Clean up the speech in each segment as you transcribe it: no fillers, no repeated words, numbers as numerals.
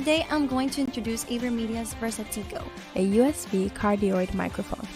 Today I'm going to introduce AVerMedia's Versatico, a USB cardioid microphone.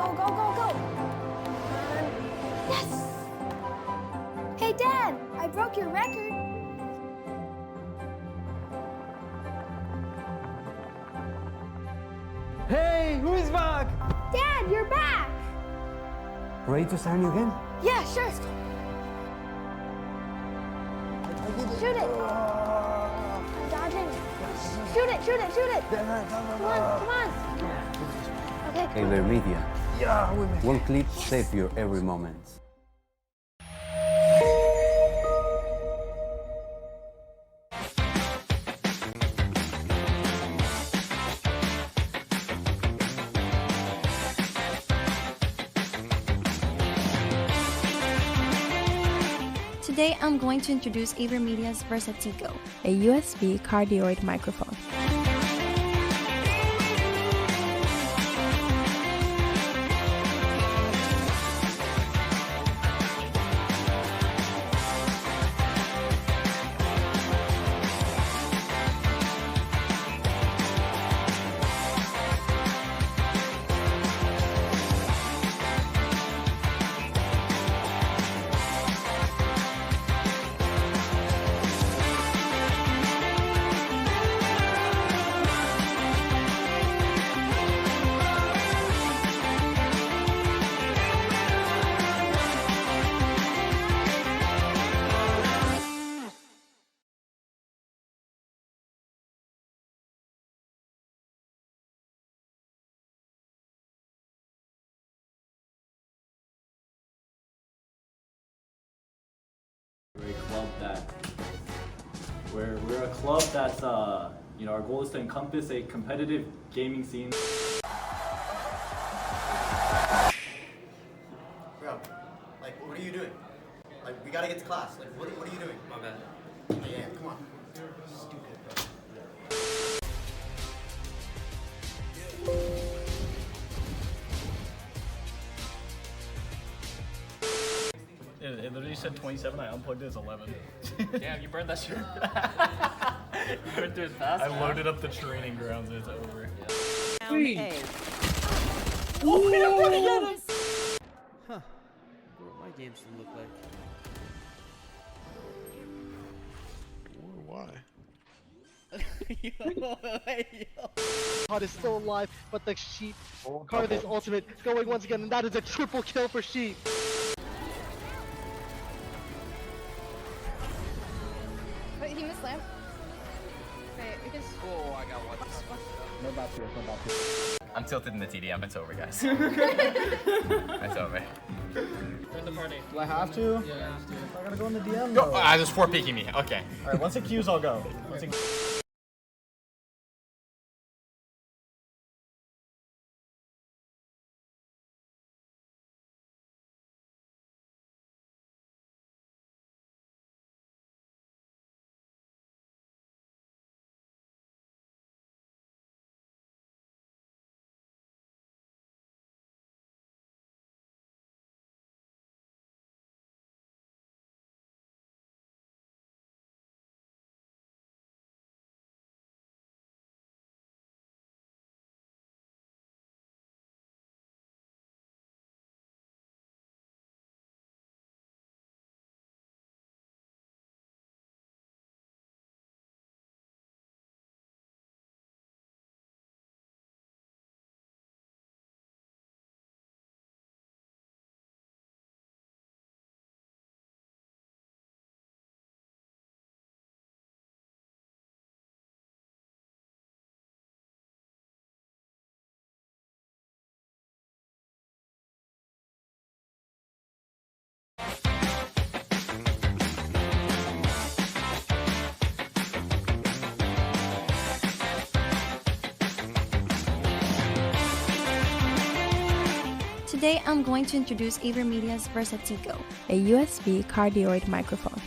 Go! Yes! Hey, Dad, I broke your record. Hey, who is back? Dad, you're back! Ready to sign you again? Yeah, sure. Shoot it! I'm dodging. Shoot it! Come on! Okay. AVerMedia. Yeah, One clip saves your every moment. Today I'm going to introduce AVerMedia's Versatico, a USB cardioid microphone. We're a club that's our goal is to encompass a competitive gaming scene. Bro, like, what are you doing? Like, we gotta get to class. Like, what are you doing? My bad. Yeah, come on. Stupid, bro. It literally said 27, I unplugged it as 11. Damn, you burned that shit. You burned through it fast. I loaded up the training grounds and it's over. Yeah. Huh. What my games should look like. Why? Card is still alive, but the Sheep card is ultimate going once again, and that is a triple kill for Sheep. Wait, he missed lamp. Okay, we can. Oh, I got one. No back here. I'm tilted in the TDM. It's over, guys. It's over. Join the party. Do I have to? Yeah, you have to. I gotta go in the DM. Go. There's 4 peeking me. Okay. Alright, once it queues, I'll go. Once it Today I'm going to introduce AVerMedia's Versatico, a USB cardioid microphone.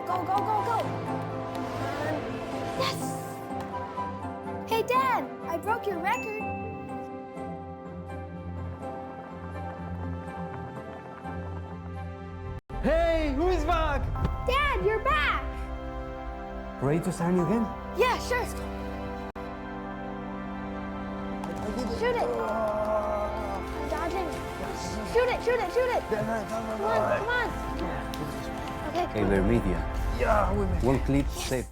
Go, go, go, go! Yes! Hey, Dad! I broke your record. Hey, who is back? Dad, you're back! Ready to sign you again? Yeah, sure. Shoot it! I'm dodging. Shoot it, shoot it, shoot it! Come on, come on! Okay. AVerMedia. Yeah, one clip, save.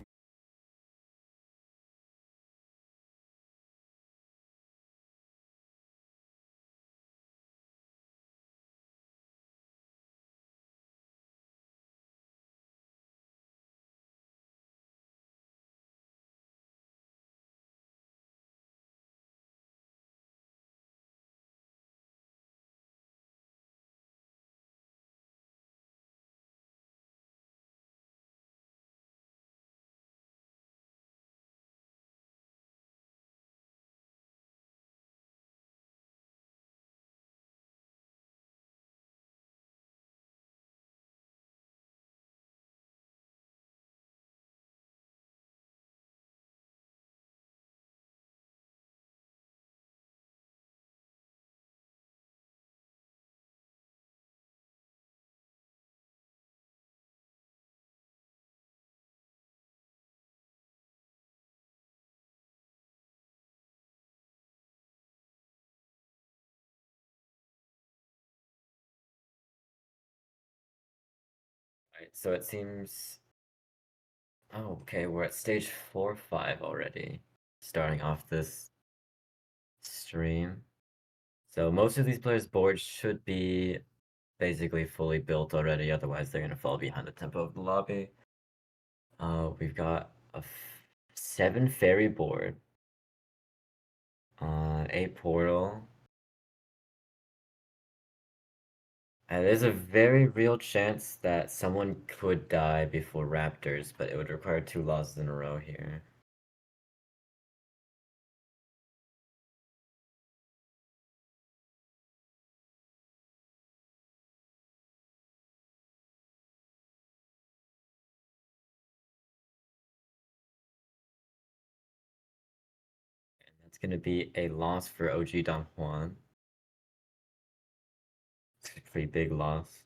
Right, so it seems. Oh, okay, we're at stage 4 5 already, starting off this stream. So most of these players' boards should be basically fully built already, otherwise they're gonna fall behind the tempo of the lobby. We've got a 7 fairy board, 8 portal. And there's a very real chance that someone could die before Raptors, but it would require 2 losses in a row here. And that's gonna be a loss for OG Don Juan. It's a pretty big loss.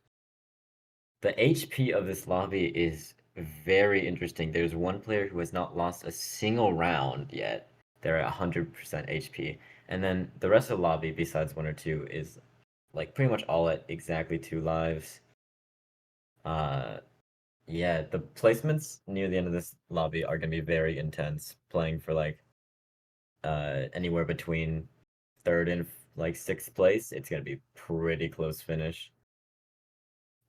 The HP of this lobby is very interesting. There's one player who has not lost a single round yet. They're at 100% HP. And then the rest of the lobby, besides 1 or 2, is like pretty much all at exactly 2 lives. Yeah, the placements near the end of this lobby are gonna be very intense. Playing for like anywhere between 3rd and like 6th place. It's gonna be pretty close finish.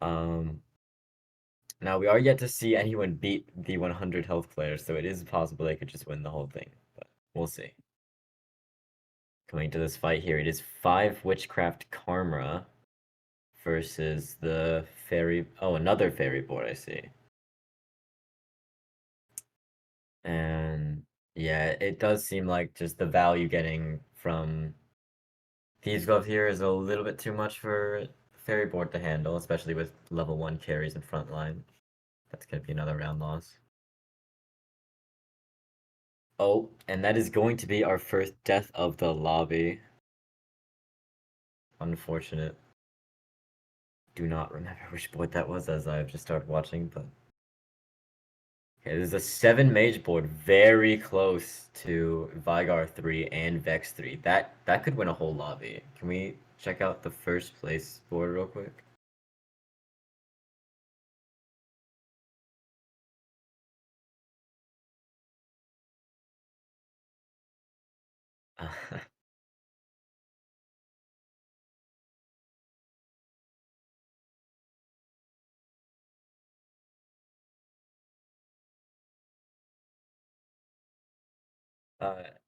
Now we are yet to see anyone beat the 100 health players, so it is possible they could just win the whole thing, but we'll see. Coming to this fight here, it is 5 Witchcraft Karma versus the fairy. Oh, another fairy board, I see. And yeah, it does seem like just the value getting from Thieves Glove here is a little bit too much for fairy board to handle, especially with level 1 carries in front line. That's gonna be another round loss. Oh, and that is going to be our first death of the lobby. Unfortunate. do not remember which board that was as I've just started watching, but okay, there's a 7 mage board very close to Vigar 3 and Vex 3. That could win a whole lobby. Can we check out the first place board real quick?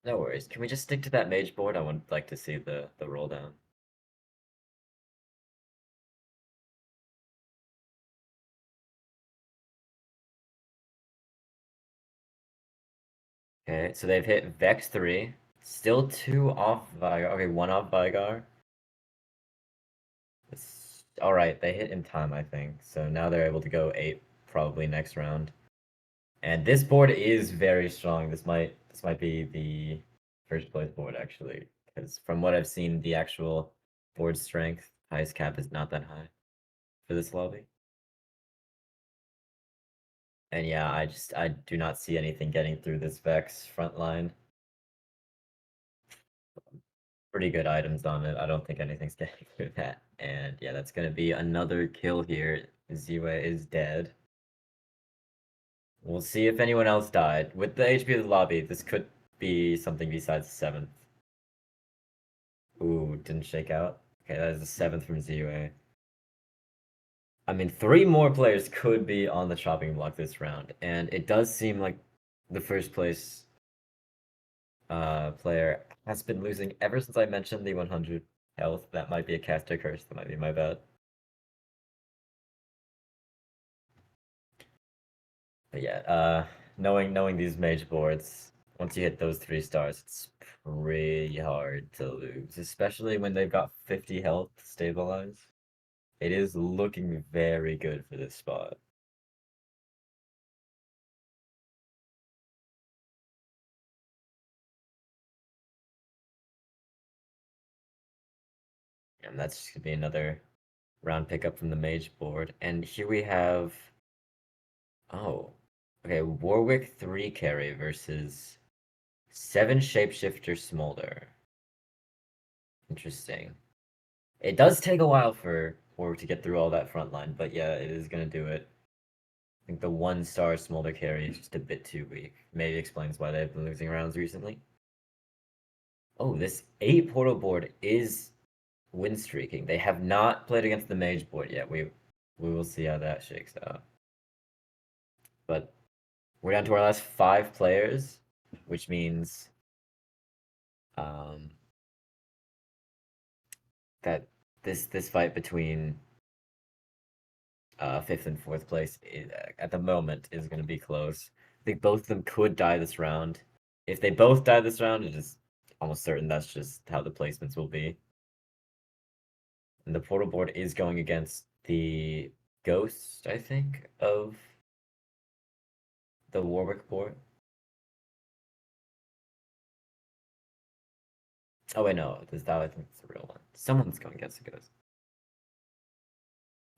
No worries. Can we just stick to that mage board? I would like to see the roll down. Okay, so they've hit Vex 3. Still 2 off Vigar. Okay, 1 off Vigar. Alright, they hit in time, I think. So now they're able to go 8 probably next round. And this board is very strong. This might be the first place board actually. Because from what I've seen, the actual board strength, highest cap is not that high for this lobby. And yeah, I do not see anything getting through this Vex front line. Pretty good items on it. I don't think anything's getting through that. And yeah, that's gonna be another kill here. Ziwe is dead. We'll see if anyone else died. With the HP of the lobby, this could be something besides the 7th. Ooh, didn't shake out. Okay, that is the 7th from Ziwe. I mean, 3 more players could be on the chopping block this round, and it does seem like the first place player has been losing ever since I mentioned the 100 health. That might be a caster curse. That might be my bad. But yeah, knowing these mage boards, once you hit those 3 stars, it's pretty hard to lose, especially when they've got 50 health stabilized. It is looking very good for this spot. And that's just gonna be another round pickup from the mage board. And here we have, oh, okay, Warwick 3 carry versus 7 shapeshifter smolder. Interesting. It does take a while for Warwick to get through all that front line, but yeah, it is gonna do it. I think the 1-star smolder carry is just a bit too weak. Maybe explains why they've been losing rounds recently. Oh, this 8 portal board is win streaking. They have not played against the mage board yet. We will see how that shakes out. But we're down to our last 5 players, which means that this fight between 5th and 4th place at the moment is going to be close. I think both of them could die this round. If they both die this round, it is almost certain that's just how the placements will be. And the portal board is going against the ghost, I think, of the Warwick board. Oh wait, no, this that I think it's the real one. Someone's going against the ghost.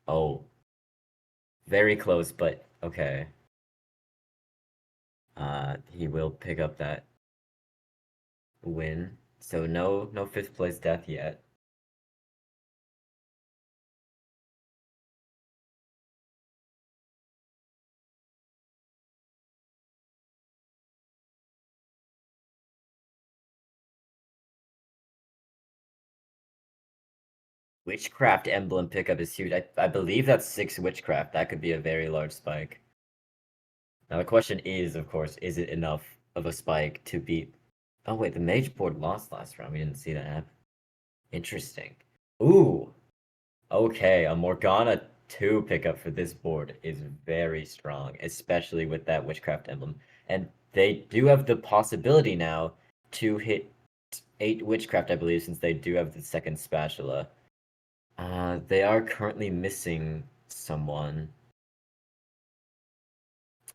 Oh. Very close, but okay. He will pick up that win. So no 5th place death yet. Witchcraft emblem pickup is huge. I believe that's 6 witchcraft. That could be a very large spike. Now the question is, of course, is it enough of a spike to beat... Oh wait, the mage board lost last round. We didn't see that happen. Interesting. Ooh! Okay, a Morgana 2 pickup for this board is very strong, especially with that witchcraft emblem. And they do have the possibility now to hit 8 witchcraft, I believe, since they do have the 2nd spatula. They are currently missing someone.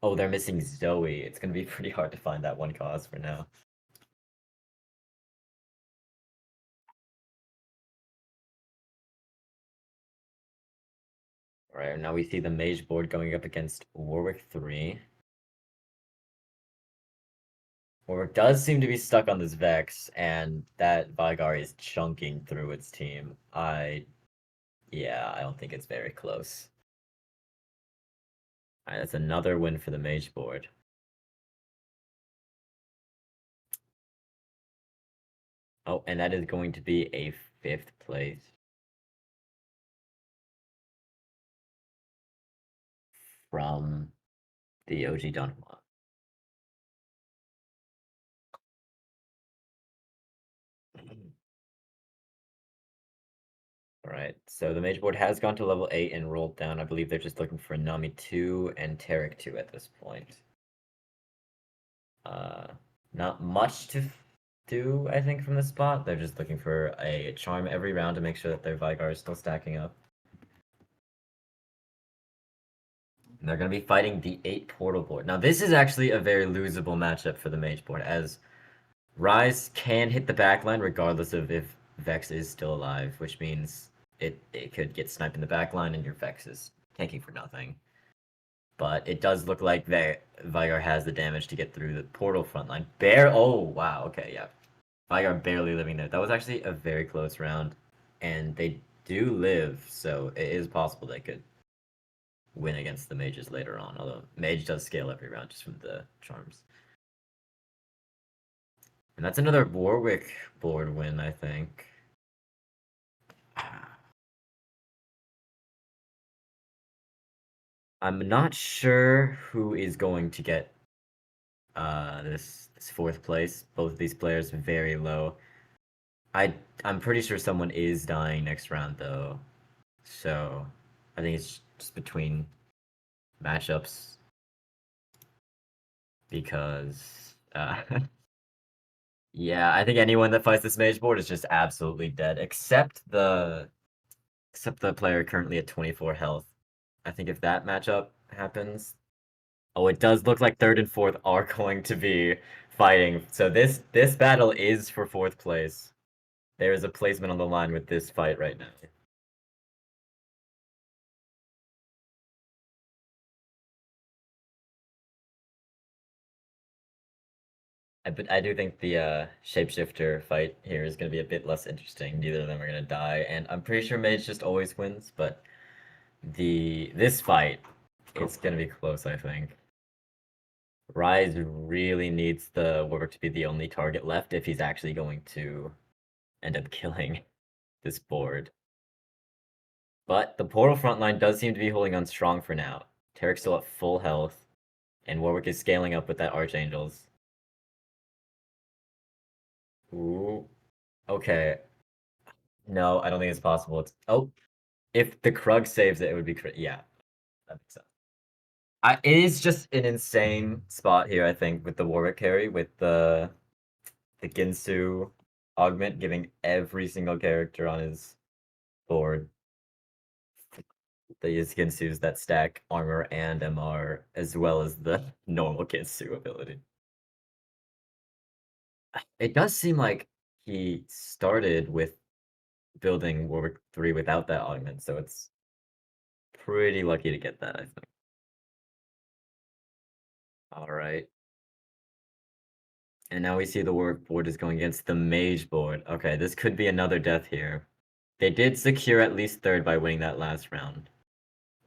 Oh, they're missing Zoe. It's gonna be pretty hard to find that one cause for now. Alright, now we see the mage board going up against Warwick 3. Warwick does seem to be stuck on this Vex, and that Vigar is chunking through its team. Yeah, I don't think it's very close. Alright, that's another win for the mage board. Oh, and that is going to be a 5th place. From the OG Donhua. Alright, so the mage board has gone to level 8 and rolled down. I believe they're just looking for Nami 2 and Tarek 2 at this point. Not much to do, I think, from this spot. They're just looking for a charm every round to make sure that their Vigar is still stacking up. And they're going to be fighting the 8 portal board. Now, this is actually a very losable matchup for the mage board, as Ryze can hit the backline regardless of if Vex is still alive, which means it could get sniped in the backline and your Vex is tanking for nothing. But it does look like Vigar has the damage to get through the portal frontline. Oh, wow, okay, yeah. Vigar barely living there. That was actually a very close round, and they do live, so it is possible they could win against the mages later on, although mage does scale every round just from the charms. And that's another Warwick board win, I think. I'm not sure who is going to get this 4th place. Both of these players very low. I'm pretty sure someone is dying next round though. So I think it's just between matchups. Because yeah, I think anyone that fights this mage board is just absolutely dead, except the player currently at 24 health. I think if that matchup happens, oh, it does look like 3rd and 4th are going to be fighting. So this battle is for 4th place. There is a placement on the line with this fight right now. But I do think the shapeshifter fight here is going to be a bit less interesting. Neither of them are going to die, and I'm pretty sure mage just always wins. But this fight, it's going to be close, I think. Ryze really needs the Warwick to be the only target left if he's actually going to end up killing this board. But the portal frontline does seem to be holding on strong for now. Tarek's still at full health, and Warwick is scaling up with that Archangels. Ooh. Okay. No, I don't think it's possible. Oh, if the Krug saves it, it would be yeah. That makes sense. It is just an insane spot here, I think, with the Warwick carry, with the Ginsu augment giving every single character on his board the Ginsus that stack armor and MR, as well as the normal Ginsu ability. It does seem like he started with building Warwick 3 without that augment, so it's pretty lucky to get that, I think. Alright. And now we see the Warwick board is going against the Mage board. Okay, this could be another death here. They did secure at least 3rd by winning that last round.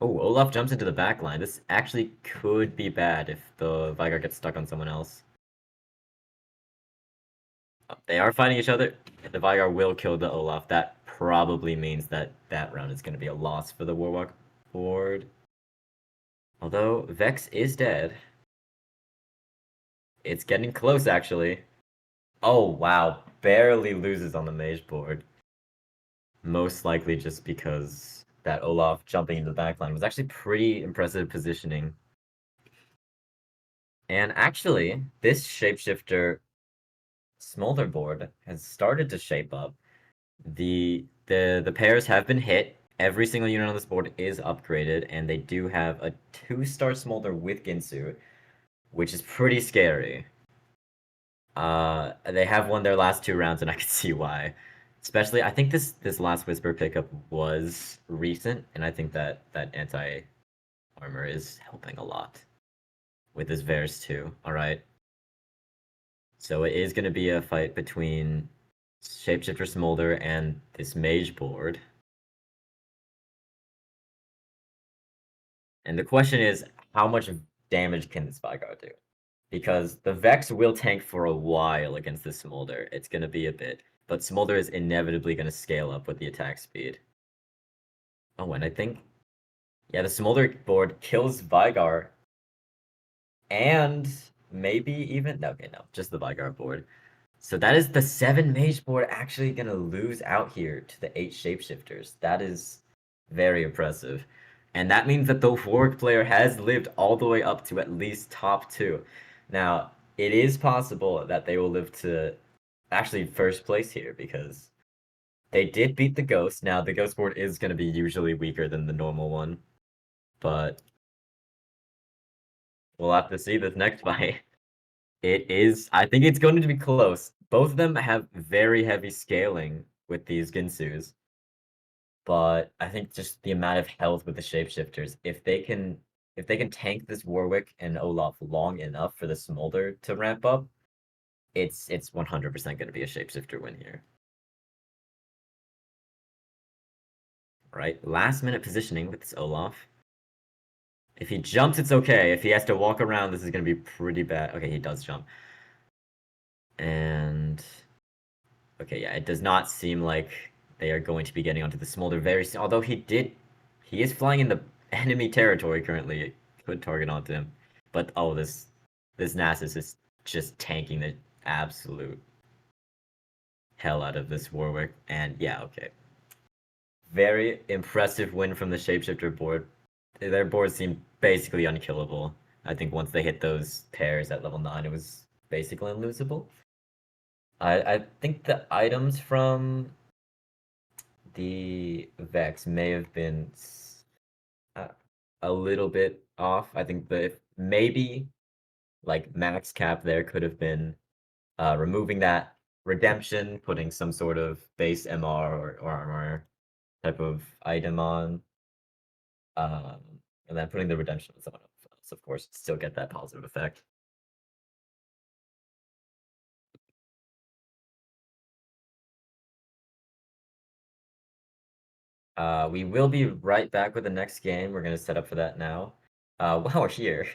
Oh, Olaf jumps into the back line. This actually could be bad if the Vigar gets stuck on someone else. They are fighting each other. The Vigar will kill the Olaf. That probably means that that round is going to be a loss for the Warwick board. Although Vex is dead. It's getting close, actually. Oh, wow. Barely loses on the Mage board. Most likely just because that Olaf jumping into the backline was actually pretty impressive positioning. And actually, this Shapeshifter Smolder board has started to shape up. The pairs have been hit. Every single unit on this board is upgraded, and they do have a 2-star Smolder with Ginsu, which is pretty scary. They have won their last 2 rounds, and I can see why. Especially, I think this last Whisper pickup was recent, and I think that anti-armor is helping a lot with this Varus too. All right. So it is going to be a fight between Shapeshifter Smolder and this Mage board. And the question is, how much damage can this Vigar do? Because the Vex will tank for a while against the Smolder. It's going to be a bit. But Smolder is inevitably going to scale up with the attack speed. Oh, and I think... Yeah, the Smolder board kills Vigar. And maybe even... Okay, no. Just the Vigar board. So that is the 7 Mage board actually going to lose out here to the 8 Shapeshifters. That is very impressive. And that means that the Warwick player has lived all the way up to at least top 2. Now, it is possible that they will live to actually first place here because they did beat the Ghost. Now, the Ghost board is going to be usually weaker than the normal one. But we'll have to see this next fight. It is, I think it's going to be close. Both of them have very heavy scaling with these Ginsus. But I think just the amount of health with the Shapeshifters, if they can tank this Warwick and Olaf long enough for the Smolder to ramp up, it's 100% going to be a Shapeshifter win here. Right, last minute positioning with this Olaf. If he jumps, it's okay. If he has to walk around, this is going to be pretty bad. Okay, he does jump. And okay, yeah, it does not seem like they are going to be getting onto the Smolder very soon. Although he is flying in the enemy territory currently. It could target onto him. But oh, this Nasus is just tanking the absolute hell out of this Warwick. And yeah, okay. Very impressive win from the Shapeshifter board. Their boards seem basically unkillable. I think once they hit those pairs at level 9, it was basically unlosable. I think the items from the Vex may have been a little bit off. I think that maybe like max cap there could have been removing that redemption, putting some sort of base MR or armor type of item on, and then putting the redemption on someone else, of course, still get that positive effect. We will be right back with the next game. We're going to set up for that now. While we're here,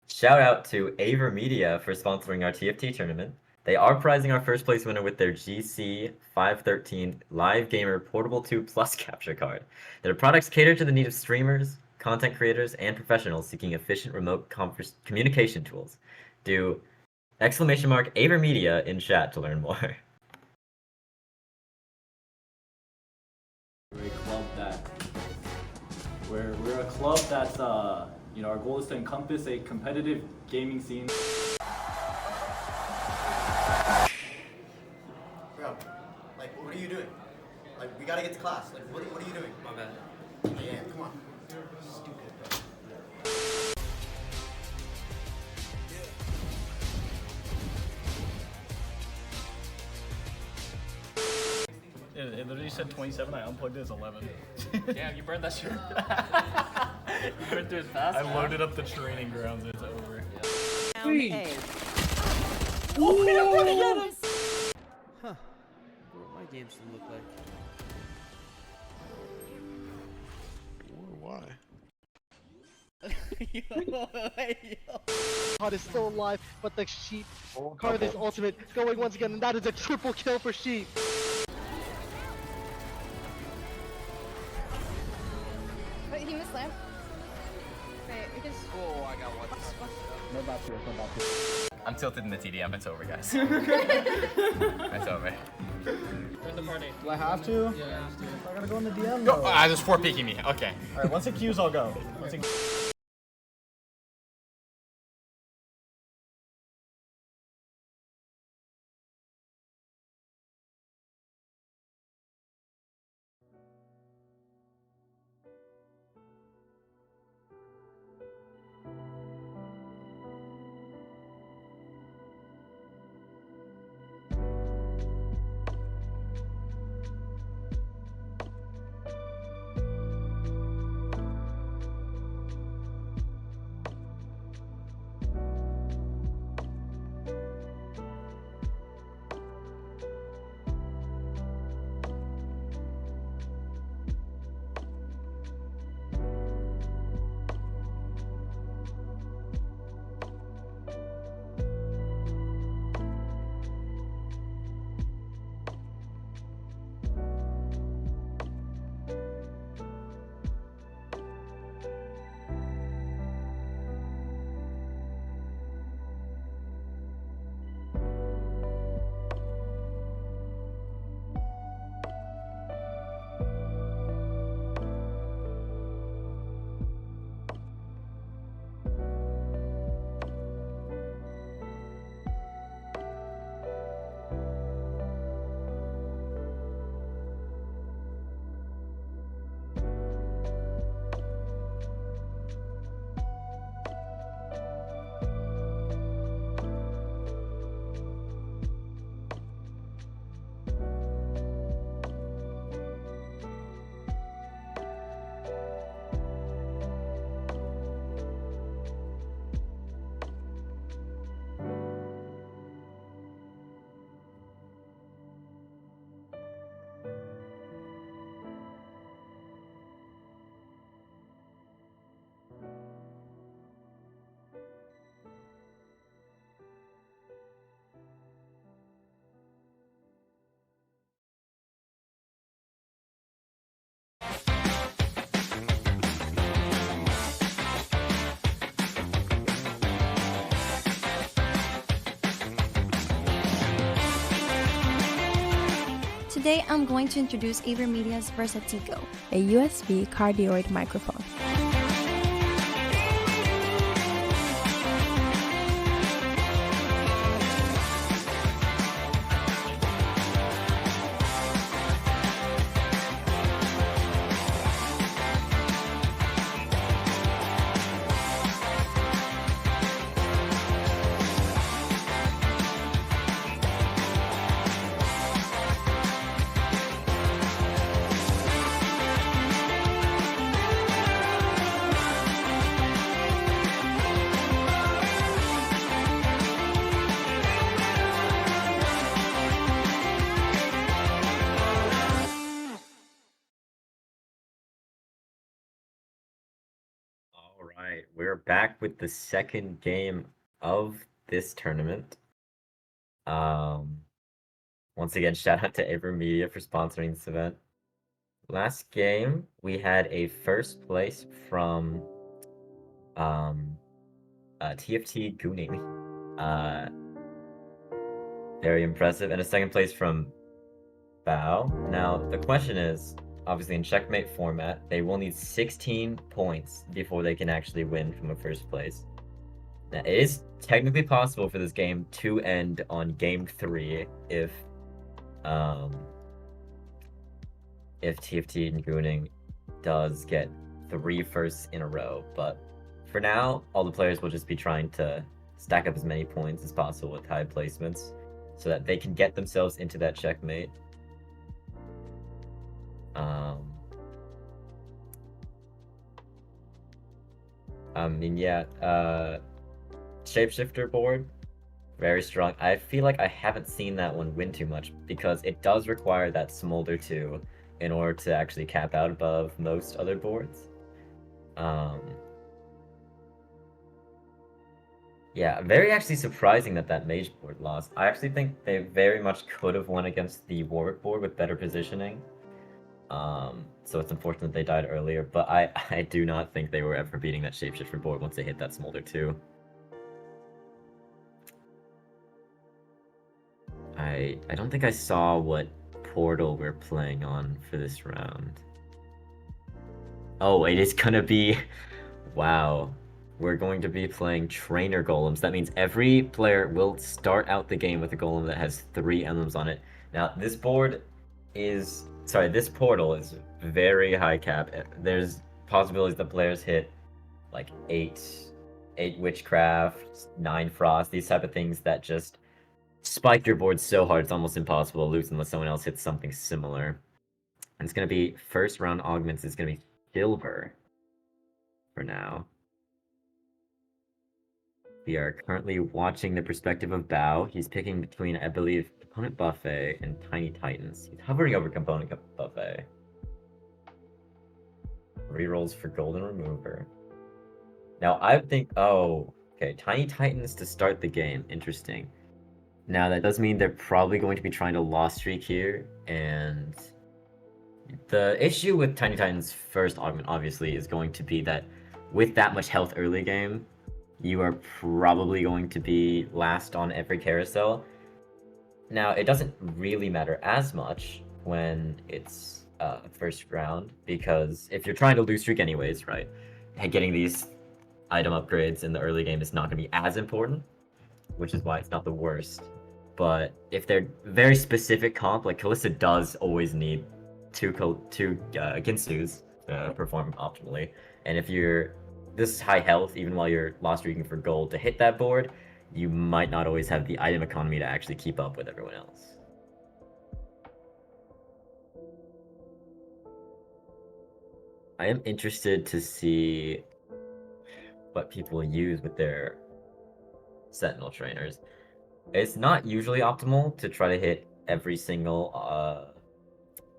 shout out to AVerMedia for sponsoring our TFT tournament. They are prizing our first place winner with their GC 513 Live Gamer Portable 2 Plus capture card. Their products cater to the need of streamers, content creators, and professionals seeking efficient remote communication tools. Do !AVerMedia in chat to learn more. We're a club that we're a club that's you know, our goal is to encompass a competitive gaming scene. Bro, like, what are you doing? Like, we gotta get to class. Like, what are you doing? My bad. Yeah, come on. Stupid, bro. It literally said 27. I unplugged it as 11. Damn, you burned that shit. You burned through it fast. I loaded up the training grounds. It's over. Huh. What my games should look like. Why? God is still alive, but the Sheep card is ultimate going once again, and that is a triple kill for Sheep. Wait, he missed lamp. Wait, we can. Oh, I got one. No back to it. No back to it. I'm tilted in the TDM. It's over, guys. It's over. Join the party. Do I have to? Yeah, I gotta go in the DM. Go. though. There's 4 peeking me. Okay. All right, once it queues, I'll go. Once it... Today I'm going to introduce AVerMedia's Versatico, a USB cardioid microphone. All right, we're back with the second game of this tournament. Once again, shout out to AVerMedia for sponsoring this event. Last game, we had a first place from TFT Gooning. Very impressive, and a second place from Bao. Now, the question is, obviously in checkmate format, they will need 16 points before they can actually win from a first place. Now, it is technically possible for this game to end on game 3 if TFT and Gooning does get 3 firsts in a row, but for now, all the players will just be trying to stack up as many points as possible with high placements so that they can get themselves into that checkmate. Shapeshifter board, very strong. I feel like I haven't seen that one win too much because it does require that Smolder 2 in order to actually cap out above most other boards. Yeah, very actually surprising that Mage board lost. I actually think they very much could have won against the Warwick board with better positioning. So it's unfortunate they died earlier, but I do not think they were ever beating that Shapeshifter board once they hit that Smolder 2. I don't think I saw what portal we're playing on for this round. Oh, it is gonna be... Wow. We're going to be playing Trainer Golems. That means every player will start out the game with a golem that has 3 emblems on it. Now, this board is... Sorry, this portal is very high cap. There's possibilities that players hit like 8 Witchcraft, 9 Frost, these type of things that just spike your board so hard it's almost impossible to lose unless someone else hits something similar. And it's going to be, first round augments is going to be Silver for now. We are currently watching the perspective of Bao. He's picking between, I believe, Component Buffet and Tiny Titans. He's hovering over Component Buffet. Rerolls for Golden Remover. Now, I think... Oh, okay. Tiny Titans to start the game. Interesting. Now, that does mean they're probably going to be trying to Lost Streak here, and... The issue with Tiny Titans' first augment, obviously, is going to be that with that much health early game, you are probably going to be last on every carousel. Now, it doesn't really matter as much when it's first round, because if you're trying to lose streak anyways, right, getting these item upgrades in the early game is not going to be as important, which is why it's not the worst. But if they're very specific comp, like Kalista does always need two Ginsus to perform optimally, and if you're this high health, even while you're lost streaking for gold, to hit that board, you might not always have the item economy to actually keep up with everyone else. I am interested to see what people use with their Sentinel trainers. It's not usually optimal to try to hit every single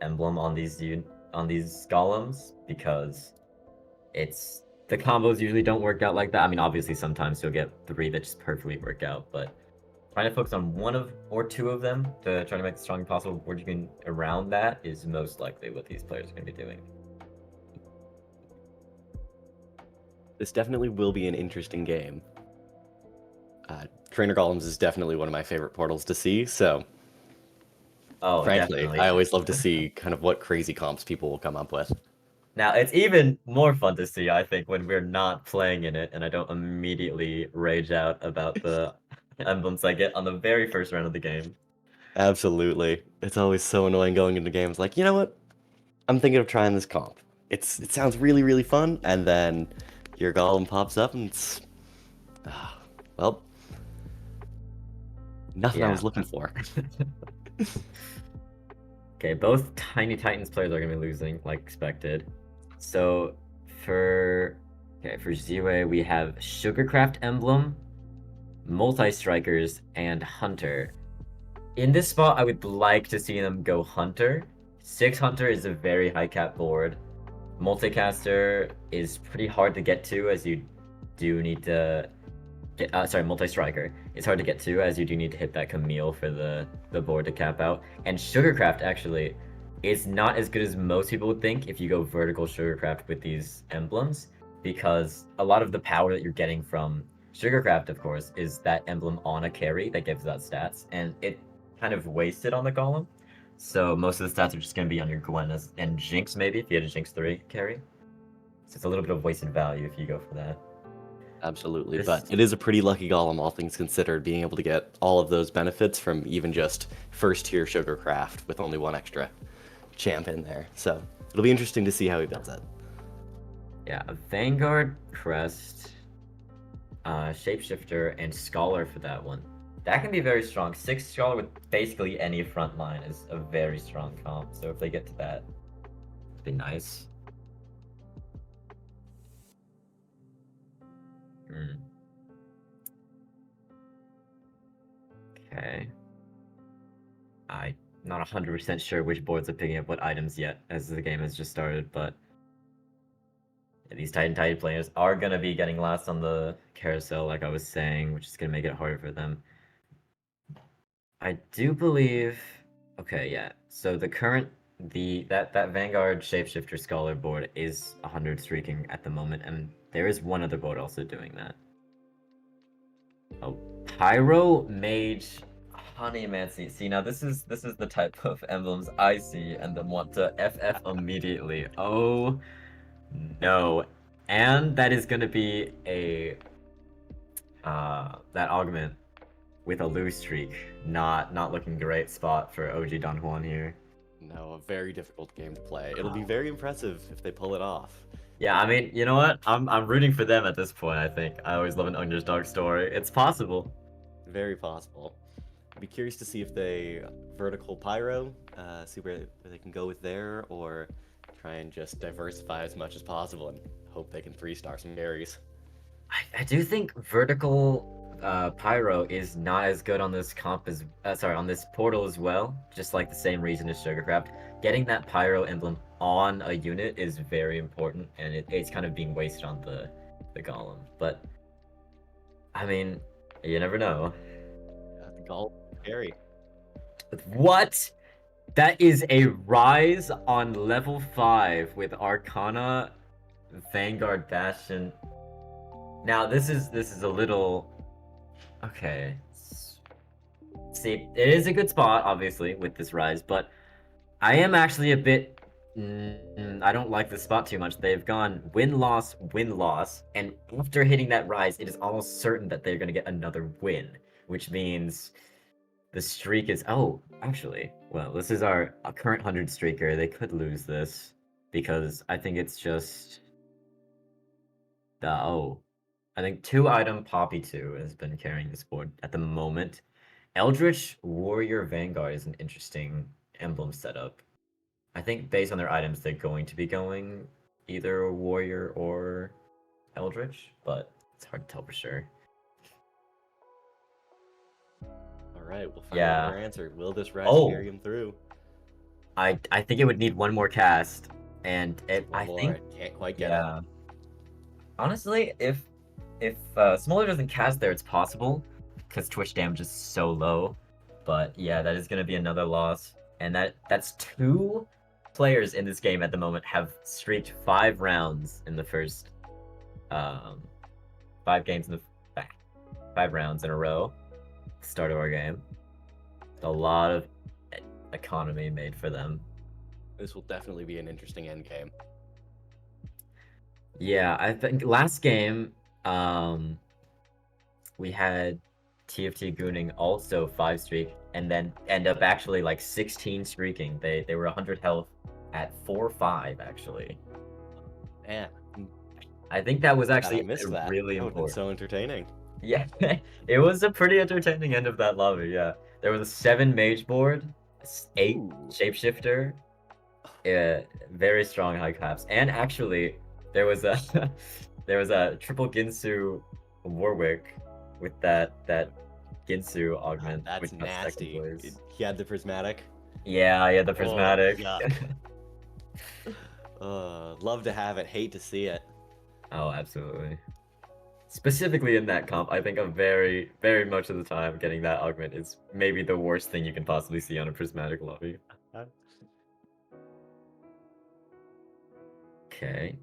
emblem on these golems, because the combos usually don't work out like that. I mean, obviously sometimes you'll get 3 that just perfectly work out, but trying to focus on 1 or 2 of them to try to make the strongest possible board you can around that is most likely what these players are going to be doing. This definitely will be an interesting game. Trainer Golems is definitely one of my favorite portals to see, so Oh, Frankly, definitely. I always love to see kind of what crazy comps people will come up with. Now, it's even more fun to see, I think, when we're not playing in it and I don't immediately rage out about the emblems I get on the very first round of the game. Absolutely. It's always so annoying going into games like, you know what? I'm thinking of trying this comp. It sounds really, really fun, and then your golem pops up and it's... well, nothing I was looking for. Okay, both Tiny Titans players are going to be losing, like expected. So, for Ziwe, we have Sugarcraft Emblem, Multi-Strikers, and Hunter. In this spot, I would like to see them go Hunter. 6 Hunter is a very high cap board. Multicaster is pretty hard to get to, as you do need to get, Multi-Striker is hard to get to, as you do need to hit that Camille for the board to cap out. And Sugarcraft, actually, is not as good as most people would think if you go vertical Sugarcraft with these emblems, because a lot of the power that you're getting from Sugarcraft, of course, is that emblem on a carry that gives out stats, and it kind of wasted on the golem. So most of the stats are just going to be on your Gwen and Jinx, maybe, if you had a Jinx 3 carry. So it's a little bit of wasted value if you go for that. Absolutely, but it is a pretty lucky golem, all things considered, being able to get all of those benefits from even just first-tier Sugarcraft with only one extra champ in there. So it'll be interesting to see how he does it. Yeah, a Vanguard, Crest, Shapeshifter, and Scholar for that one. That can be very strong. 6 Scholar with basically any front line is a very strong comp, so if they get to that, it'd be nice. Okay. I'm not 100% sure which boards are picking up what items yet, as the game has just started, but these Titan players are going to be getting last on the carousel, like I was saying, which is going to make it harder for them. I do believe... Okay, yeah. So the current... that Vanguard Shapeshifter Scholar board is 100 streaking at the moment, and there is one other board also doing that. Oh, Pyro, Mage, Honeymancy. See, now this is the type of emblems I see and then want to FF immediately. Oh no. And that is gonna be a that augment with a lose streak. Not looking great spot for OG Don Juan here. No, a very difficult game to play. It'll be very impressive if they pull it off. Yeah, I mean, you know what? I'm rooting for them at this point, I think. I always love an underdog story. It's possible. Very possible. I'd be curious to see if they vertical Pyro, see where they can go with there, or try and just diversify as much as possible and hope they can 3-star some carries. I do think vertical Pyro is not as good on this comp as on this portal as well. Just like the same reason as Sugarcraft. Getting that Pyro emblem on a unit is very important, and it's kind of being wasted on the golem. But I mean, you never know. The golem carry. What? That is a rise on level 5 with Arcana, Vanguard Bastion. Now this is a little... Okay. See, it is a good spot, obviously, with this rise, but I am actually a bit... I don't like this spot too much. They've gone win-loss, win-loss, and after hitting that rise, it is almost certain that they're going to get another win, which means the streak is... Oh, actually, well, this is our current 100 streaker. They could lose this, because I think it's just... I think 2-item Poppy 2 has been carrying this board at the moment. Eldritch Warrior Vanguard is an interesting emblem setup. I think based on their items, they're going to be going either Warrior or Eldritch, but it's hard to tell for sure. Alright, we'll find out our answer. Will this rise carry him through? I think it would need one more cast, and I think... Can't quite get it. Honestly, if Smolar doesn't cast there, it's possible, because Twitch damage is so low. But yeah, that is going to be another loss. And that's 2 players in this game at the moment have streaked 5 rounds in the first 5 games in the 5 rounds in a row. Start of our game. A lot of economy made for them. This will definitely be an interesting endgame. Yeah, I think last game, we had TFT Gooning also 5 streak, and then end up actually like 16 streaking. They were 100 health at 4-5 actually. Man, I think that was actually I missed that. really That would have been important. so entertaining. Yeah, it was a pretty entertaining end of that lobby. Yeah, there was a 7 mage board, 8 shapeshifter, very strong high caps, and actually there was a there was a triple Ginsu Warwick with that Ginsu augment. That's which got second nasty. place. He had the prismatic. Yeah, he had the prismatic. Oh, yuck. Love to have it, hate to see it. Oh, absolutely. Specifically in that comp, I think very much of the time getting that augment is maybe the worst thing you can possibly see on a prismatic lobby. Okay.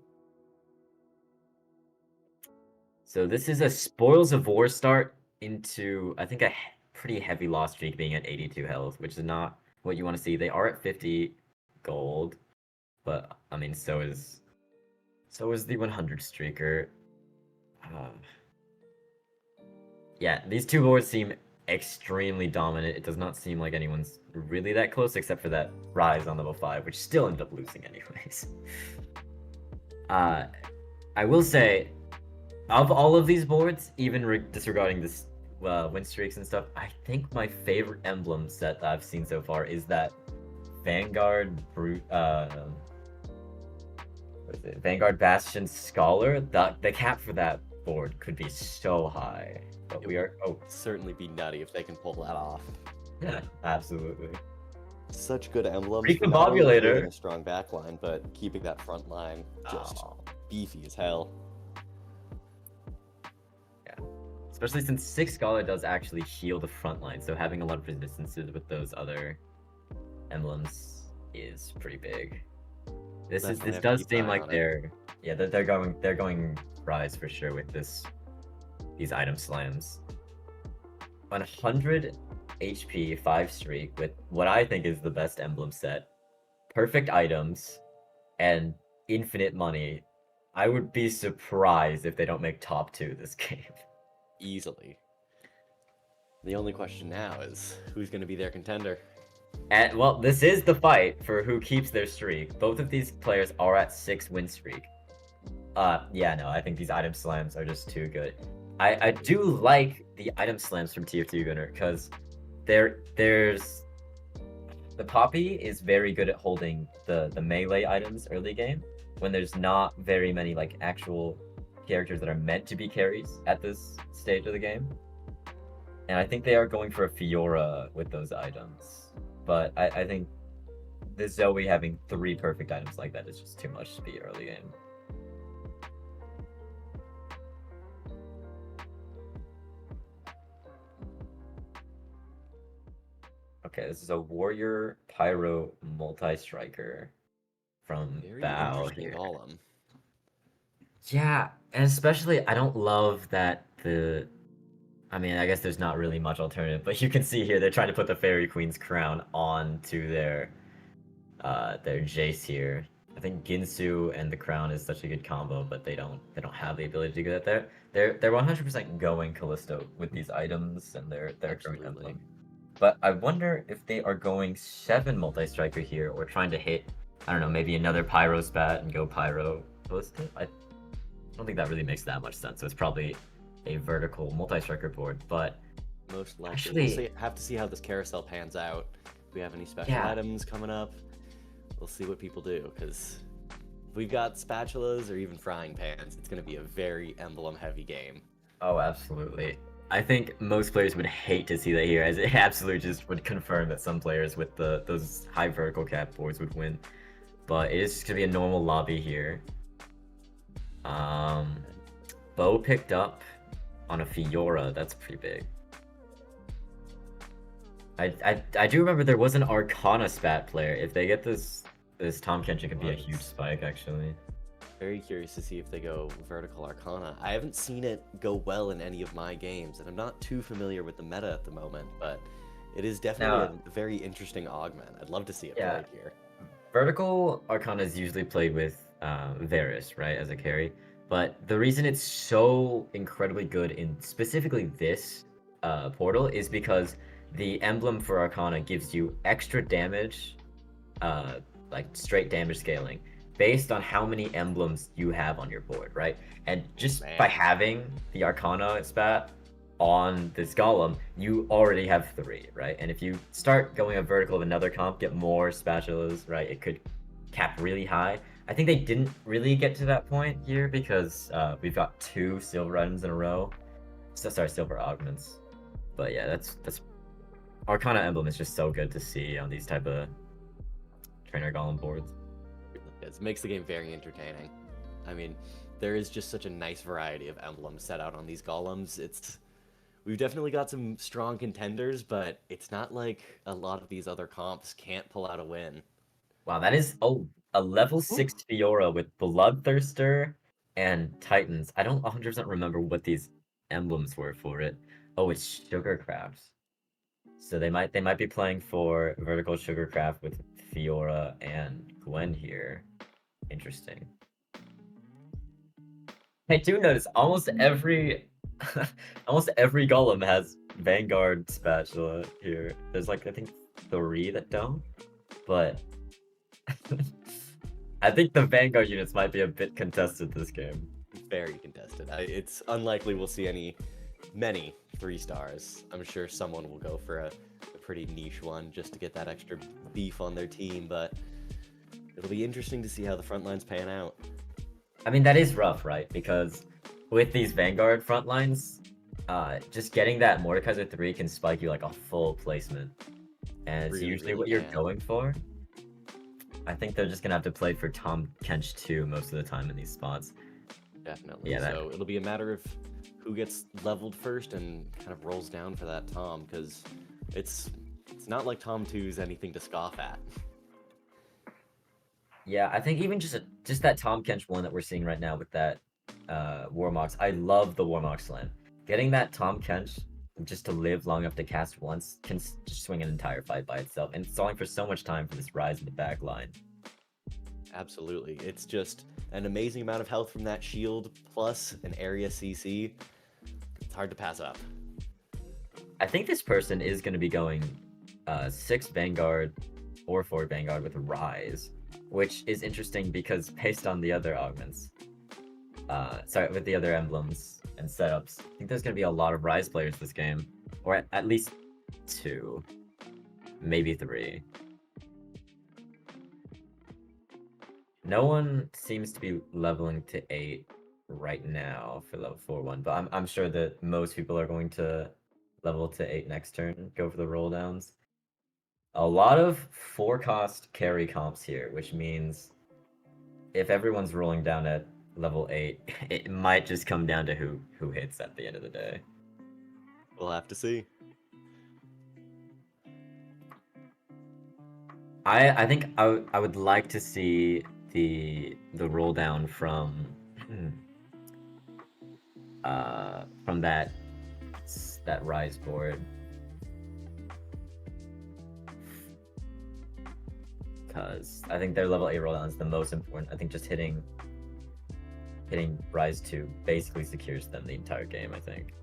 So this is a Spoils of War start into, I think, a pretty heavy loss streak being at 82 health, which is not what you want to see. They are at 50 gold, but I mean, so is the 100 streaker. Yeah, these two boards seem extremely dominant. It does not seem like anyone's really that close, except for that Rise on level 5, which still ended up losing anyways. I will say, of all of these boards, even disregarding this win streaks and stuff, I think my favorite emblem set that I've seen so far is that Vanguard Vanguard Bastion Scholar. The cap for that board could be so high, but we are certainly be nutty if they can pull that off. Yeah, absolutely. Such good emblems for not only creating a strong backline, but keeping that front line just beefy as hell. Yeah, especially since 6 Scholar does actually heal the front line, so having a lot of resistances with those other emblems is pretty big. This does seem like they're going Rise for sure with these item slams. 100 HP 5 streak with what I think is the best emblem set, perfect items, and infinite money. I would be surprised if they don't make top 2 this game. Easily. The only question now is who's going to be their contender. And well, this is the fight for who keeps their streak. Both of these players are at 6 win streak. Yeah, no, I think these item slams are just too good. I do like the item slams from TFT Gunner because there's the Poppy is very good at holding the melee items early game when there's not very many like actual characters that are meant to be carries at this stage of the game. And I think they are going for a Fiora with those items. But I think the Zoe having 3 perfect items like that is just too much to be early game. Okay, this is a Warrior Pyro multi-striker from Bao here. Golem. Yeah, and especially I don't love that I mean, I guess there's not really much alternative, but you can see here they're trying to put the Fairy Queen's crown onto their Jace here. I think Ginsu and the crown is such a good combo, but they don't have the ability to get that there. They're 100% going Callisto with these items and their current emblem. But I wonder if they are going 7 multi-striker here or trying to hit, I don't know, maybe another Pyro spat and go Pyro Callisto. I don't think that really makes that much sense. So it's probably a vertical multi-striker board, but most likely actually, we'll have to see how this carousel pans out. If we have any special items coming up, we'll see what people do, because if we've got spatulas or even frying pans, it's going to be a very emblem-heavy game. Oh, absolutely. I think most players would hate to see that here, as it absolutely just would confirm that some players with those high vertical cap boards would win. But it is just going to be a normal lobby here. Bo picked up on a Fiora, that's pretty big. I do remember there was an Arcana spat player. If they get this Tom Kenshin could be a huge spike, actually. Very curious to see if they go vertical Arcana. I haven't seen it go well in any of my games, and I'm not too familiar with the meta at the moment, but It is definitely Now- a very interesting augment. I'd love to see it Yeah. played here. Vertical Arcana is usually played with Varus, right, as a carry. But the reason it's so incredibly good in specifically this portal is because the emblem for Arcana gives you extra damage, like straight damage scaling, based on how many emblems you have on your board, right? And just by having the Arcana spat on this golem, you already have 3, right? And if you start going a vertical of another comp, get more spatulas, right? It could cap really high. I think they didn't really get to that point here because we've got 2 silver items in a row. So, sorry, silver augments. But yeah, that's Arcana emblem is just so good to see on these type of trainer golem boards. It makes the game very entertaining. I mean, there is just such a nice variety of emblems set out on these golems. We've definitely got some strong contenders, but it's not like a lot of these other comps can't pull out a win. Wow, that is a level 6 Fiora with Bloodthirster and Titans. I don't 100% remember what these emblems were for it. Oh, it's Sugarcraft. So they might be playing for Vertical Sugarcraft with Fiora and Gwen here. Interesting. I do notice almost every golem has Vanguard spatula here. There's like I think 3 that don't, but I think the Vanguard units might be a bit contested this game. Very contested. It's unlikely we'll see many 3 stars. I'm sure someone will go for a pretty niche one just to get that extra beef on their team, but it'll be interesting to see how the front lines pan out. I mean, that is rough, right? Because with these Vanguard front lines, just getting that Mordekaiser 3 can spike you like a full placement. And it's Really, usually really what you're can. going for. I think they're just gonna have to play for Tom Kench 2 most of the time in these spots. Definitely. Yeah, So it'll be a matter of who gets leveled first and kind of rolls down for that Tom, because it's not like Tom 2 is anything to scoff at. Yeah, I think even just that Tom Kench one that we're seeing right now with that Warmox, I love the Warmox slam. Getting that Tom Kench just to live long enough to cast once can just swing an entire fight by itself, and stalling for so much time for this rise in the back line. Absolutely. It's just an amazing amount of health from that shield, plus an area CC. It's hard to pass up. I think this person is going to be going 6 Vanguard or 4 Vanguard with Rise, which is interesting because based on the other augments, with the other emblems and setups, I think there's going to be a lot of Rise players this game, or at least 2, maybe 3. No one seems to be leveling to 8 right now for level 4-1, but I'm sure that most people are going to level to 8 next turn, go for the roll downs. A lot of 4-cost carry comps here, which means if everyone's rolling down at level 8, it might just come down to who hits at the end of the day. We'll have to see. I think I would like to see the roll down from that Rise board, because I think their level 8 roll down is the most important. I think just hitting Rise 2 basically secures them the entire game, I think.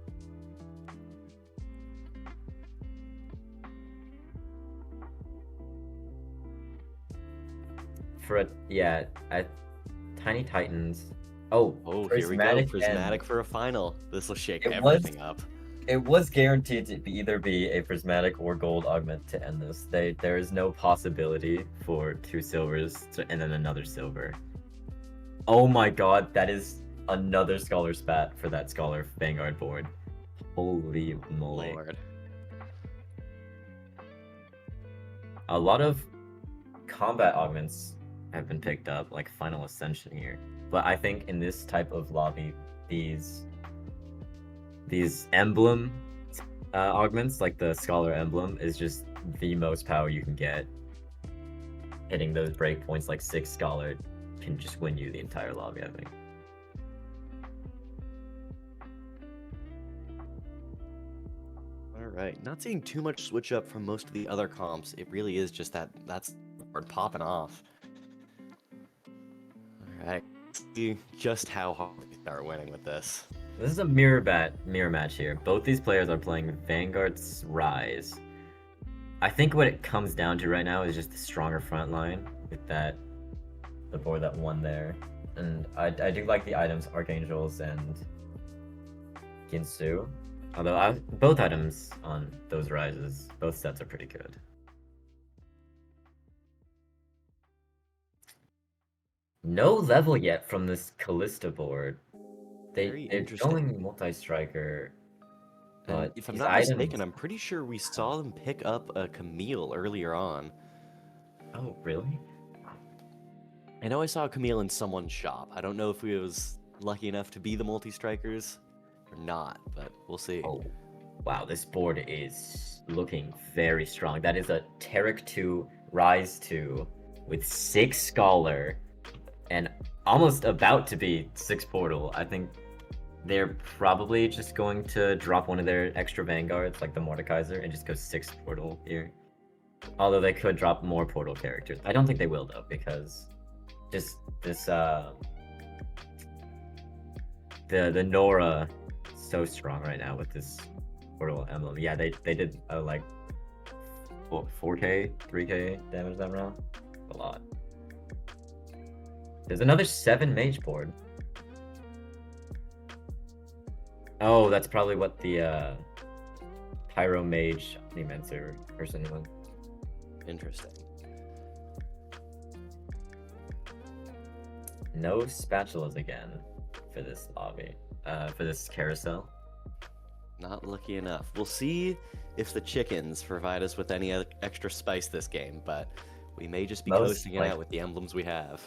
Tiny Titans. Oh, Here we go. Prismatic for a final. This will shake everything up. It was guaranteed to either be a prismatic or gold augment to end this. There is no possibility for 2 silvers and then another silver. Oh my god, that is another Scholar spat for that Scholar Vanguard board. Holy moly. Lord. A lot of combat augments have been picked up, like Final Ascension here. But I think in this type of lobby, these emblem augments, like the Scholar emblem, is just the most power you can get. Hitting those breakpoints like 6 Scholar can just win you the entire lobby, I think. Right, not seeing too much switch up from most of the other comps. It really is just that's popping off. All right, see just how hard we start winning with this. This is a mirror match here. Both these players are playing Vanguard's Rise. I think what it comes down to right now is just the stronger front line with the board that won there. And I do like the items, Archangels and Ginsu. Although both items on those Rises, both sets are pretty good. No level yet from this Callista board. They're going multi-striker. And if I'm not mistaken, I'm pretty sure we saw them pick up a Camille earlier on. Oh, really? I know I saw a Camille in someone's shop. I don't know if we was lucky enough to be the multi-strikers or not, but we'll see. Oh, wow, this board is looking very strong. That is a Taric 2, Rise 2 with 6 Scholar and almost about to be 6 Portal. I think they're probably just going to drop one of their extra Vanguards, like the Mordekaiser, and just go 6 Portal here. Although they could drop more Portal characters. I don't think they will, though, because just this, the Nora so strong right now with this Portal emblem. Yeah, they did, like, 4k, 3k damage that round. A lot. There's another 7 mage board. Oh, that's probably what the Pyro Mage Omnimancer person was. Interesting. No spatulas again for this lobby, for this carousel. Not lucky enough. We'll see if the chickens provide us with any extra spice this game, but we may just be coasting it out with the emblems we have.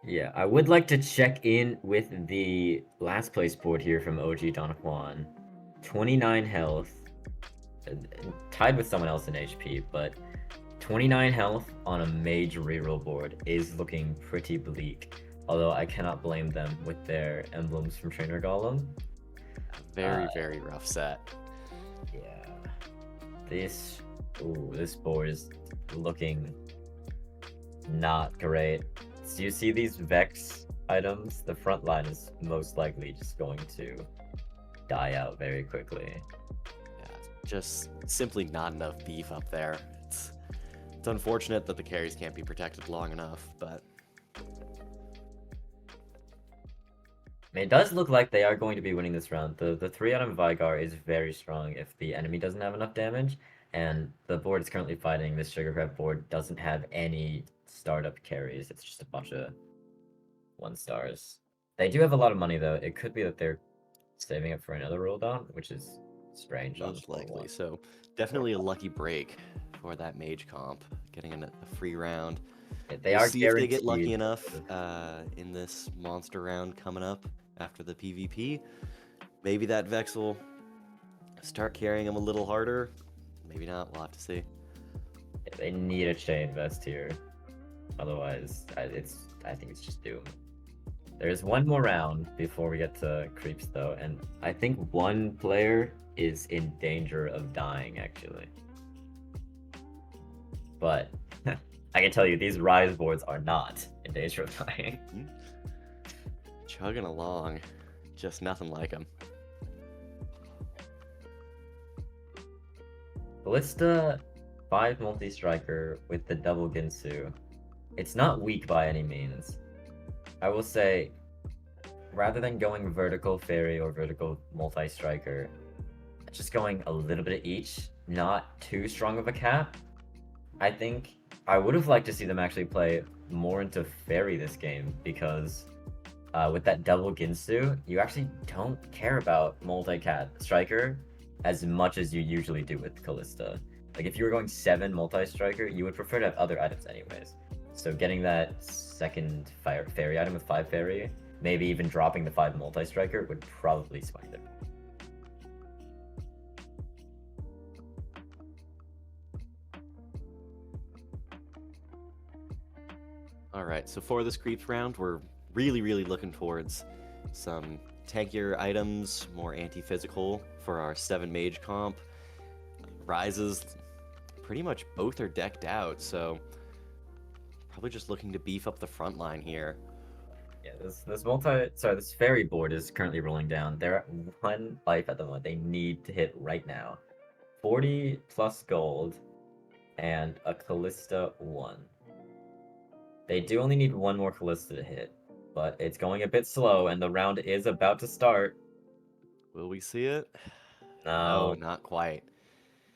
Yeah, I would like to check in with the last place board here from OG Don Juan. 29 health, tied with someone else in HP, but 29 health on a mage reroll board is looking pretty bleak. Although I cannot blame them with their emblems from Trainer Golem. Very rough set. Yeah. This board is looking not great. So you see these Vex items? The front line is most likely just going to die out very quickly. Yeah, just simply not enough beef up there. It's unfortunate that the carries can't be protected long enough, but I mean, it does look like they are going to be winning this round. The 3-item Vigar is very strong if the enemy doesn't have enough damage, and the board is currently fighting. This Sugar Crab board doesn't have any startup carries. It's just a bunch of 1-stars. They do have a lot of money, though. It could be that they're saving it for another roll down, which is strange. Most likely. So definitely a lucky break for that mage comp, getting a free round. Yeah, they are see if they get lucky enough in this monster round coming up after the PvP. Maybe that Vex will start carrying them a little harder. Maybe not. We'll have to see. Yeah, they need a chain vest here. Otherwise, I think it's just doomed. There's one more round before we get to creeps, though, and I think one player is in danger of dying, actually. But I can tell you, these Rise boards are not in danger of dying. Chugging along. Just nothing like them. Ballista 5 multi-striker with the double Ginsu. It's not weak by any means. I will say, rather than going vertical fairy or vertical multi-striker, just going a little bit of each, not too strong of a cap. I think I would have liked to see them actually play more into fairy this game, because with that double Ginsu, you actually don't care about multi-cat striker as much as you usually do with Callista. Like if you were going 7 multi-striker, you would prefer to have other items anyways. So getting that second fairy item with 5 fairy, maybe even dropping the 5 multi-striker would probably swing them. Alright, so for this creeps round, we're really looking towards some tankier items, more anti-physical for our 7 mage comp. Rises, pretty much both are decked out, so probably just looking to beef up the front line here. Yeah, this fairy board is currently rolling down. They're at 1 life at the moment. They need to hit right now. 40 plus gold and a Callista 1. They do only need 1 more Callista to hit, but it's going a bit slow and the round is about to start. Will we see it? No. No, not quite.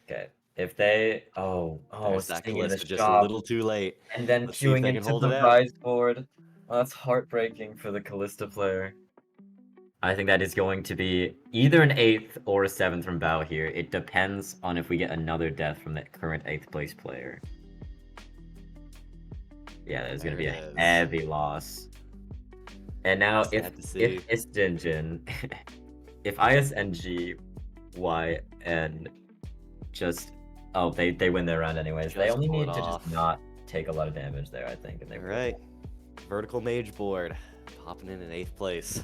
Okay. If they... There's that stinging in the Callista just a shop, little too late. and then Let's see if queuing they can into hold the it out. Rise board. Oh, that's heartbreaking for the Callista player. I think that is going to be either an 8th or a 7th from Bao here. It depends on if we get another death from the current 8th place player. Yeah, there's going to be a heavy loss. And now, if Istinjin, if ISNG, YN just... Oh, they win their round anyways. They only need to just not take a lot of damage there, I think. And Alright. Vertical mage board. Popping in 8th place.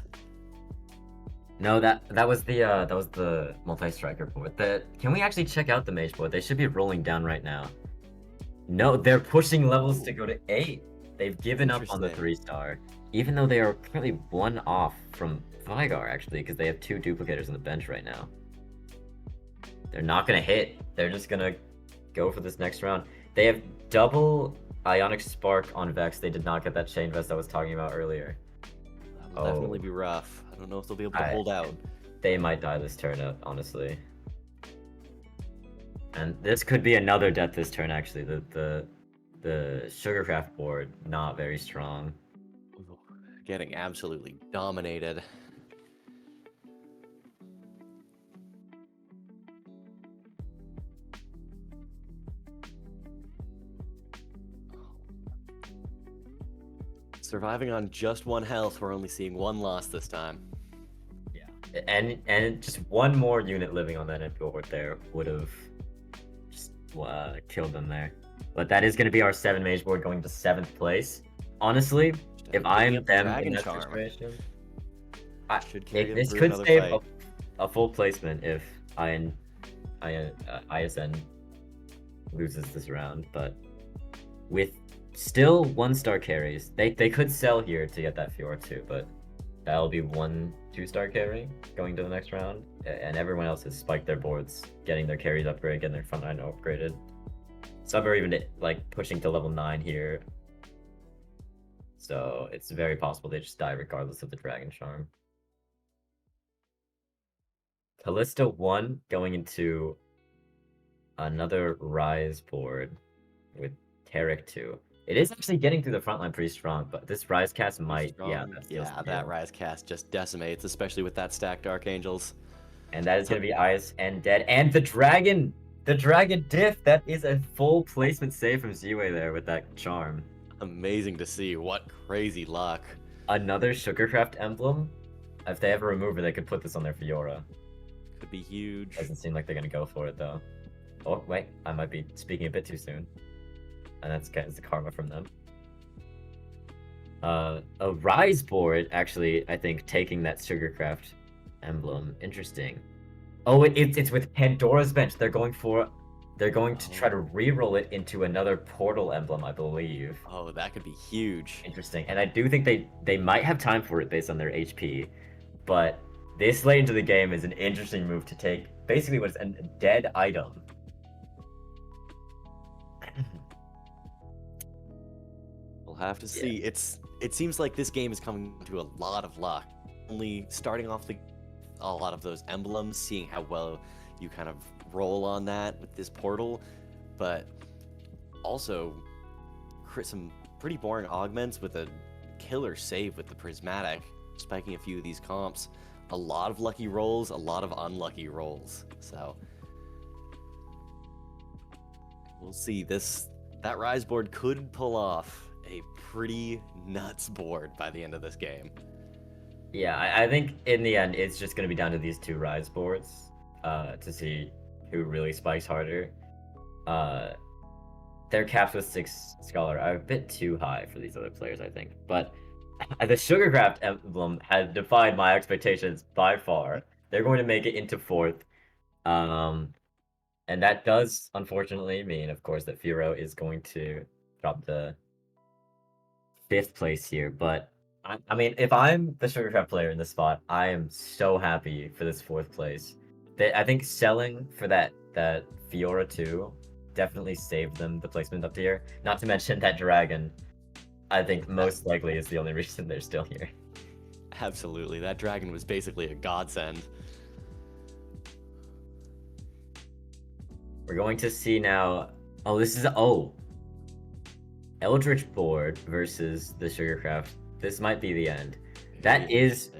No, that was the multi-striker board. Can we actually check out the mage board? They should be rolling down right now. No, they're pushing levels to go to 8. They've given up on the 3-star, even though they are currently 1 off from Vigar actually, because they have 2 duplicators on the bench right now. They're not gonna hit. They're just gonna go for this next round. They have double Ionic Spark on Vex. They did not get that Chain Vest I was talking about earlier. That will definitely be rough. I don't know if they'll be able to hold out. They might die this turn, honestly. And this could be another death this turn, actually. The Sugarcraft board, not very strong. Getting absolutely dominated. Surviving on just 1 health, we're only seeing 1 loss this time. Yeah, and just 1 more unit living on that end board there would have just killed them there. But that is going to be our 7 mage board going to 7th place. Honestly, if I'm them in that situation, this could save a full placement if ISN loses this round, but with still 1-star carries, they could sell here to get that Fiora too, but that'll be 1 2-star carry going to the next round, and everyone else has spiked their boards, getting their carries upgraded, getting their frontline upgraded. Some are even like pushing to level 9 here, so it's very possible they just die regardless of the Dragon Charm. Callista 1 going into another Rise board with Tarek 2. It is actually getting through the front line pretty strong, but this Rise cast might, that Rise cast just decimates, especially with that stacked Archangels. And that is going to be ISN dead. And the Dragon diff, that is a full placement save from Ziwei there with that charm. Amazing to see, what crazy luck. Another Sugarcraft emblem. If they ever remove it, they could put this on their Fiora. Could be huge. Doesn't seem like they're going to go for it though. Oh, wait, I might be speaking a bit too soon. And that's the karma from them. A Rise board, actually, I think, taking that Sugarcraft emblem. Interesting. Oh, it's with Pandora's Bench. They're going to try to re-roll it into another Portal emblem, I believe. Oh, that could be huge. Interesting. And I do think they might have time for it based on their HP. But this late into the game is an interesting move to take. Basically, what's a dead item. We'll have to see. It seems like this game is coming to a lot of luck. Only starting off a lot of those emblems, seeing how well you kind of roll on that with this portal, but also some pretty boring augments with a killer save with the prismatic, spiking a few of these comps. A lot of lucky rolls, a lot of unlucky rolls. So we'll see. That Rise board could pull off a pretty nuts board by the end of this game. Yeah, I think in the end it's just going to be down to these 2 Rise boards to see who really spikes harder. Their caps with 6 Scholar are a bit too high for these other players, I think. But The Sugarcraft emblem has defied my expectations by far. They're going to make it into 4th. And that does, unfortunately, mean, of course, that Firo is going to drop the 5th place here. But, I mean, if I'm the Sugarcraft player in this spot, I am so happy for this 4th place. I think selling for that Fiora 2 definitely saved them the placement up here. Not to mention that Dragon, I think most likely is the only reason they're still here. Absolutely, that dragon was basically a godsend. We're going to see now. Oh, this is Eldritch Board versus the Sugarcraft. This might be the end. That is.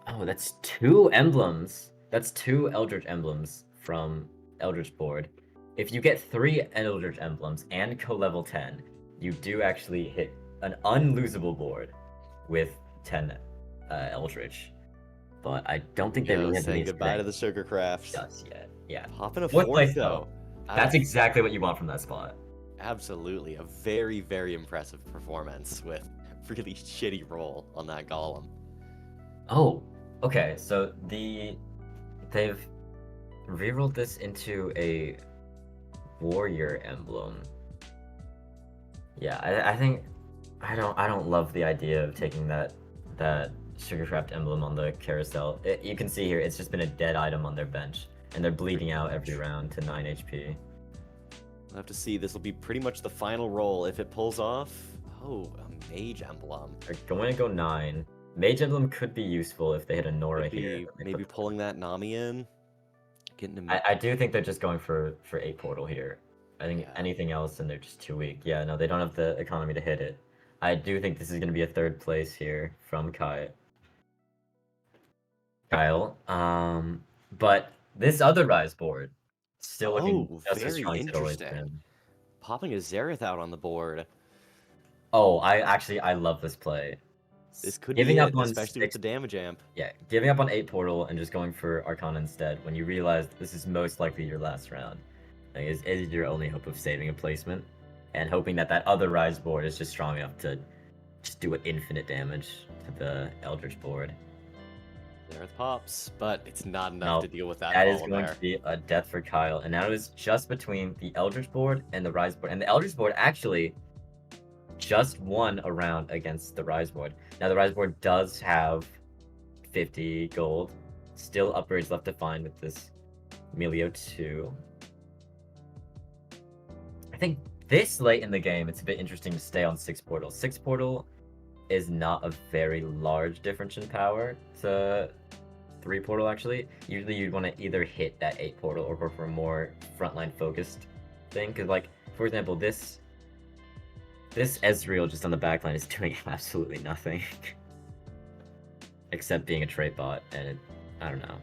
Oh, that's 2 emblems. That's 2 Eldritch emblems from Eldritch Board. If you get 3 Eldritch emblems and co-level 10, you do actually hit an unlosable board with 10 Eldritch. But I don't think they really have saying goodbye to the Sugarcrafts. Just yet. Yeah. Popping a 4th 4th place, though. That's exactly what you want from that spot. Absolutely, a very, very impressive performance with really shitty roll on that golem. Oh, okay. So they've rerolled this into a warrior emblem. Yeah, I think I don't love the idea of taking that Sugarcraft emblem on the carousel. You can see here it's just been a dead item on their bench, and they're bleeding out every round to 9 HP. We'll have to see. This will be pretty much the final roll. If it pulls off, oh, a mage emblem. They're going to go 9. Mage emblem could be useful if they hit a Nora here. Maybe pulling that Nami in. Getting him. I do think they're just going for 8 portal here. I think anything else and they're just too weak. Yeah, no, they don't have the economy to hit it. I do think this is going to be a 3rd place here from Kyle. But this other Rise board still looking just as strong as it always been. Popping a Xerath out on the board. Oh, I love this play. This could giving be up it, on especially with the damage amp. Yeah, giving up on 8 portal and just going for Arcana instead when you realize this is most likely your last round. Like, is your only hope of saving a placement, and hoping that other Rise board is just strong enough to just do infinite damage to the Eldritch board. Xerath pops, but it's not enough to deal with that. That is going to be a death for Kyle, and now it is just between the Eldritch board and the Rise board, and the Eldritch board actually just won a round against the Rise board. Now the Rise board does have 50 gold, still upgrades left to find with this Melio 2. I think this late in the game, it's a bit interesting to stay on 6 portal. 6 portal is not a very large difference in power to 3 portal, actually. Usually you'd want to either hit that 8 portal or go for a more frontline focused thing. Because, like, for example, this Ezreal just on the backline is doing absolutely nothing. Except being a trait bot, and I don't know.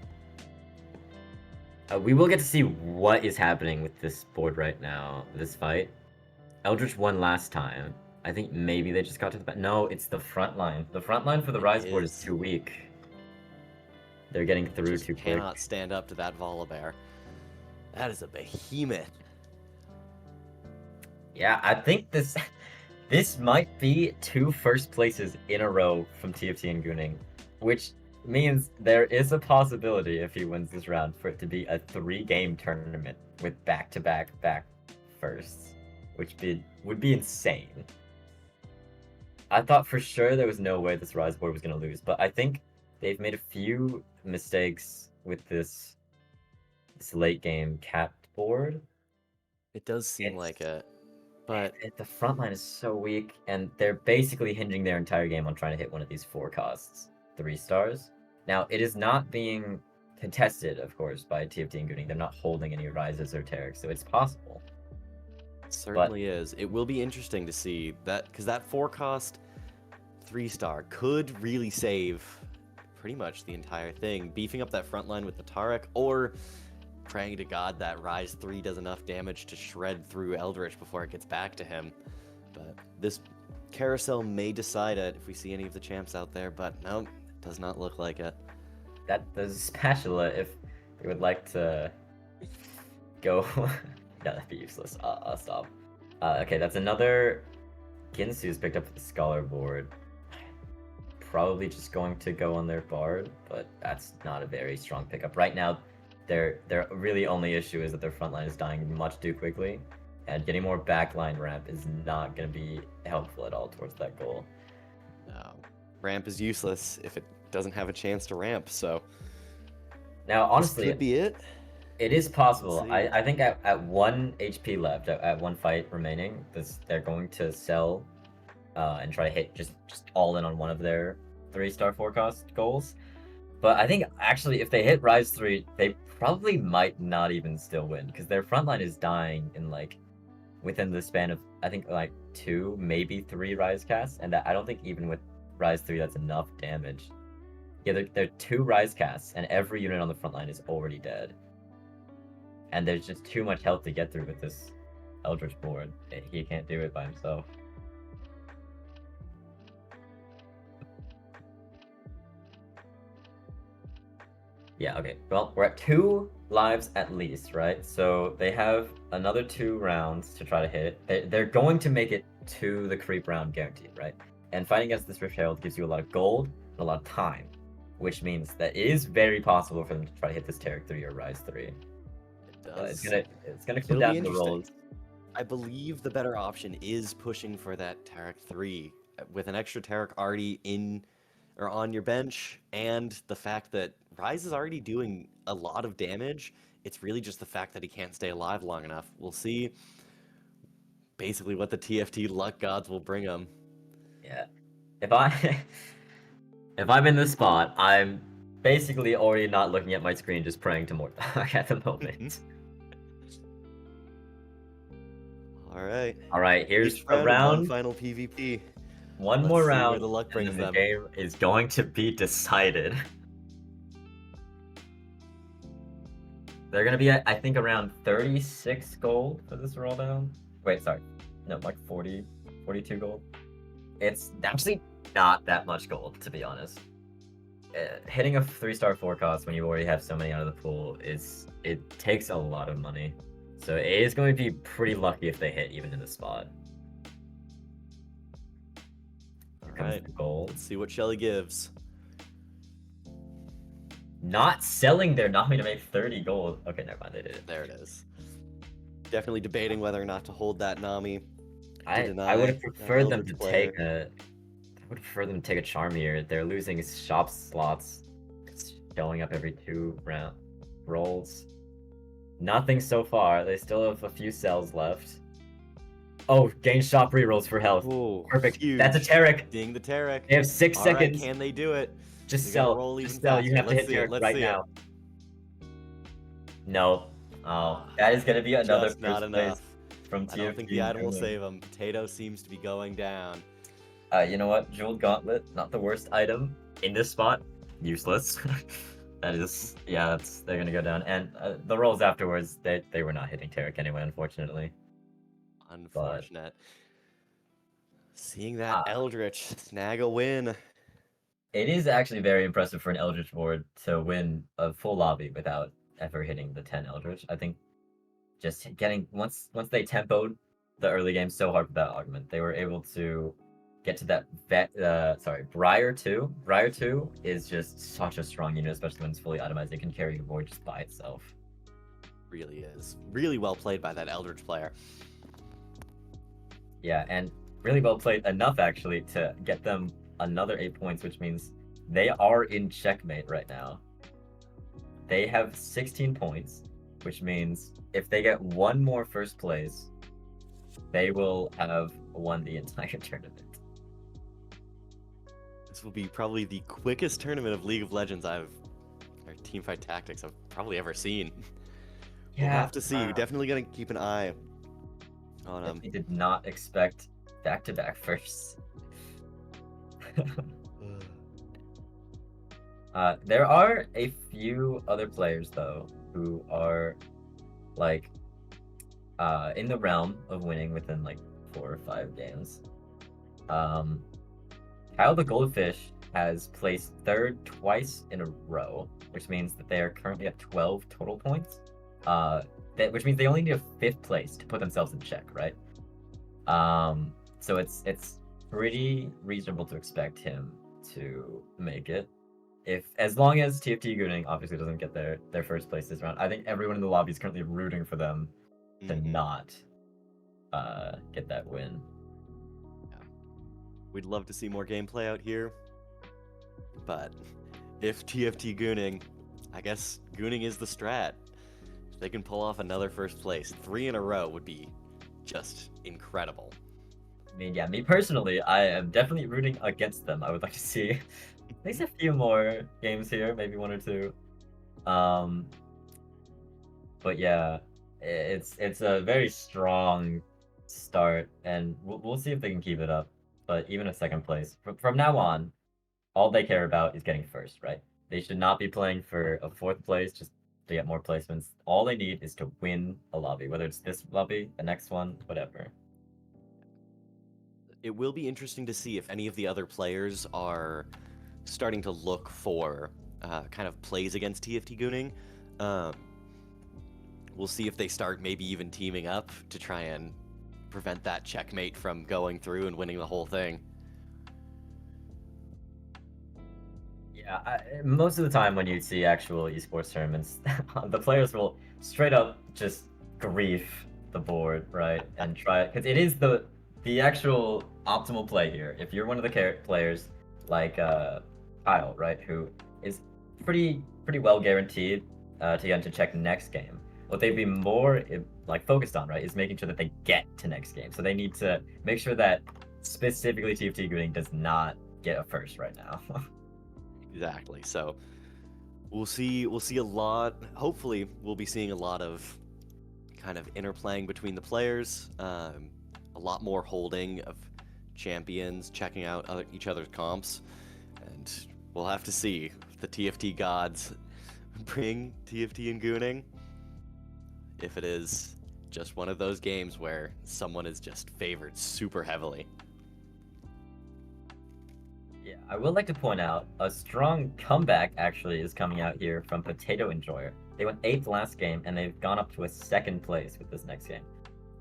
We will get to see what is happening with this board right now, this fight. Eldritch won last time. I think maybe they just got to the back. No, it's the front line. The front line for the Rise board is too weak. They're getting through too quick. Cannot stand up to that Volibear. That is a behemoth. Yeah, I think this might be 2 first places in a row from TFT and Gooning, which means there is a possibility if he wins this round for it to be a 3-game tournament with back-to-back firsts, which would be insane. I thought for sure there was no way this Rise board was going to lose, but I think they've made a few mistakes with this late game capped board. It does seem like it, but the front line is so weak, and they're basically hinging their entire game on trying to hit one of these 4 costs 3 stars. Now, it is not being contested, of course, by TFT and Gooning. They're not holding any Rises or Terrics, so it's possible. It certainly is. It will be interesting to see that, because that 4-cost 3-star could really save pretty much the entire thing. Beefing up that front line with the Taric, or praying to God that Rise 3 does enough damage to shred through Eldritch before it gets back to him. But this carousel may decide it if we see any of the champs out there, but no, it does not look like it. There's a spatula if you would like to go. Yeah, that'd be useless. I'll stop. Okay, that's another Ginsu's picked up the Scholar board. Probably just going to go on their Bard, but that's not a very strong pickup. Right now, their really only issue is that their front line is dying much too quickly, and getting more backline ramp is not going to be helpful at all towards that goal. No. Ramp is useless if it doesn't have a chance to ramp, so... Now, honestly, this could be it. It is possible. I think at 1 HP left, at 1 fight remaining, they're going to sell and try to hit just all in on one of their 3-star forecast goals. But I think actually if they hit Rise 3, they probably might not even still win, because their front line is dying in like within the span of I think like 2, maybe 3 Rise casts, and I don't think even with Rise 3 that's enough damage. Yeah, they're 2 Rise casts, and every unit on the front line is already dead. And there's just too much health to get through with this Eldritch board. He can't do it by himself. Yeah, okay. Well, we're at 2 lives at least, right? So they have another 2 rounds to try to hit. They're going to make it to the creep round guaranteed, right? And fighting against this Rift Herald gives you a lot of gold and a lot of time, which means that it is very possible for them to try to hit this Taric 3 or Rise 3. It's gonna come down to the rolls. I believe the better option is pushing for that Taric 3 with an extra Taric already in or on your bench, and the fact that Rise is already doing a lot of damage. It's really just the fact that he can't stay alive long enough. We'll see basically what the TFT luck gods will bring him. Yeah. If I'm in this spot, I'm basically already not looking at my screen, just praying to Mortdog at the moment. All right, here's a round. Final PvP. One more round, where the luck brings and then them. the game is going to be decided. They're gonna be at, I think, around 36 gold for this roll down. Wait, sorry. No, like 42 gold. It's actually not that much gold, to be honest. Hitting a 3-star forecast when you already have so many out of the pool it takes a lot of money. So it is going to be pretty lucky if they hit even in the spot. Here comes the gold. Let's see what Shelly gives. Not selling their Nami to make 30 gold. Okay, never mind, they did it. There it is. Definitely debating whether or not to hold that Nami. I would have preferred them to take a... I would prefer them to take a Charmier. They're losing shop slots. It's showing up every 2 round rolls. Nothing so far. They still have a few cells left. Oh, gain shop rerolls for health. Ooh, perfect. huge. That's a Taric. Ding the Taric. They have 6 seconds. Can they do it? Just sell. Just sell. You have to hit Taric right now. No. Oh, that is going to be another Just not first place enough. from TFT. I don't think the item will save him. Potato seems to be going down. You know what? Jeweled Gauntlet, not the worst item in this spot. Useless. That is, yeah, they're gonna go down. And the rolls afterwards, they were not hitting Taric anyway, unfortunately. Unfortunate. Seeing that Eldritch snag a win. It is actually very impressive for an Eldritch board to win a full lobby without ever hitting the 10 Eldritch. I think just getting once they tempoed the early game so hard with that augment, they were able to get to that Briar 2. Briar 2 is just such a strong unit, especially when it's fully itemized. It can carry a void just by itself. Really is. Really well played by that Eldritch player. Yeah, and really well played enough actually to get them another 8 points, which means they are in checkmate right now. They have 16 points, which means if they get one more first place, they will have won the entire tournament. This will be probably the quickest tournament of League of Legends or Teamfight Tactics I've probably ever seen. Yeah, we'll have to see. Definitely gonna keep an eye on them. I did not expect back-to-back firsts. There are a few other players though who are like in the realm of winning within like 4 or 5 games. Kyle the Goldfish has placed 3rd twice in a row, which means that they are currently at 12 total points. Which means they only need a 5th place to put themselves in check, right? So it's pretty reasonable to expect him to make it. As long as TFT Gooning obviously doesn't get their first place this round, I think everyone in the lobby is currently rooting for them to not get that win. Yeah. We'd love to see more gameplay out here, but if TFT Gooning, I guess Gooning is the strat. If they can pull off another first place, 3 in a row would be just incredible. I mean, yeah, me personally, I am definitely rooting against them. I would like to see at least a few more games here, maybe 1 or 2. But yeah, it's a very strong start, and we'll see if they can keep it up. But even a second place, from now on, all they care about is getting first, right? They should not be playing for a 4th place just to get more placements. All they need is to win a lobby, whether it's this lobby, the next one, whatever. It will be interesting to see if any of the other players are starting to look for kind of plays against TFT Gooning. We'll see if they start maybe even teaming up to try and prevent that checkmate from going through and winning the whole thing. Yeah, most of the time when you see actual esports tournaments, the players will straight up just grief the board, right? And try, because it is the actual optimal play here. If you're one of the players like Kyle, right, who is pretty well guaranteed to get into check next game, what they'd be more like focused on, right, is making sure that they get to next game. So they need to make sure that specifically TFT Gooning does not get a first right now. Exactly. So we'll see a lot. Hopefully, we'll be seeing a lot of kind of interplaying between the players. A lot more holding of champions, checking out each other's comps, and we'll have to see if the TFT gods bring TFT and Gooning. If it is just one of those games where someone is just favored super heavily. Yeah, I would like to point out a strong comeback actually is coming out here from Potato Enjoyer. They went 8th last game, and they've gone up to a 2nd place with this next game.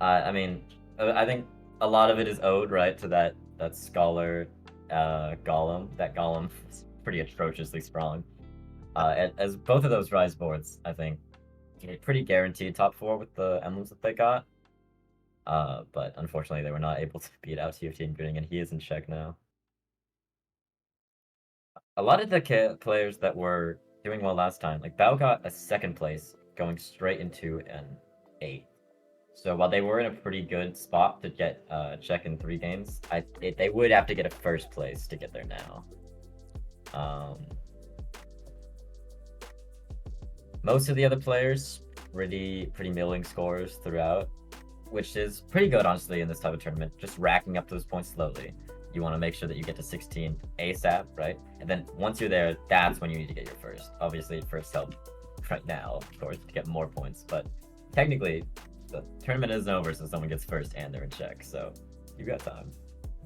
I mean, I think a lot of it is owed, right, to that Scholar Golem. That Golem is pretty atrociously strong. As both of those Rise boards, I think, pretty guaranteed top 4 with the emblems that they got. But unfortunately, they were not able to beat out TFT and Gooning, and he is in check now. A lot of the players that were doing well last time, like Bao got a 2nd place, going straight into an 8th. So while they were in a pretty good spot to get check in 3 games, they would have to get a 1st place to get there now. Most of the other players, pretty milling scores throughout, which is pretty good, honestly, in this type of tournament. Just racking up those points slowly. You want to make sure that you get to 16 ASAP, right? And then once you're there, that's when you need to get your first. Obviously, first help right now, of course, to get more points. But technically, the tournament isn't over, so someone gets first and they're in check. So you got time,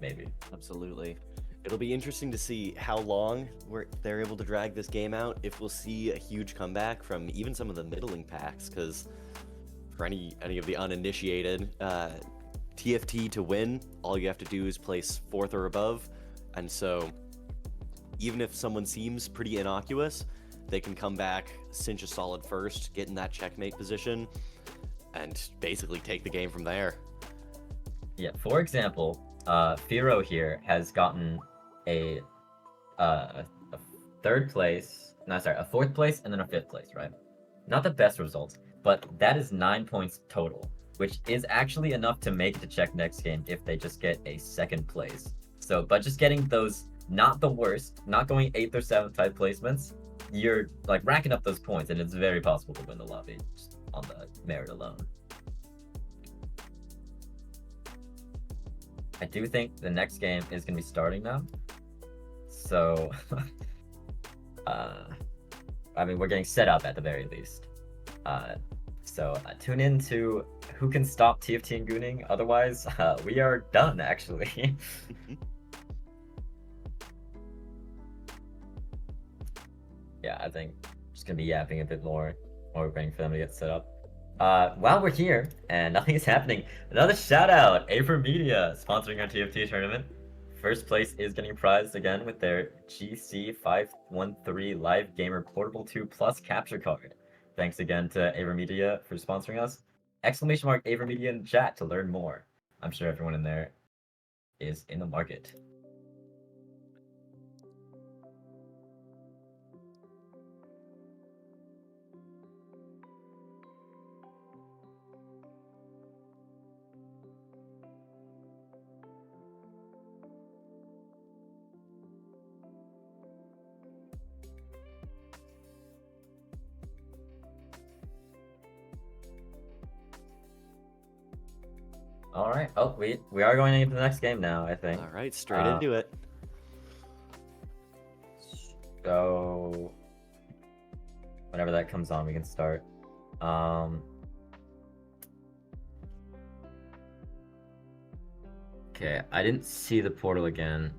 maybe. Absolutely. It'll be interesting to see how long they're able to drag this game out, if we'll see a huge comeback from even some of the middling packs, because for any of the uninitiated, TFT to win, all you have to do is place 4th or above, and so even if someone seems pretty innocuous, they can come back, cinch a solid first, get in that checkmate position, and basically take the game from there. Yeah, for example, Firo here has gotten a 3rd place, a 4th place, and then a 5th place, right? Not the best results, but that is 9 points total, which is actually enough to make it to check next game if they just get a 2nd place. So, but just getting those, not the worst, not going 8th or 7th type placements, you're like racking up those points, and it's very possible to win the lobby just on the merit alone. I do think the next game is going to be starting now. So, I mean, we're getting set up at the very least. So tune in to who can stop TFT and Gooning. Otherwise, we are done, actually. Yeah, I think I'm just going to be yapping a bit more while we're waiting for them to get set up. While we're here and nothing is happening, another shout out, AVerMedia, sponsoring our TFT tournament. First place is getting prized again with their GC513 Live Gamer Portable 2 Plus capture card. Thanks again to AVerMedia for sponsoring us. Exclamation mark AVerMedia in chat to learn more. I'm sure everyone in there is in the market. All right. Oh, we are going into the next game now, I think. All right, straight into it. So whenever that comes on, we can start. Okay, I didn't see the portal again.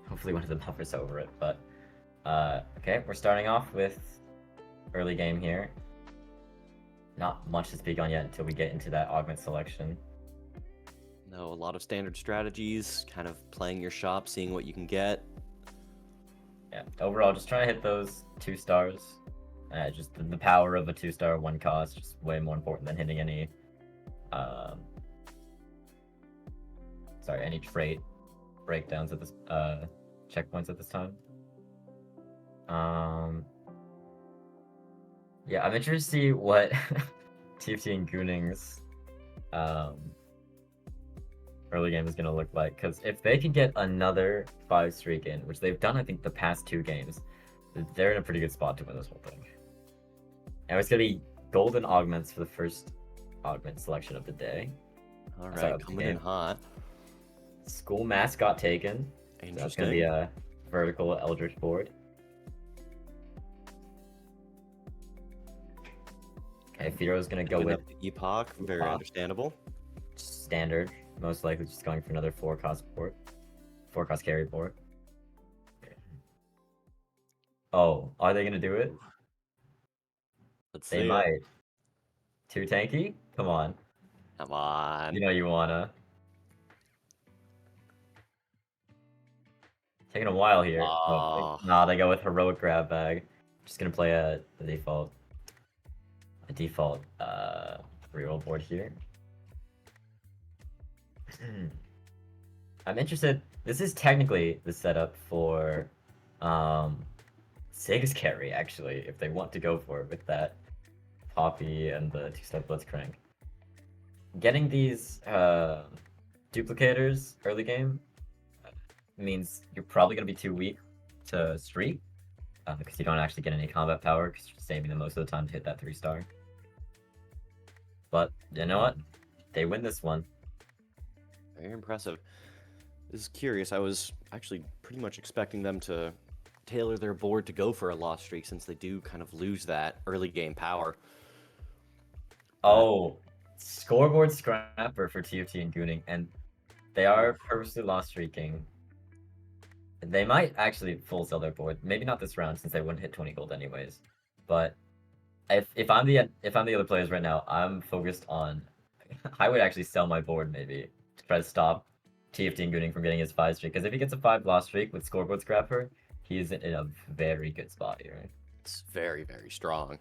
Hopefully one of them hovers over it, but okay, we're starting off with early game here. Not much to speak on yet until we get into that augment selection. No, a lot of standard strategies, kind of playing your shop, seeing what you can get. Yeah, overall, just trying to hit those 2 stars. Just the power of a 2-star 1 cost, just way more important than hitting any, any trait breakdowns at this, checkpoints at this time. Yeah, I'm interested to see what TFT and Gooning's early game is going to look like, because if they can get another 5 streak in, which they've done, I think, the past 2 games, they're in a pretty good spot to win this whole thing. And it's going to be golden augments for the first augment selection of the day. All right, coming in hot. School mascot taken. Interesting. That's going to be a vertical Eldritch board. Okay, Firo's going to go with Epoch, very understandable. Standard, most likely just going for another 4-cost board. 4-cost carry board. Oh, are they going to do it? Let's see. They might. 2 tanky? Come on. Come on. You know you wanna. Taking a while here. Oh. Nah, they go with heroic grab bag. Just gonna play a default reroll board here. I'm interested. This is technically the setup for Sega's carry, actually, if they want to go for it with that Poppy and the 2-star Blitzcrank. Getting these duplicators early game means you're probably going to be too weak to streak, because you don't actually get any combat power, because you're saving them most of the time to hit that 3-star. But you know what? They win this one. Very impressive. This is curious. I was actually pretty much expecting them to tailor their board to go for a lost streak, since they do kind of lose that early game power. Oh, scoreboard scrapper for TFT and Gooning, and they are purposely lost streaking. They might actually full sell their board. Maybe not this round, since they wouldn't hit 20 gold anyways. But if I'm the other players right now, I'm focused on. I would actually sell my board maybe to try to stop TFT and Gooning from getting his 5 streak. Because if he gets a 5 lost streak with scoreboard scrapper, he's in a very good spot here. It's very, very strong.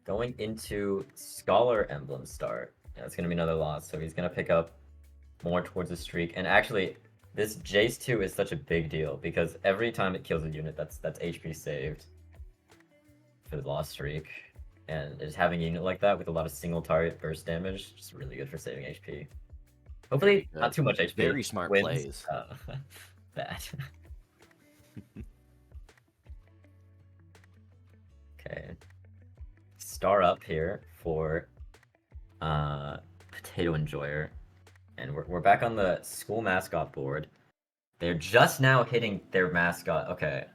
Going into Scholar Emblem start. Yeah, it's going to be another loss, so he's going to pick up more towards the streak. And actually, this Jace 2 is such a big deal, because every time it kills a unit, that's HP saved for the lost streak. And just having a unit like that with a lot of single target burst damage, just really good for saving HP. Hopefully, not too much HP. Very smart wins. plays. Bad. Okay. Star up here for Potato Enjoyer. And we're back on the school mascot board. They're just now hitting their mascot. Okay.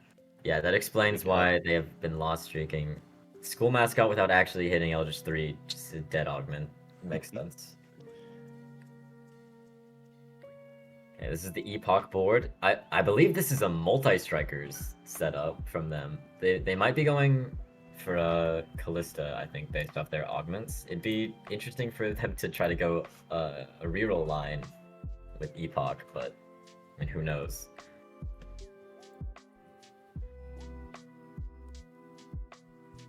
Yeah, that explains why they have been lost streaking. School mascot without actually hitting Eldritch 3, just a dead augment. Makes sense. Yeah, this is the Epoch board. I believe this is a multi-strikers setup from them. They might be going for a Callista, I think, based off their augments. It'd be interesting for them to try to go a reroll line with Epoch, but I mean, who knows?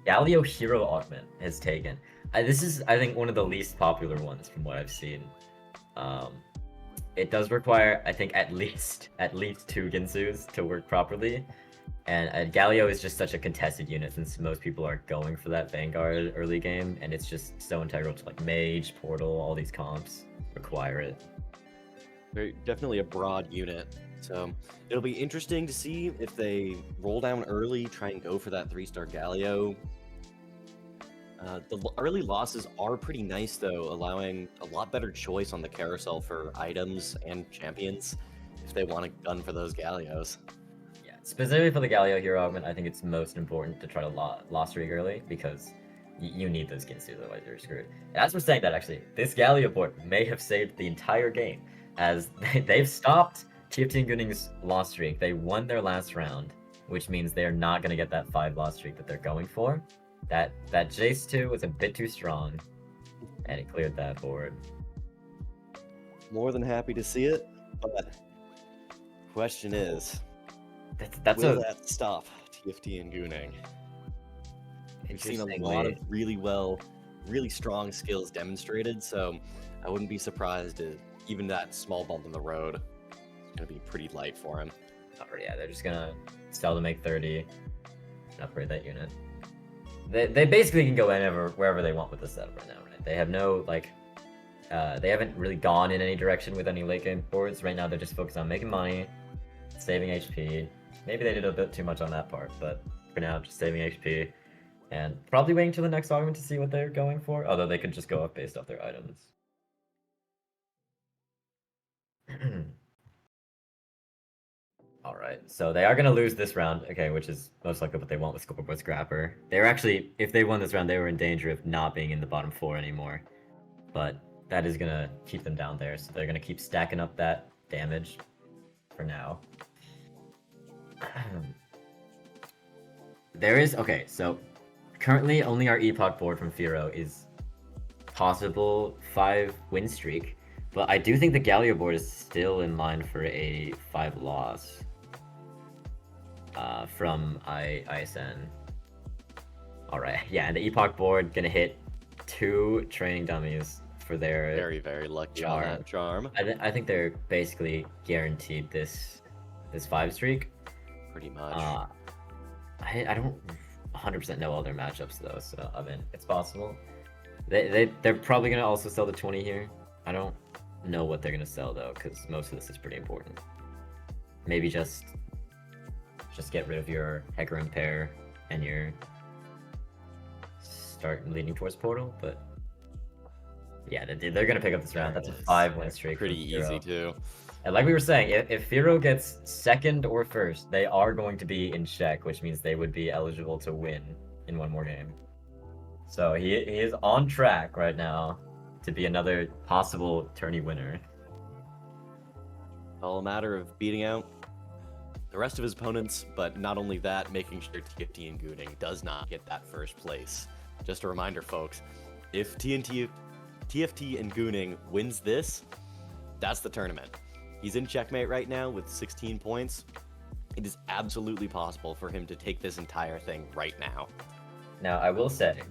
Galio Hero Augment has taken. This is, I think, one of the least popular ones from what I've seen. It does require, I think, at least 2 Ginsus to work properly. And Galio is just such a contested unit since most people are going for that Vanguard early game, and it's just so integral to like Mage, Portal, all these comps require it. They're definitely a broad unit, so it'll be interesting to see if they roll down early, try and go for that 3-star Galio. The early losses are pretty nice though, allowing a lot better choice on the carousel for items and champions if they want to gun for those Galios. Yeah, specifically for the Galio Hero Augment, I think it's most important to try to loss streak early because you need those Ginsu, otherwise you're screwed. And as we're saying that, actually, this Galio board may have saved the entire game, as they've stopped TFT and Gooning's loss streak. They won their last round, which means they're not going to get that 5 loss streak that they're going for. That Jace 2 was a bit too strong, and it cleared that board. More than happy to see it, but question is, will that stop TFT and Gooning? We've seen a lot of really strong skills demonstrated, so I wouldn't be surprised if even that small bump in the road is going to be pretty light for him. Oh yeah, they're just gonna sell to make 30 and upgrade that unit. They basically can go wherever they want with this setup right now, right? They have no, like, they haven't really gone in any direction with any late game boards. Right now they're just focused on making money, saving HP. Maybe they did a bit too much on that part, but for now, just saving HP. And probably waiting till the next augment to see what they're going for, although they could just go up based off their items. Alright, so they are going to lose this round, okay, which is most likely what they want with Scoreboard Scrapper. They're actually, if they won this round, they were in danger of not being in the bottom 4 anymore. But that is going to keep them down there, so they're going to keep stacking up that damage for now. There is, okay, so currently only our Epoch board from Firo is possible 5 win streak, but I do think the Galio board is still in line for a 5 loss. From ISN. Alright, yeah, and the Epoch board gonna hit 2 training dummies for their very lucky on that charm. I think they're basically guaranteed this 5 streak. Pretty much. I don't 100% know all their matchups though, so I mean it's possible. They're probably gonna also sell the 20 here. I don't know what they're gonna sell though, because most of this is pretty important. Maybe just get rid of your Hecarim pair and your start leading towards Portal, but yeah, they're gonna pick up this round. That's a 5 win streak. Pretty easy too. And like we were saying, if Firo gets 2nd or 1st, they are going to be in check, which means they would be eligible to win in one more game. So he is on track right now to be another possible tourney winner. All a matter of beating out the rest of his opponents, but not only that, making sure TFT and Gooning does not get that 1st place. Just a reminder, folks, if TFT and Gooning wins this, that's the tournament. He's in checkmate right now with 16 points. It is absolutely possible for him to take this entire thing right now. Now, I will say,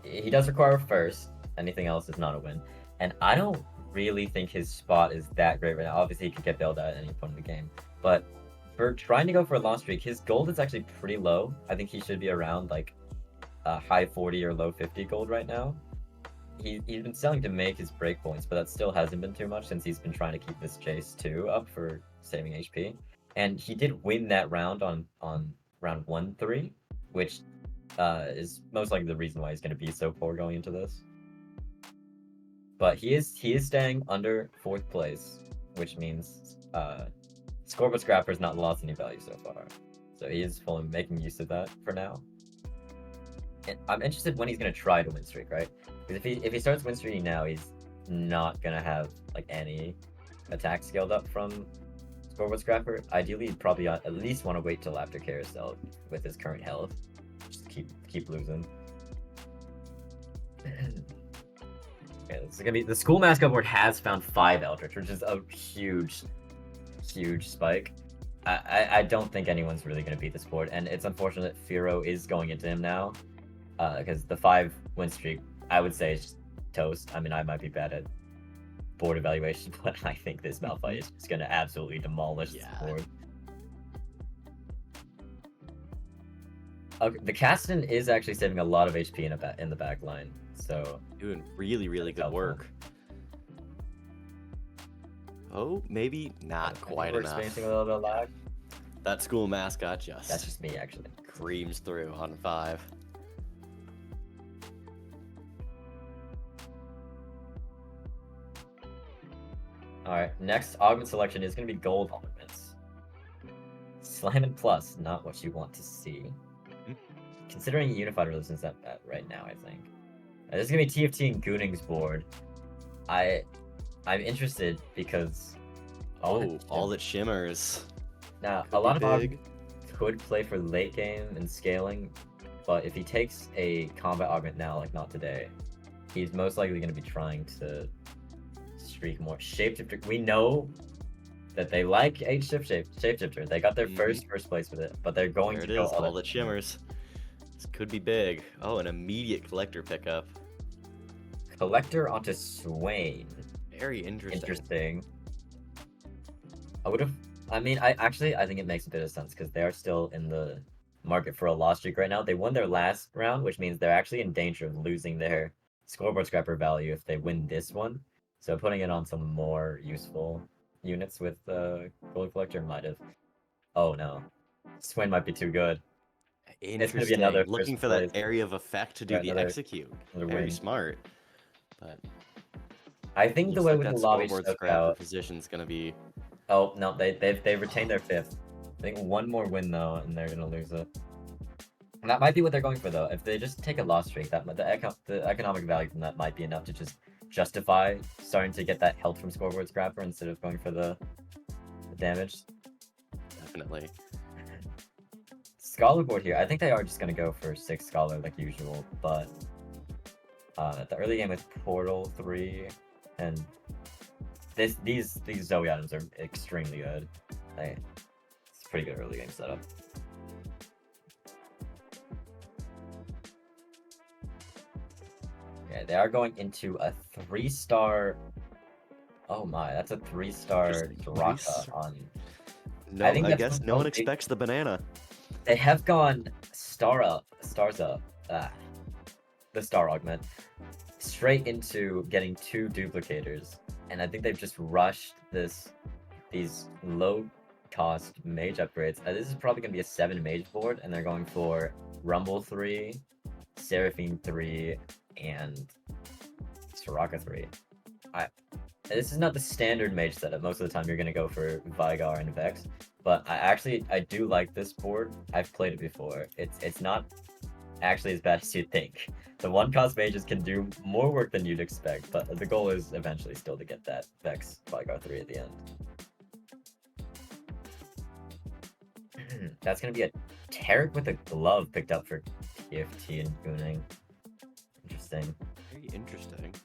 he does require a 1st. Anything else is not a win. And I don't really think his spot is that great right now. Obviously, he could get bailed out at any point in the game. But for trying to go for a loss streak, his gold is actually pretty low. I think he should be around like a high 40 or low 50 gold right now. He's been selling to make his breakpoints, but that still hasn't been too much since he's been trying to keep this Jace 2 up for saving HP. And he did win that round on round 1-3, which is most likely the reason why he's going to be so poor going into this. But he is staying under 4th place, which means Scoreboard Scrapper has not lost any value so far. So he is fully making use of that for now. And I'm interested when he's going to try to win streak, right? Because if he starts win streaking now, he's not going to have like any attack scaled up from Scoreboard Scrapper. Ideally, you'd probably at least want to wait till after Carousel with his current health. Just keep losing. Okay, this is gonna be the school mascot board has found 5 Eldritch, which is a huge spike. I don't think anyone's really gonna beat this board, and it's unfortunate Firo is going into him now, because the 5 win streak I would say is just toast. I mean, I might be bad at board evaluation, but I think this Malphite is just gonna absolutely demolish this board. Okay, the Caston is actually saving a lot of HP in the back line, so doing really good work. Oh, maybe not quite we're enough. experiencing a little bit of lag. That school mascot That's just me, actually. creams through on 5. Alright, next augment selection is going to be gold augments. Slam and plus, not what you want to see. Considering Unified Resistance that bad right now, I think. This is going to be TFT and Gooning's board. I'm interested because... all that shimmers. Now, Could a lot be of Aug big. could play for late game and scaling, but if he takes a combat augment now, like not today, he's most likely going to be trying to streak more. Shapeshifter, we know that they like Shapeshifter. They got their first place with it, but they're going There to it go is, all that shimmers. This could be big. Oh, an immediate collector pickup. Collector onto Swain. Very interesting. Interesting. I think it makes a bit of sense because they are still in the market for a loss streak right now. They won their last round, which means they're actually in danger of losing their Scoreboard Scrapper value if they win this one. So putting it on some more useful units with Gold Collector might have... Oh no. Swain might be too good. It's gonna be another Looking for that area of effect to do the execute. Very win. smart. But I think the way with the lobby scrapper position is gonna be... Oh no, they've retained their 5th. I think one more win though, and they're gonna lose it. And that might be what they're going for though. If they just take a loss streak, the economic value from that might be enough to just justify starting to get that help from Scoreboard Scrapper instead of going for the damage. Definitely. Scholar board here. I think they are just gonna go for 6 Scholar like usual, but the early game with Portal 3 and these Zoe items are extremely good. It's a pretty good early game setup. Okay, they are going into a 3-star. Oh my, that's a 3-star Draka on. No, I guess no one expects the banana. They have gone stars up, the star augment, straight into getting 2 duplicators, and I think they've just rushed these low-cost mage upgrades. This is probably gonna be a 7 mage board, and they're going for Rumble 3, Seraphine 3, and Soraka 3. This is not the standard mage setup. Most of the time, you're gonna go for Vigar and Vex. But I do like this board. I've played it before. It's not actually as bad as you'd think. The 1-cost mages can do more work than you'd expect, but the goal is eventually still to get that Vex Vigar 3 at the end. That's gonna be a Tarek with a glove picked up for TFT and Gooning. Interesting. Very interesting.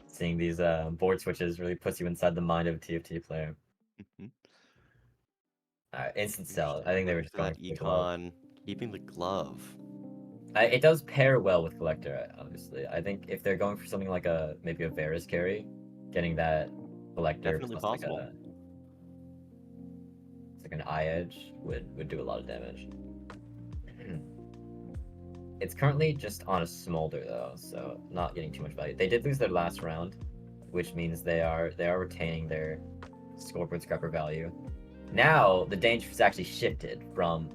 Seeing these board switches really puts you inside the mind of a TFT player. Instant sell. I think they were just going for that econ, keeping the glove. It does pair well with Collector, obviously. I think if they're going for something like maybe a Varus carry, getting that Collector Definitely plus possible. like an eye edge would do a lot of damage. It's currently just on a smolder though, so not getting too much value. They did lose their last round, which means they are retaining their Scoreboard Scrapper value. Now the danger has actually shifted from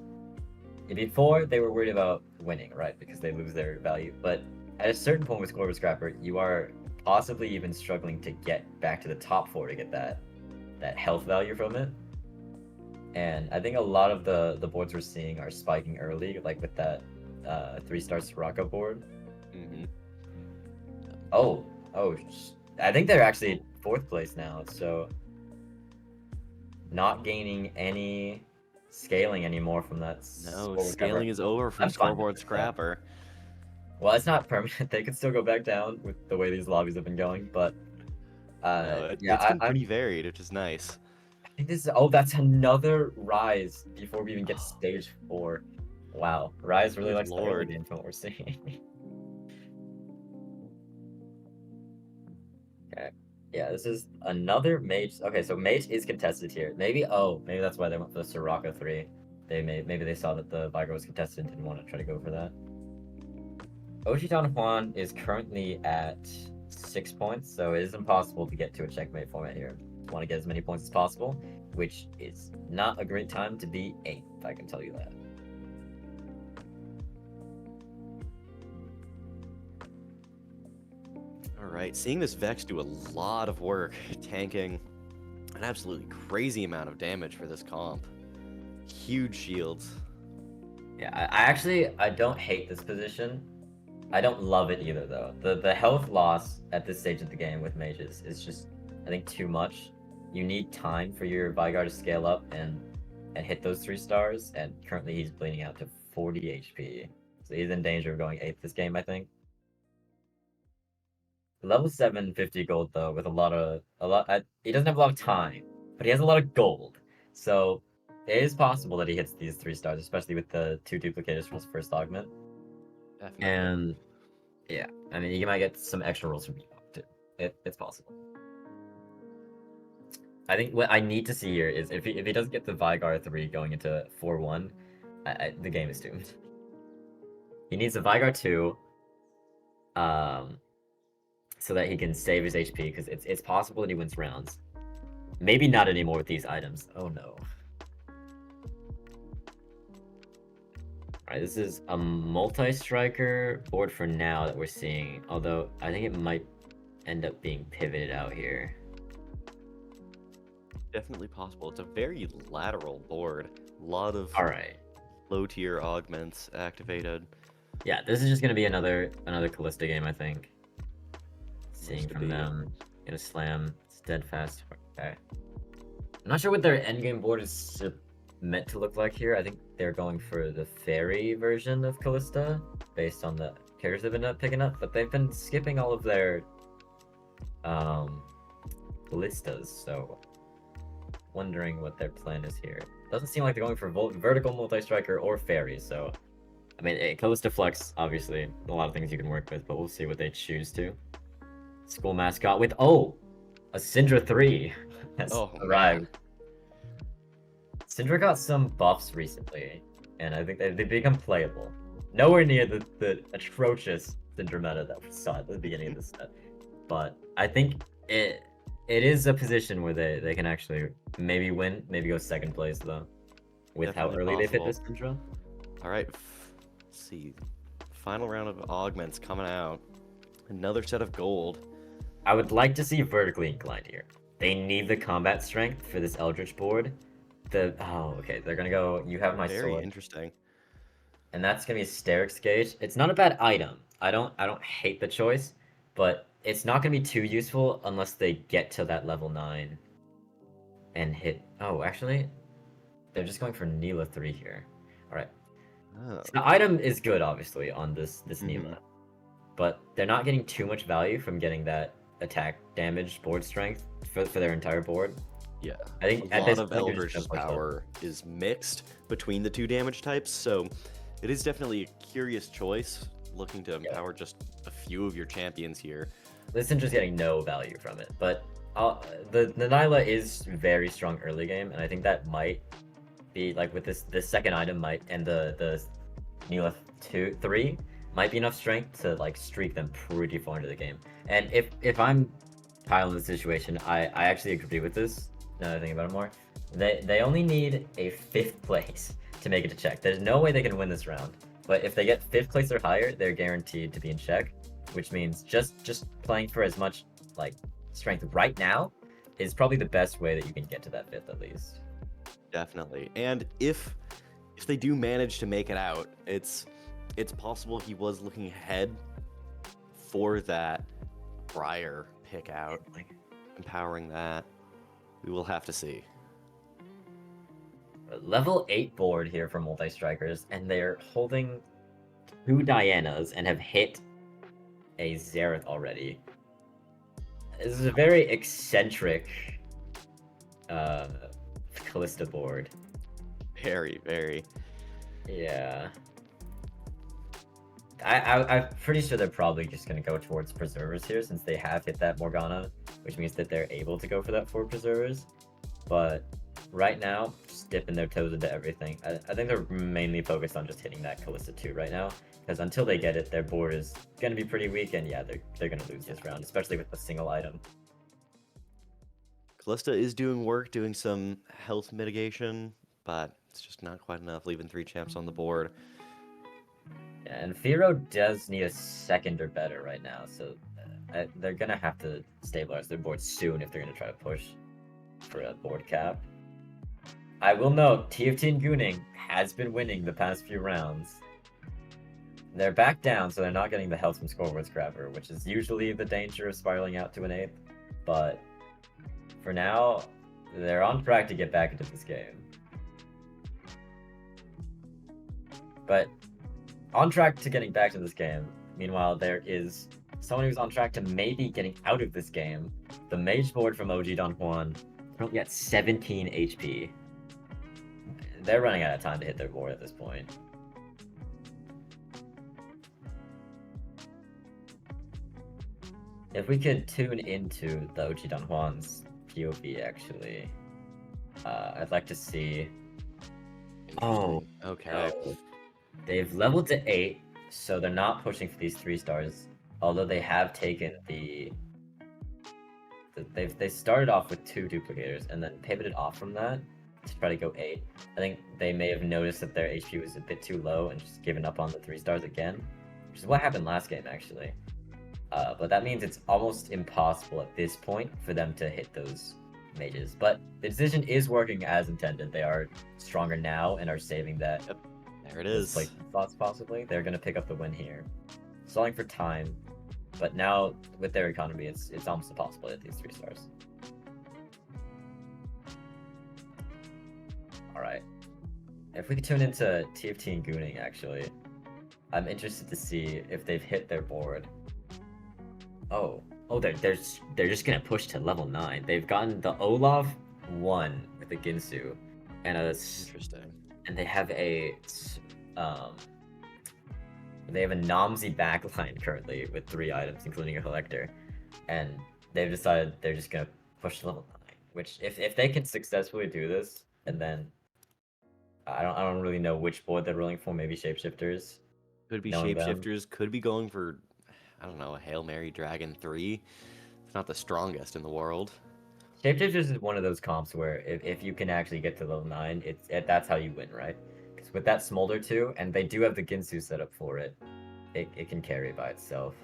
before they were worried about winning, right? Because they lose their value. But at a certain point with Scoreboard Scrapper, you are possibly even struggling to get back to the top 4 to get that health value from it. And I think a lot of the boards we're seeing are spiking early, like with that 3-star Soraka board. Oh, I think they're actually 4th place now, so not gaining any scaling anymore from that. No, score scaling recovery. is over from I'm fine Scoreboard with that. Scrapper. Well, it's not permanent. They could still go back down with the way these lobbies have been going, but No, yeah, it's been I'm pretty varied, which is nice. I think this is, oh, that's another Rise before we even get to stage 4. Wow, Rise really Good likes the early lord. game from what we're seeing. Okay, yeah, this is another mage. Okay, so mage is contested here. Maybe that's why they went for the Soraka 3. Maybe they saw that the Vigo was contested and didn't want to try to go for that. Ochitan Juan is currently at 6 points, so it is impossible to get to a checkmate format here. Want to get as many points as possible, which is not a great time to be 8th, I can tell you that. Alright, seeing this Vex do a lot of work, tanking an absolutely crazy amount of damage for this comp. Huge shields. Yeah, I don't hate this position. I don't love it either, though. The health loss at this stage of the game with mages is just, I think, too much. You need time for your Vigar to scale up and hit those 3 stars, and currently he's bleeding out to 40 HP. So he's in danger of going 8th this game, I think. Level 7, 50 gold, though, with he doesn't have a lot of time, but he has a lot of gold. So it is possible that he hits these 3 stars, especially with the 2 duplicators from his first augment. Definitely. And yeah, I mean, you might get some extra rolls from Epoch too. It's possible. I think what I need to see here is if he doesn't get the Vigar 3 going into 4-1, the game is doomed. He needs a Vigar 2, so that he can save his HP, because it's possible that he wins rounds. Maybe not anymore with these items. Oh no. Alright, this is a multi-striker board for now that we're seeing, although I think it might end up being pivoted out here. Definitely possible. It's a very lateral board. A lot of low-tier augments activated. Yeah, this is just gonna be another Callista game, I think. Seeing from them, gonna slam steadfast. Okay. I'm not sure what their endgame board is meant to look like here. I think they're going for the fairy version of Callista, based on the characters they've been picking up, but they've been skipping all of their Callistas, so wondering what their plan is here. Doesn't seem like they're going for vertical multi-striker or fairy, so I mean, Callista Flex, obviously, a lot of things you can work with, but we'll see what they choose to. School mascot with, a Syndra 3 has arrived. Syndra got some buffs recently, and I think they've become playable. Nowhere near the atrocious Syndra meta that we saw at the beginning of this set. But I think it is a position where they can actually maybe win, maybe go 2nd place, though, with Definitely how early they fit possible. this Syndra. Alright, let's see. Final round of augments coming out. Another set of gold. I would like to see vertically inclined here. They need the combat strength for this Eldritch board. Okay, they're gonna go, you have my sword. Very interesting. And that's gonna be a Sterix gauge. It's not a bad item. I don't hate the choice, but it's not gonna be too useful unless they get to that level 9 and hit. Oh, actually, they're just going for Neela 3 here. Alright. Oh. So the item is good, obviously, on this Neela. But they're not getting too much value from getting that attack damage board strength for their entire board. Yeah, I think a lot of Eldritch's power is mixed between the 2 damage types, so it is definitely a curious choice, looking to empower just a few of your champions here. This is just getting no value from it, but the Nyla is very strong early game, and I think that might be, like, with this 2nd item and the Neela 3 might be enough strength to, like, streak them pretty far into the game. And if I'm Kyle in this situation, I actually agree with this. Now that I think about it more, they only need a 5th place to make it to check. There's no way they can win this round. But if they get 5th place or higher, they're guaranteed to be in check, which means just playing for as much, like, strength right now is probably the best way that you can get to that 5th at least. Definitely. And if they do manage to make it out, it's possible he was looking ahead for that Briar pick out, empowering that. We will have to see. Level 8 board here for multi-strikers, and they're holding 2 Dianas and have hit a Xerath already. This is a very eccentric Callista board. Very, very. Yeah. I'm pretty sure they're probably just going to go towards Preservers here, since they have hit that Morgana, which means that they're able to go for that 4 Preservers. But right now, just dipping their toes into everything. I think they're mainly focused on just hitting that Callista 2 right now, because until they get it, their board is going to be pretty weak, and yeah, they're going to lose this round, especially with a single item. Callista is doing work, doing some health mitigation, but it's just not quite enough, leaving 3 champs on the board. Yeah, and Firo does need a second or better right now, so they're going to have to stabilize their board soon if they're going to try to push for a board cap. I will note, TFT and Gooning has been winning the past few rounds. They're back down, so they're not getting the health from Scoreboard Scrapper, which is usually the danger of spiraling out to an 8th, but for now, they're on track to get back into this game. But on track to getting back to this game, meanwhile, there is someone who's on track to maybe getting out of this game. The mage board from OG Don Juan, currently at 17 HP. They're running out of time to hit their board at this point. If we could tune into the OG Don Juan's POV, actually, I'd like to see. Oh, okay. No. They've leveled to 8, so they're not pushing for these 3 stars. Although they have taken they started off with 2 duplicators and then pivoted off from that to try to go 8. I think they may have noticed that their HP was a bit too low and just given up on the 3 stars again, which is what happened last game actually. But that means it's almost impossible at this point for them to hit those mages. But the decision is working as intended. They are stronger now and are saving that. Yep. There it is. Like thoughts possibly. They're gonna pick up the win here. Stalling for time, but now with their economy, it's almost impossible to hit these 3 stars. All right. If we could tune into TFT and Gooning, actually, I'm interested to see if they've hit their board. Oh, they're just gonna push to level 9. They've gotten the Olaf 1 with the Ginsu, and interesting. And they have a Nomsy backline currently with 3 items, including a collector, and they've decided they're just gonna push to level 9. Which, if they can successfully do this, and then I don't really know which board they're rolling for. Maybe shapeshifters. Could be shapeshifters. Could be going for, I don't know, a Hail Mary Dragon 3. It's not the strongest in the world. Shapeshifters is one of those comps where if you can actually get to level 9, that's how you win, right? Because with that Smolder 2, and they do have the Ginsu set up for it, it can carry by itself.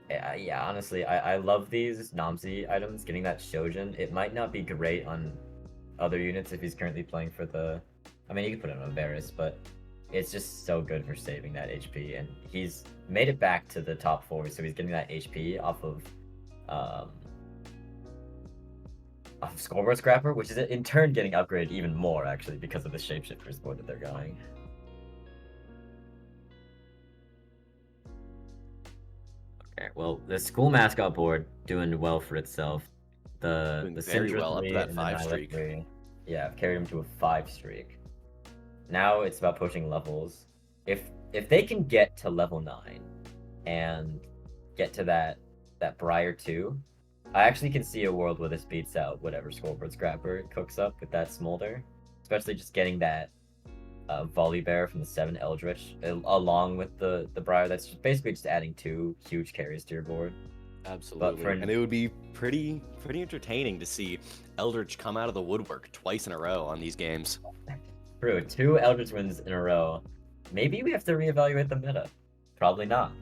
Yeah, honestly, I love these Nomsy items. Getting that Shojin, it might not be great on other units if he's currently playing for the... I mean, you can put it on Varus, but it's just so good for saving that HP, and he's made it back to the top 4, so he's getting that HP off of Scoreboard Scrapper, which is in turn getting upgraded even more, actually, because of the Shapeshifters board that they're going. Okay, well, the school mascot board doing well for itself. The very well up to that 5 streak. Yeah, I've carried him to a 5 streak. Now it's about pushing levels. If they can get to level 9 and get to that Briar 2, I actually can see a world where this beats out whatever Scoreboard Scrapper cooks up with that Smolder. Especially just getting that Volley Bear from the 7 Eldritch along with the Briar. That's basically just adding 2 huge carries to your board. Absolutely. And it would be pretty entertaining to see Eldritch come out of the woodwork twice in a row on these games. True, 2 Eldritch wins in a row. Maybe we have to reevaluate the meta. Probably not.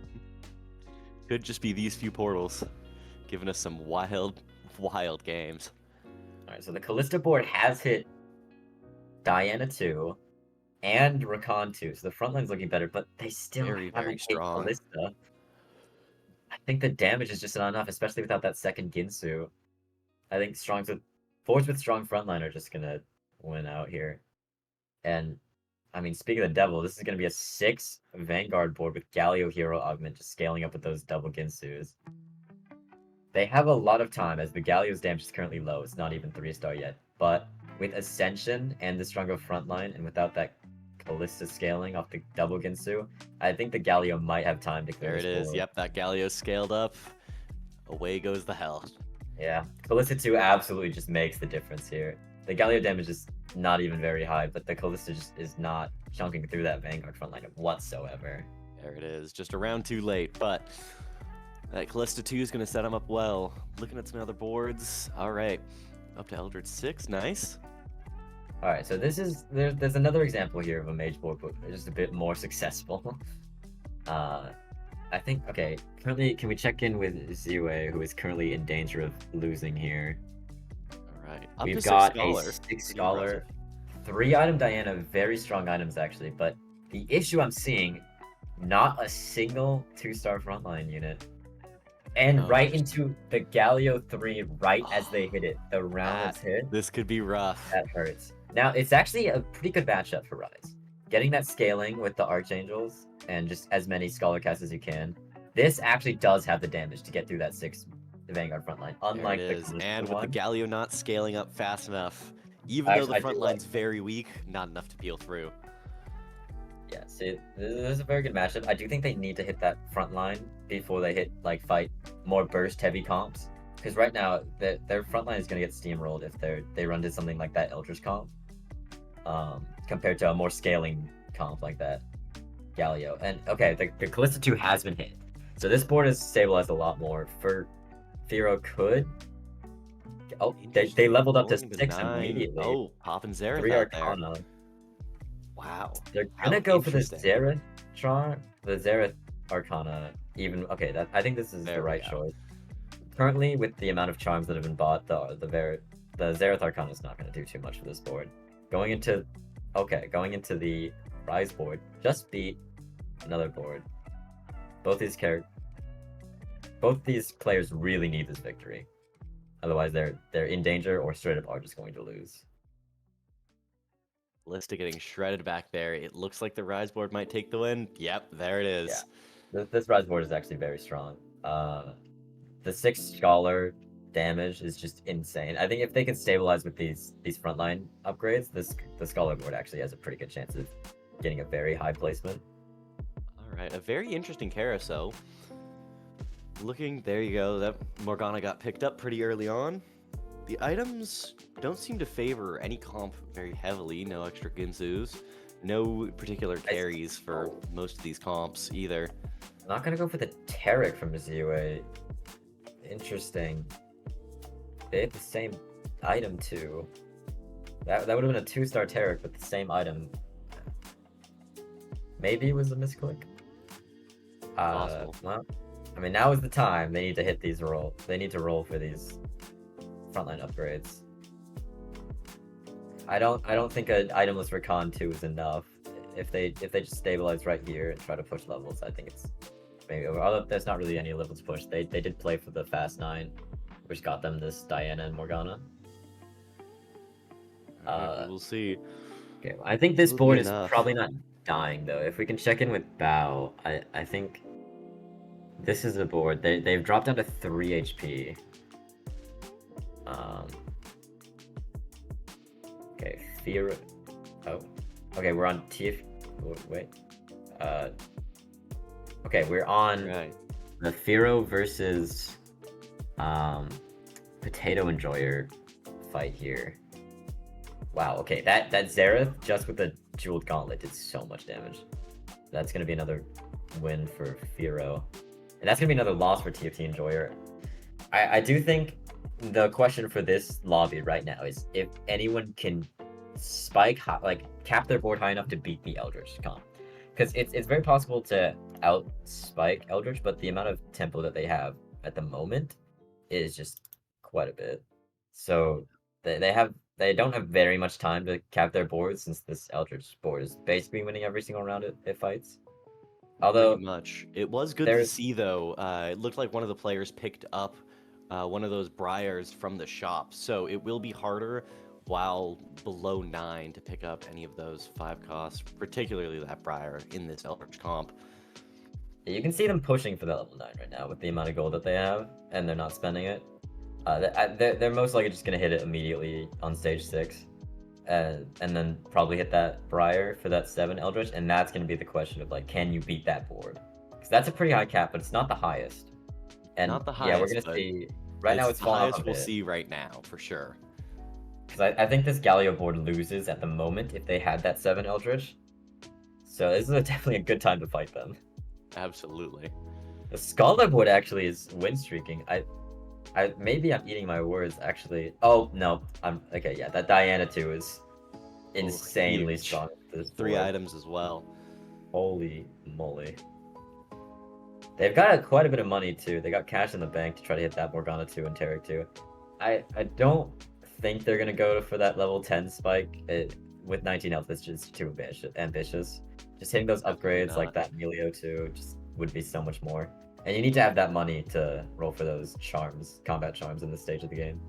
Could just be these few portals, giving us some wild games. Alright, so the Callista board has hit Diana 2 and Rakan 2, so the front line's looking better, but they still very haven't hit strong. Callista. think the damage is just not enough, especially without that second Ginsu. I think boards with strong frontline are just gonna win out here. And I mean, speaking of the devil, this is gonna be a 6 Vanguard board with Galio Hero Augment just scaling up with those double Ginsus. They have a lot of time as the Galio's damage is currently low. It's not even 3-star yet. But with Ascension and the stronger frontline, and without that Callista scaling off the double Ginsu, I think the Galio might have time to clear There it this is. board. Yep, that Galio scaled up. Away goes the hell. Yeah, Callista 2 absolutely just makes the difference here. The Galio damage is not even very high, but the Callista just is not chunking through that Vanguard frontline whatsoever. There it is. Just a round too late, but that Callista 2 is going to set him up well. Looking at some other boards. All right. Up to Eldritch 6. Nice. All right, so there's another example here of a mage board, but just a bit more successful. I think, okay, currently, can we check in with Ziwe, who is currently in danger of losing here? All right. We've got a 6 Scholar, 3-item Diana, very strong items actually, but the issue I'm seeing, not a single 2-star frontline unit. And right into the Galio 3 right as they hit it. The round is hit. This could be rough. That hurts. Now, it's actually a pretty good matchup for Rise. Getting that scaling with the Archangels and just as many Scholar casts as you can. This actually does have the damage to get through that 6 Vanguard frontline, unlike the Callista And one. with the Galio not scaling up fast enough, even though the front line's very weak, not enough to peel through. Yeah, see, this is a very good matchup. I do think they need to hit that front line before they fight more burst-heavy comps. Because right now, their front line is going to get steamrolled if they run to something like that Eldritch comp. Compared to a more scaling comp like that Galio. And okay, the Callista 2 has been hit. So this board is stabilized a lot more. Firo could... Oh, they leveled up to 6 immediately. Oh, popping Xerath 3 out there. Arcana. Wow. They're gonna go for the Xerath Arcana. Even okay, I think this is the right choice. Currently, with the amount of charms that have been bought, the Xerath Arcana is not gonna do too much for this board. Going into the Rise board, just beat another board. Both these players really need this victory. Otherwise, they're in danger or straight up are just going to lose. Callista getting shredded back there. It looks like the Rise board might take the win. Yep, there it is. Yeah. This Rise board is actually very strong. The 6 Scholar damage is just insane. I think if they can stabilize with these frontline upgrades, the Scholar board actually has a pretty good chance of getting a very high placement. All right, a very interesting carousel. Looking, there you go. That Morgana got picked up pretty early on. The items don't seem to favor any comp very heavily. No extra Ginsus. No particular carries for most of these comps either. I'm not gonna go for the Taric from Ziwe. Interesting. They have the same item too. That would have been a 2-star Taric with the same item. Maybe it was a misclick. Possible. Well, I mean, now is the time. They need to hit these roll. They need to roll for these frontline upgrades. I don't think an itemless Recon 2 is enough. If they just stabilize right here and try to push levels, I think it's maybe over. Although there's not really any levels push. They did play for the Fast 9, which got them this Diana and Morgana. We'll see. Okay, I think this board is probably not dying though. If we can check in with Bao, I think this is a board. They've dropped down to 3 HP. Okay, Fear. Oh, okay, we're on TF. Wait. Okay, we're on the Firo versus Potato Enjoyer fight here. Wow. Okay, that Xerath just with the jeweled gauntlet did so much damage. That's gonna be another win for Firo, and that's gonna be another loss for TFT Enjoyer. I do think the question for this lobby right now is if anyone can spike cap their board high enough to beat the Eldritch comp, because it's very possible to out spike Eldritch, but the amount of tempo that they have at the moment is just quite a bit. So they don't have very much time to cap their board since this Eldritch board is basically winning every single round it fights. Although Pretty much. It was good to there's see, though. It looked like one of the players picked up one of those briars from the shop, so it will be harder while below 9 to pick up any of those 5 costs, particularly that briar in this Eldritch comp. you can see them pushing for the level 9 right now with the amount of gold that they have, and they're not spending it. They're most likely just going to hit it immediately on stage 6, and then probably hit that briar for that 7 Eldritch, and that's going to be the question of, like, can you beat that board? Because that's a pretty high cap, but it's not the highest. And Not the yeah, we're highest, going to but see... Right now it's the falling off highest a we'll bit. see right now, for sure. Because I think this Galio board loses at the moment if they had that 7 Eldritch. So this is definitely a good time to fight them. Absolutely. The Scholar board actually is win streaking. Maybe I'm eating my words actually. Oh no, okay. Yeah, that Diana 2 is insanely huge. strong. This 3 board. items as well. Holy moly. They've got quite a bit of money too. They got cash in the bank to try to hit that Morgana 2 and Tarek 2. I don't think they're gonna go for that level 10 spike. With 19 health, it's just too ambitious. Just hitting those upgrades like that Melio 2 just would be so much more. And you need to have that money to roll for those charms, combat charms in this stage of the game.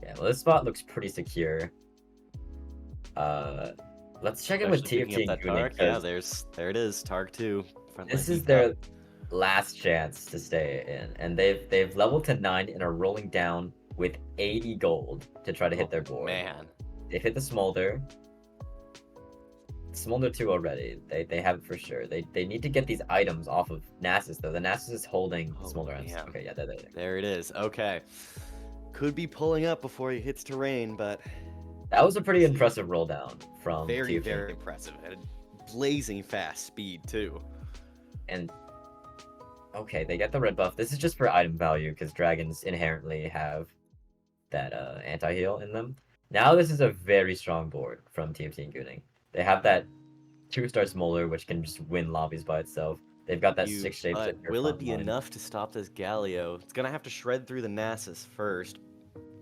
Yeah, well, this spot looks pretty secure. Let's check in with TFT and Gooning. Yeah, there it is, Targ 2. This is their last chance to stay in, and they've leveled to 9 and are rolling down with 80 gold to try to hit their board. Man. They've hit the Smolder. Smolder 2 already. They have it for sure. They need to get these items off of Nasus though. The Nasus is holding Smolder items. Okay, yeah, there it is. Okay. Could be pulling up before he hits terrain, but that was a pretty impressive roll down from very, TFT. very impressive. At a blazing fast speed too. And okay, they get the red buff. This is just for item value because dragons inherently have that anti-heal in them. Now this is a very strong board from TFT and Gooning. They have that 2-star Smolder, which can just win lobbies by itself. They've got that 6 shapes. Will it be enough to stop this Galio? It's gonna have to shred through the Nasus first.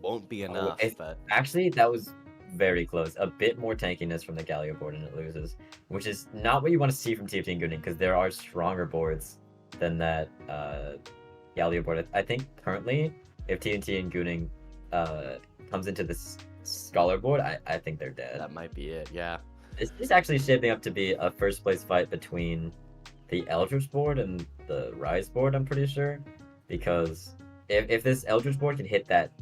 Won't be enough, but actually that was very close. A bit more tankiness from the Galio board and it loses, which is not what you want to see from TFT and Gooning because there are stronger boards than that Galio board. I think currently, if TNT and Gooning comes into this Scholar board, I think they're dead. That might be it, yeah. This is actually shaping up to be a first place fight between the Eldritch board and the Rise board, I'm pretty sure. Because if this Eldritch board can hit that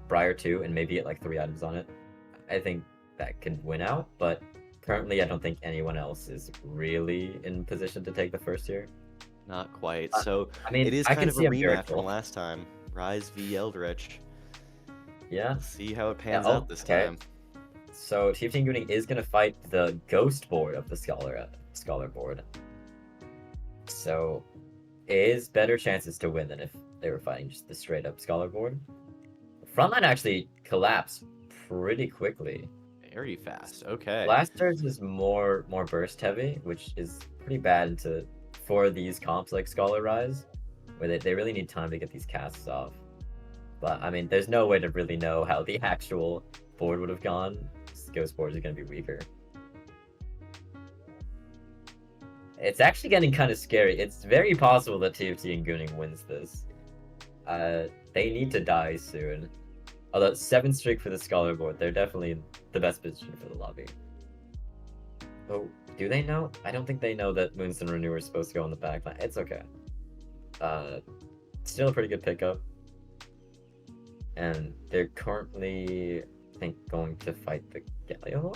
Briar 2 and maybe get like 3 items on it, I think that could win out. But currently, I don't think anyone else is really in position to take the first tier. Not quite. So, I mean, it is I kind can of a see a rematch miracle. from last time. Rise v Eldritch. Yeah. Let's see how it pans out this time. So TFT and Gooning is going to fight the Ghost board of the Scholar board. So it is better chances to win than if they were fighting just the straight up Scholar board. Frontline actually collapsed pretty quickly. Very fast. Okay. Last Surge is more burst heavy, which is pretty bad for these comps like Scholar Rise, where they really need time to get these casts off. But I mean, there's no way to really know how the actual board would have gone. Ghost board is going to be weaker. It's actually getting kind of scary. It's very possible that TFT and Gooning wins this. They need to die soon. Although 7 streak for the Scholar board, they're definitely in the best position for the lobby. Oh, do they know? I don't think they know that Moonstone Renewer is supposed to go on the back line. It's okay. Still a pretty good pickup. And they're currently, I think, going to fight the Galio?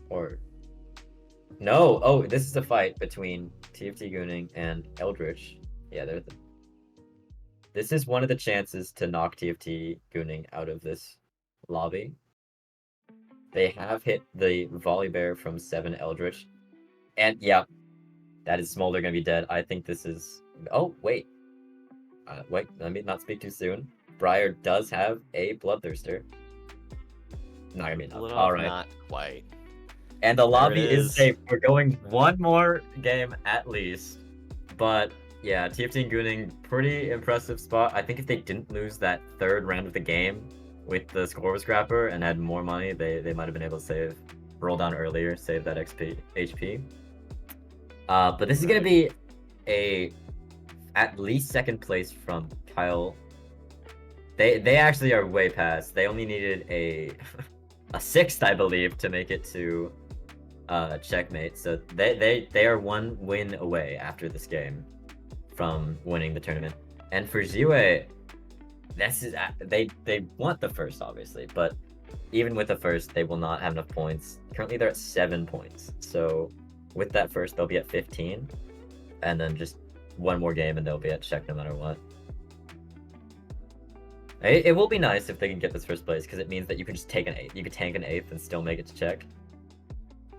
Or... No! Oh, this is a fight between TFT Gooning and Eldritch. Yeah, this is one of the chances to knock TFT Gooning out of this lobby. They have hit the Volley Bear from 7 Eldritch. And yeah, that is Smolder gonna be dead. I think this is... Oh, wait. Wait, let me not speak too soon. Briar does have a Bloodthirster. Not gonna be enough. Alright. Not quite. And the lobby is safe. We're going one more game at least. But yeah, TFT and Gooning, pretty impressive spot. I think if they didn't lose that 3rd round of the game with the score scrapper and had more money, they might have been able to save roll down earlier, save that HP. But this is gonna be at least second place from Kyle. They actually are way past. They only needed a sixth, I believe, to make it to checkmate. So they are one win away after this game from winning the tournament. And for Ziwe, they want the first, obviously, but even with the first, they will not have enough points. Currently, they're at 7 points. So with that first, they'll be at 15, and then just one more game, and they'll be at check no matter what. It will be nice if they can get this first place, because it means that you can just take an 8th. You could tank an 8th and still make it to check.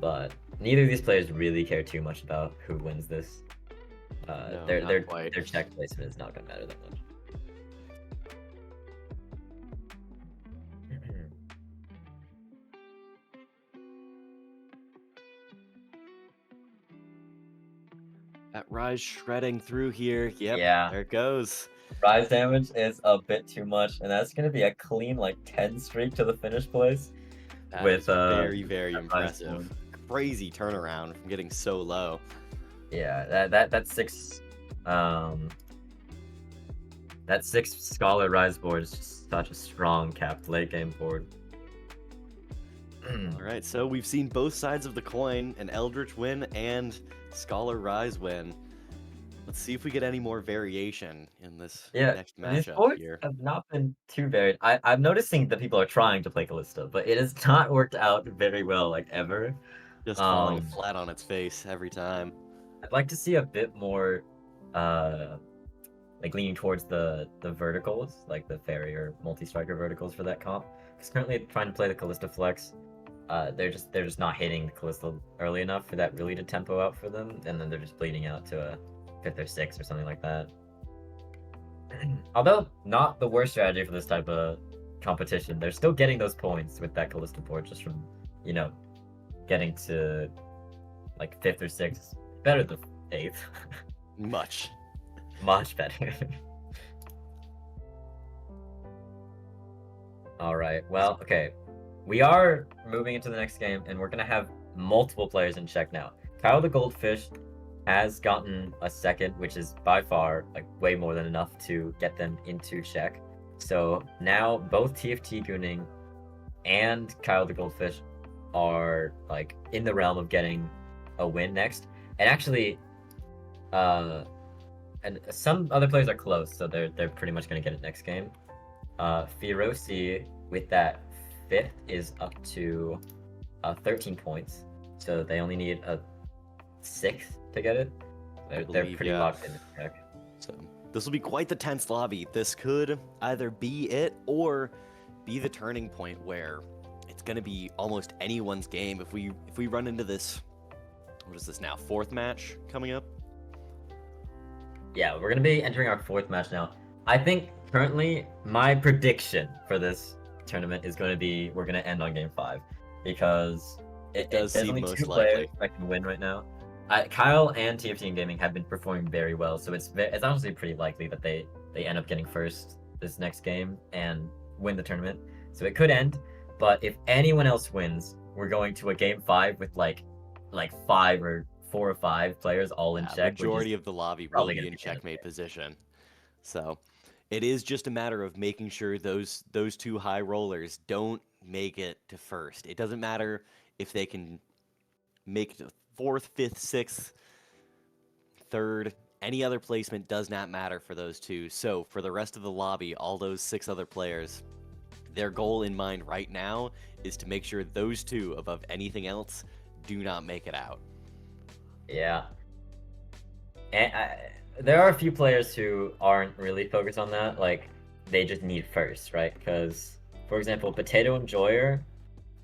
But neither of these players really care too much about who wins this. No, their quite. check placement is not going to matter that much. That Rise shredding through here. Yep, Yeah. there it goes. Rise damage is a bit too much, and that's going to be a clean, like, 10 streak to the finish place. That with is very, that very Rise impressive. damage. Crazy turnaround from getting so low. Yeah, that 6 that 6 Scholar Rise board is just such a strong capped late game board. All right, so we've seen both sides of the coin, an Eldritch win and Scholar Rise win. Let's see if we get any more variation in this next These matchup boards here. have not been too varied. I'm noticing that people are trying to play Callista, but it has not worked out very well, like, ever. Just falling flat on its face every time. I'd like to see a bit more, like, leaning towards the verticals, like the Fairy or Multi-Striker verticals for that comp. Because currently trying to play the Callista Flex, they're just not hitting the Callista early enough for that really to tempo out for them, and then they're just bleeding out to a 5th or 6th or something like that. Although not the worst strategy for this type of competition, they're still getting those points with that Callista board just from, you know, getting to like 5th or 6th. Better than 8th. Much better. Alright, well, okay. We are moving into the next game, and we're gonna have multiple players in check now. Kyle the Goldfish has gotten a second, which is by far like way more than enough to get them into check. So now both TFT Gooning and Kyle the Goldfish are like in the realm of getting a win next. And actually, and some other players are close, so they're pretty much gonna get it next game. Firosi with that 5th is up to 13 points, so they only need a 6th to get it. They're pretty locked in the check. So this will be quite the tense lobby. This could either be it or be the turning point where it's gonna be almost anyone's game. If we run into this, what is this now? 4th match coming up? Yeah, we're gonna be entering our 4th match now. I think currently my prediction for this tournament is going to be we're going to end on game 5 because it does there's seem only most 2 likely players that can win right now. Kyle and TFT Gaming have been performing very well, so it's honestly pretty likely that they end up getting first this next game and win the tournament. So it could end, but if anyone else wins, we're going to a game 5 with like 5 or 4 or 5 players all in check. Majority of the lobby will be in checkmate position. So it is just a matter of making sure those 2 high rollers don't make it to first. It doesn't matter if they can make it to 4th, 5th, 6th, 3rd. Any other placement does not matter for those 2. So for the rest of the lobby, all those 6 other players, their goal in mind right now is to make sure those 2, above anything else, do not make it out. Yeah. And there are a few players who aren't really focused on that, like, they just need first, right? Because, for example, Potato Enjoyer,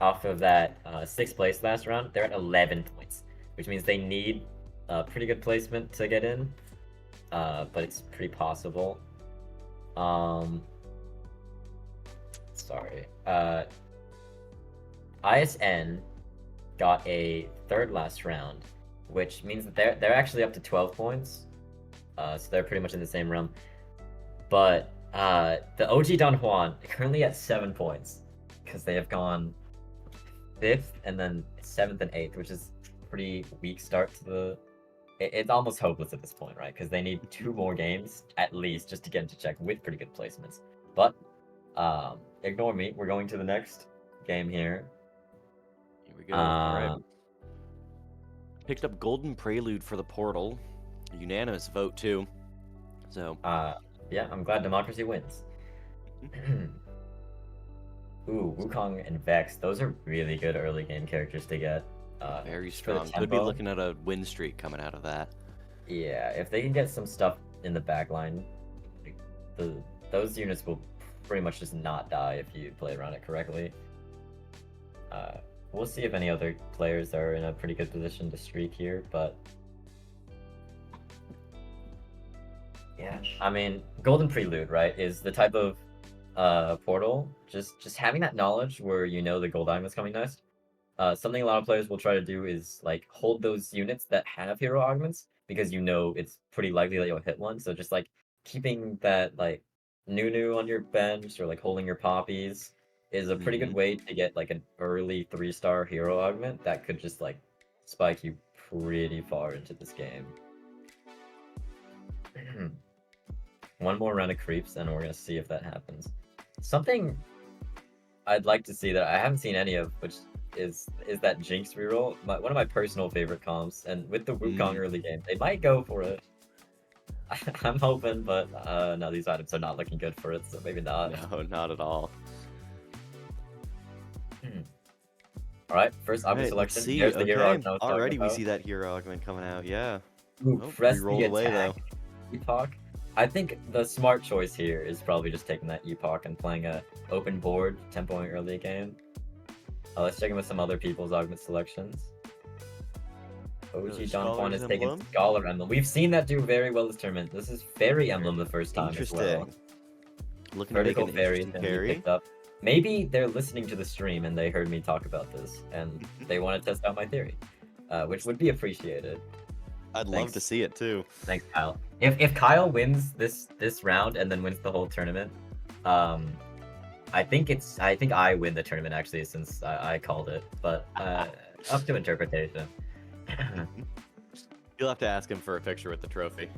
off of that 6th place last round, they're at 11 points, which means they need a pretty good placement to get in, but it's pretty possible. Sorry. ISN got a 3rd last round, which means that they're actually up to 12 points. So they're pretty much in the same realm. But the OG Don Juan currently at 7 points because they have gone 5th, and then 7th and 8th, which is pretty weak start to the... It's almost hopeless at this point, right? Because they need 2 more games, at least, just to get into check with pretty good placements. But, ignore me. We're going to the next game here. Here we go. All right. Picked up Golden Prelude for the Portal. A unanimous vote, too. So... yeah, I'm glad democracy wins. Ooh, Wukong and Vex. Those are really good early game characters to get. Very strong. Could be looking at a win streak coming out of that. Yeah, if they can get some stuff in the backline, those units will pretty much just not die if you play around it correctly. We'll see if any other players are in a pretty good position to streak here, but... Yeah, I mean, Golden Prelude, right, is the type of portal, just having that knowledge where you know the gold item is coming next. Something a lot of players will try to do is like hold those units that have hero augments because you know it's pretty likely that you'll hit one. So just like keeping that like Nunu on your bench or like holding your poppies is a pretty good way to get like an early 3-star hero augment that could just like spike you pretty far into this game. One more round of creeps and we're gonna see if that happens. Something I'd like to see that I haven't seen any of, which is that Jinx reroll. One of my personal favorite comps, and with the Wukong early game, they might go for it. I'm hoping, but no, these items are not looking good for it, so maybe not. No, not at all. Alright, first augment selection. Let's see. Here's the hero augment. Already we see that hero augment coming out, yeah. Ooh, press rolled the away, attack. though. Epoch. I think the smart choice here is probably just taking that Epoch and playing a open board, tempoing early game. Let's check in with some other people's augment selections. OG Don Juan is taking Scholar Emblem. We've seen that do very well this tournament. This is Fairy Emblem the first time as well. Looking Vertical to make Fairy an carry. picked up. Maybe they're listening to the stream and they heard me talk about this and they want to test out my theory, which would be appreciated. I'd love to see it too. Thanks, Kyle. If Kyle wins this round and then wins the whole tournament, I think I win the tournament actually since I called it, but up to interpretation. You'll have to ask him for a picture with the trophy.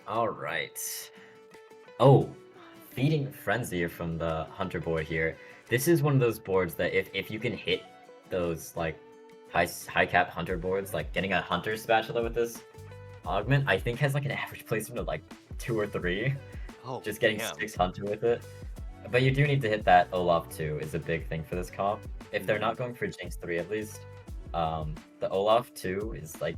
All right. Oh, Feeding Frenzy from the Hunter board here. This is one of those boards that if you can hit those like high cap Hunter boards, like getting a Hunter spatula with this augment, I think has like an average placement of like 2 or 3. Oh, just getting 6 Hunter with it. But you do need to hit that Olaf 2 is a big thing for this comp. If they're not going for Jinx 3 at least, the Olaf 2 is like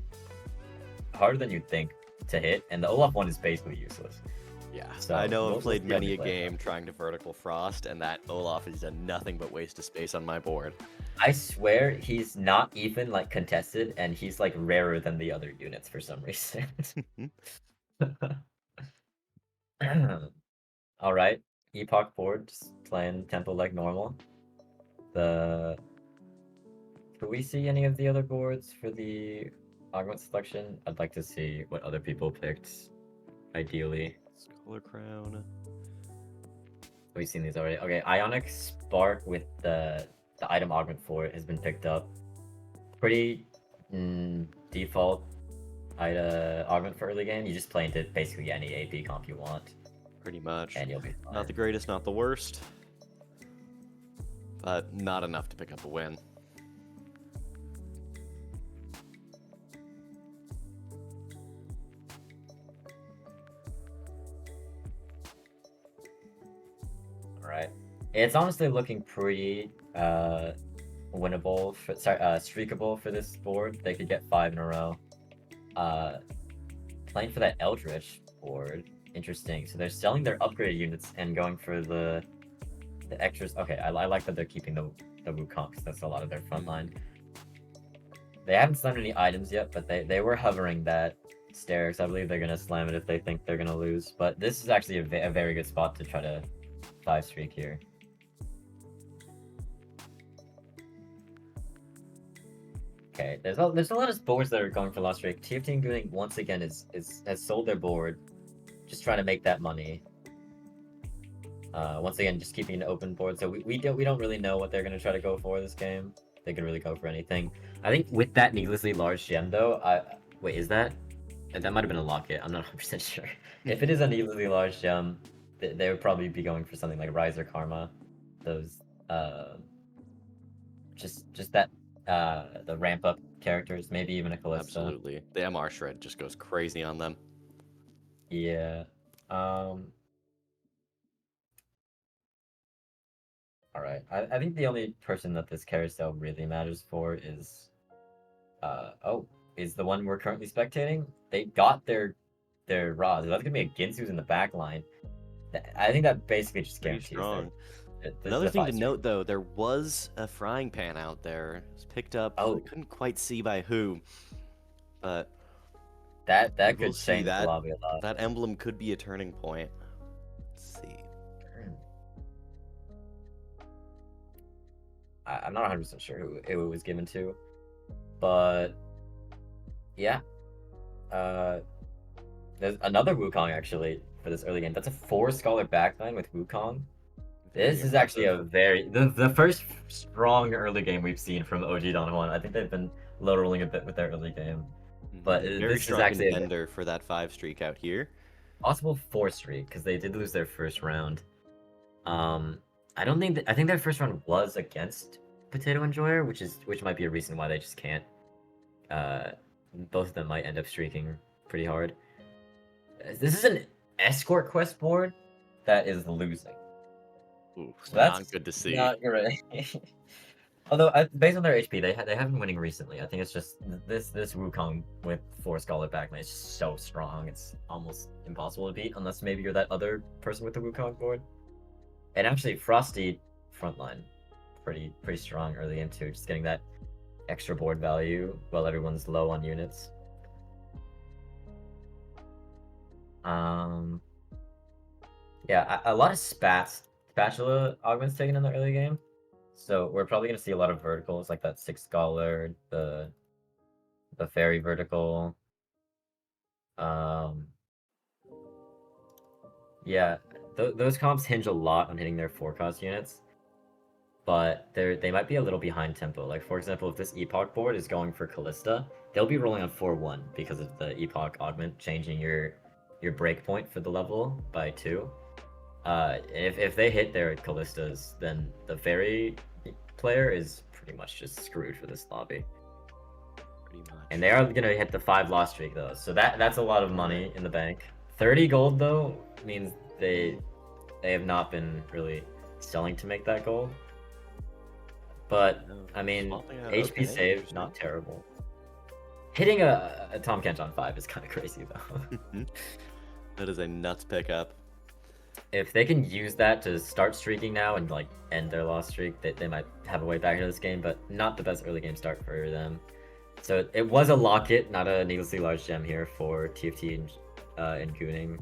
harder than you'd think to hit, and the Olaf 1 is basically useless. Yeah, so I know I've played many a game trying to vertical frost, and that Olaf is a nothing but waste of space on my board. I swear he's not even like contested, and he's like rarer than the other units for some reason. All right, Epoch board, just playing tempo like normal. Could we see any of the other boards for the augment selection? I'd like to see what other people picked, ideally. Scholar Crown. We've seen these already. Okay, Ionic Spark with the item augment for it has been picked up. Pretty default augment for early game. You just play into basically any AP comp you want. Pretty much. And you'll be fine. Not the greatest, not the worst. But not enough to pick up a win. Alright. It's honestly looking pretty winnable, streakable for this board. They could get 5 in a row. Playing for that Eldritch board, interesting. So they're selling their upgraded units and going for the extras. Okay, I like that they're keeping the Wukong, because that's a lot of their front line. They haven't slammed any items yet, but they were hovering that stairs. I believe they're going to slam it if they think they're going to lose. But this is actually a very good spot to try to 5 streak here. Okay, there's a lot of boards that are going for lost streak. TFT doing once again has sold their board, just trying to make that money. Once again, just keeping an open board. So we don't really know what they're gonna try to go for this game. They could really go for anything. I think with that needlessly large gem though, wait, is that? That might have been a locket. I'm not 100% sure. If it is a needlessly large gem, they would probably be going for something like Rise or Karma. Those just that the ramp up characters, maybe even a Callista. Absolutely. The MR shred just goes crazy on them. Yeah. Alright. I think the only person that this carousel really matters for is is the one we're currently spectating. They got their Raws. That's gonna be a Ginsu's in the back line. I think that basically just Pretty guarantees strong. the Another thing to 5-3. note, though, there was a frying pan out there. It was picked up. Oh. I couldn't quite see by who, but That we'll could see. change the lobby a lot. That emblem could be a turning point. Let's see. I'm not 100% sure who it was given to, but yeah. There's another Wukong actually for this early game. That's a 4 Scholar backline with Wukong. This is actually a very the first strong early game we've seen from OG Don Juan. I think they've been low rolling a bit with their early game, but Very this is strong actually a contender for that 5 streak out here. possible 4 streak because they did lose their first round. I don't think I think their first round was against Potato Enjoyer, which might be a reason why they just can't. Both of them might end up streaking pretty hard. This is an escort quest board that is losing. Ooh, So that's not good to see. Not great. Although based on their HP, they have been winning recently. I think it's just this Wukong with 4 Scholar backline is just so strong. It's almost impossible to beat unless maybe you're that other person with the Wukong board. And actually, Frosty frontline, pretty strong early game too. Just getting that extra board value while everyone's low on units. Yeah, a lot of spatula augments taken in the early game. So we're probably gonna see a lot of verticals like that 6 Scholar, the fairy vertical. Yeah, those comps hinge a lot on hitting their 4-cost units, but they might be a little behind tempo. Like for example, if this Epoch board is going for Callista, they'll be rolling on 4-1 because of the Epoch augment changing your breakpoint for the level by 2. If they hit their Callistas, then the fairy player is pretty much just screwed for this lobby. Pretty much. And they are gonna hit the 5 loss streak though, so that's a lot of money in the bank. 30 gold though means they have not been really selling to make that gold. But I mean, HP save not terrible. Hitting a Tom Kench on 5 is kind of crazy though. That is a nuts pickup. If they can use that to start streaking now and like end their loss streak, they might have a way back into this game, but not the best early game start for them. So it was a locket, not a needlessly large gem here for TFT and Gooning.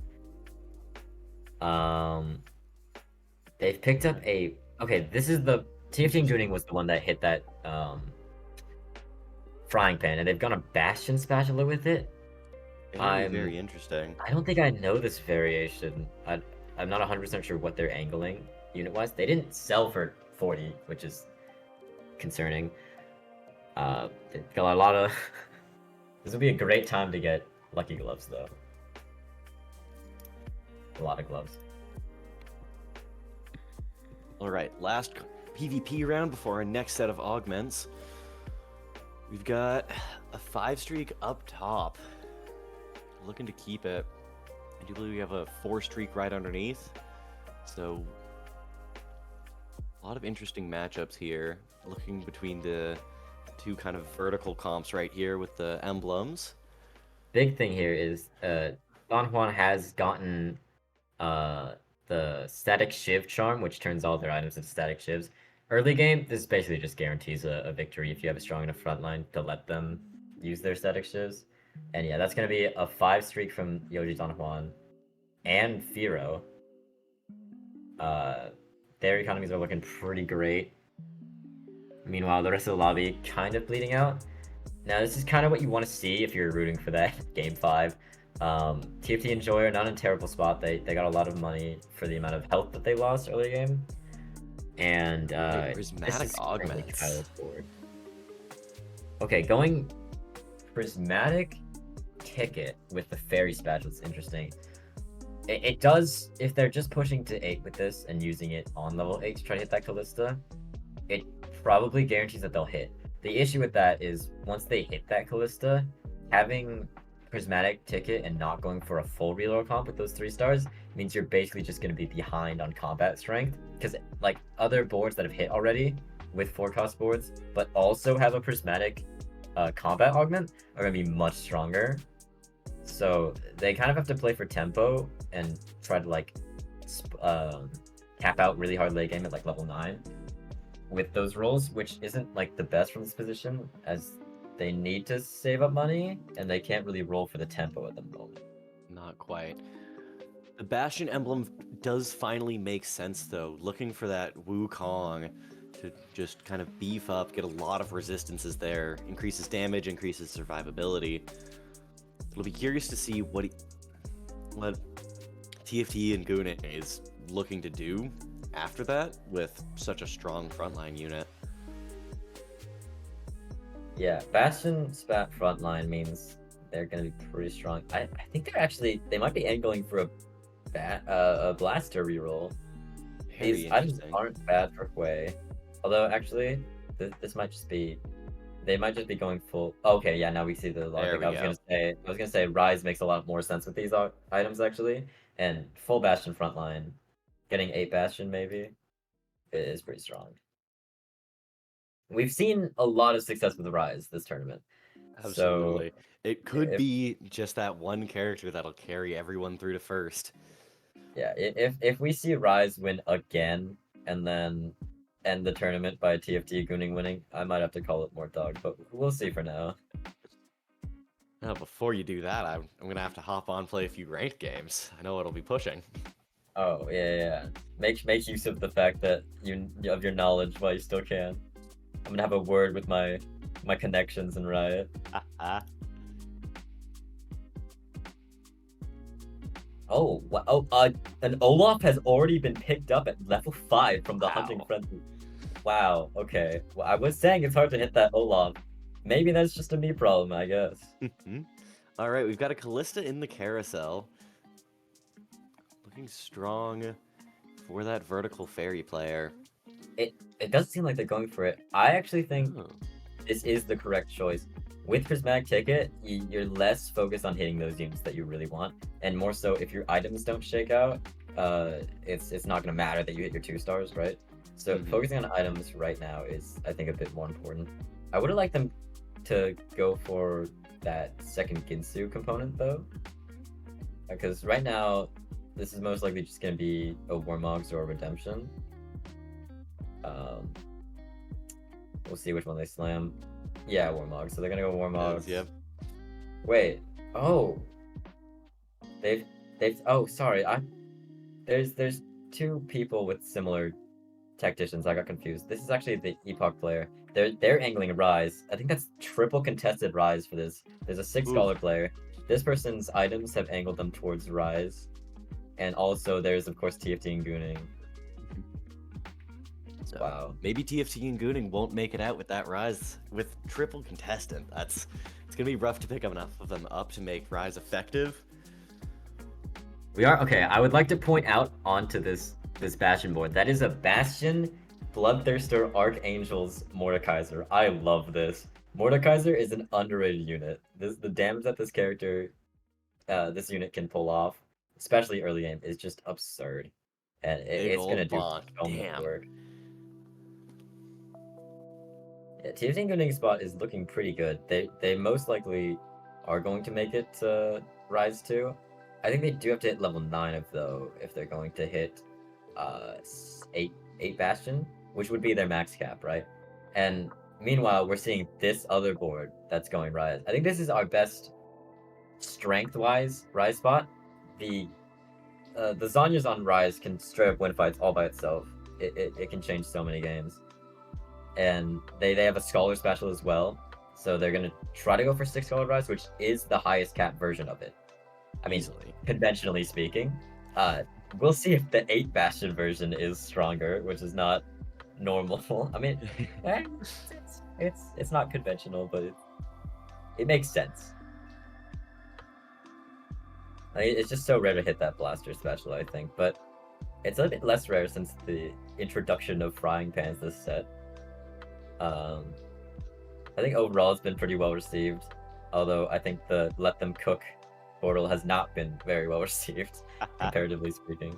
They've picked up a this is the TFT and Gooning was the one that hit that frying pan, and they've gone a Bastion spatula with it. Very interesting. I don't think I know this variation. I'm not 100% sure what they're angling unit-wise. They didn't sell for 40, which is concerning. They've got a lot of... This would be a great time to get lucky gloves, though. A lot of gloves. Alright, last PvP round before our next set of augments. We've got a 5 streak up top. Looking to keep it. I do believe we have a 4 streak right underneath. So, a lot of interesting matchups here. Looking between the two kind of vertical comps right here with the emblems. Big thing here is Don Juan has gotten the static shiv charm, which turns all their items into static shivs. Early game, this basically just guarantees a victory if you have a strong enough front line to let them use their static shivs. And yeah, that's going to be a 5 streak from Yoji Don Juan and Firo. Their economies are looking pretty great. Meanwhile, the rest of the lobby kind of bleeding out. Now, this is kind of what you want to see if you're rooting for that Game 5. TFT and Joy are not in a terrible spot. They got a lot of money for the amount of health that they lost early game. And Prismatic augments. Okay, going Prismatic Ticket with the Fairy Spatula is interesting. It does, if they're just pushing to 8 with this and using it on level 8 to try to hit that Callista, it probably guarantees that they'll hit. The issue with that is once they hit that Callista, having Prismatic Ticket and not going for a full reload comp with those 3 stars means you're basically just going to be behind on combat strength. Because like other boards that have hit already with 4-cost boards, but also have a Prismatic combat augment are going to be much stronger. So they kind of have to play for tempo and try to like cap out really hard late game at like level 9 with those rolls, which isn't like the best from this position as they need to save up money and they can't really roll for the tempo at the moment. Not quite. The Bastion emblem does finally make sense though, looking for that Wukong to just kind of beef up, get a lot of resistances there, increases damage, increases survivability. It'll be curious to see what TFT and Gune is looking to do after that with such a strong frontline unit. Yeah, Bastion Spat frontline means they're going to be pretty strong. I think they might be angling for a Blaster reroll. These items aren't bad for Hui. Although, actually, this might just be... They might just be going full... Okay, yeah, now we see the logic. I was gonna say Rise makes a lot more sense with these items, actually. And full Bastion frontline, getting 8 Bastion, maybe, is pretty strong. We've seen a lot of success with Rise this tournament. Absolutely. So, it could be just that one character that'll carry everyone through to first. Yeah, if we see Rise win again, and then end the tournament by TFT Gooning winning, I might have to call it more dog, but we'll see for now. Now, before you do that, I'm gonna have to hop on, play a few ranked games. I know what'll be pushing. Oh, yeah. Make use of the fact that of your knowledge while you still can. I'm gonna have a word with my connections in Riot. Oh, an Olaf has already been picked up at level 5 from the Hunting Frenzy. Wow, okay. Well, I was saying it's hard to hit that Olaf. Maybe that's just a me problem, I guess. Alright, we've got a Callista in the carousel. Looking strong for that vertical fairy player. It doesn't seem like they're going for it. I actually think this is the correct choice. With Prismatic Ticket, you're less focused on hitting those units that you really want, and more so if your items don't shake out, it's not going to matter that you hit your 2 stars, right? So focusing on items right now is, I think, a bit more important. I would have liked them to go for that second Ginsu component, though, because right now, this is most likely just going to be a Warmogs or a Redemption. We'll see which one they slam. Yeah, Warmogs. So they're gonna go Warmogs. Yep. Wait. Oh. They've. Oh, sorry. There's 2 people with similar tacticians. I got confused. This is actually the Epoch player. They're angling Rise. I think that's triple contested Rise for this. There's a 6 Scholar player. This person's items have angled them towards Rise, and also there's of course TFT and Gooning. So wow. Maybe TFT and Gooning won't make it out with that Rise with triple contestant. It's gonna be rough to pick up enough of them up to make Rise effective. We are okay. I would like to point out onto this Bastion board that is a Bastion Bloodthirster Archangel's Mordekaiser. I love this. Mordekaiser is an underrated unit. The damage that this character, this unit can pull off, especially early game, is just absurd, and it's gonna do so much work. Yeah, TFT and Gooning spot is looking pretty good. They most likely are going to make it to Rise 2. I think they do have to hit level 9 if they're going to hit 8 Bastion, which would be their max cap, right? And meanwhile, we're seeing this other board that's going Rise. I think this is our best strength-wise Rise spot. The Zhonya's on Rise can straight up win fights all by itself. It can change so many games. And they have a Scholar special as well, so they're gonna try to go for 6 Scholar Rise, which is the highest cap version of it. I mean, Easily. conventionally speaking. We'll see if the 8 Bastion version is stronger, which is not normal. I mean, it's not conventional, but it makes sense. I mean, it's just so rare to hit that blaster special, I think, but it's a bit less rare since the introduction of frying pans this set. I think overall it's been pretty well received, although I think the let them cook portal has not been very well received, comparatively speaking.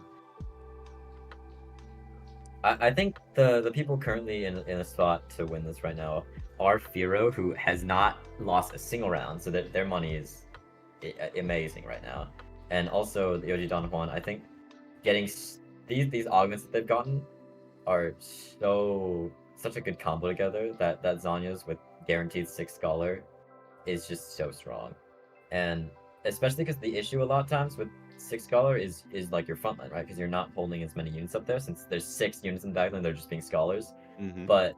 I think the people currently in a spot to win this right now are Firo, who has not lost a single round, so that their money is amazing right now. And also the Yoji Don Juan, I think getting these augments that they've gotten are such a good combo together that Zanya's with guaranteed 6 Scholar is just so strong. And especially because the issue a lot of times with 6 Scholar is like your frontline, right? Because you're not holding as many units up there since there's 6 units in the backline, they're just being Scholars. But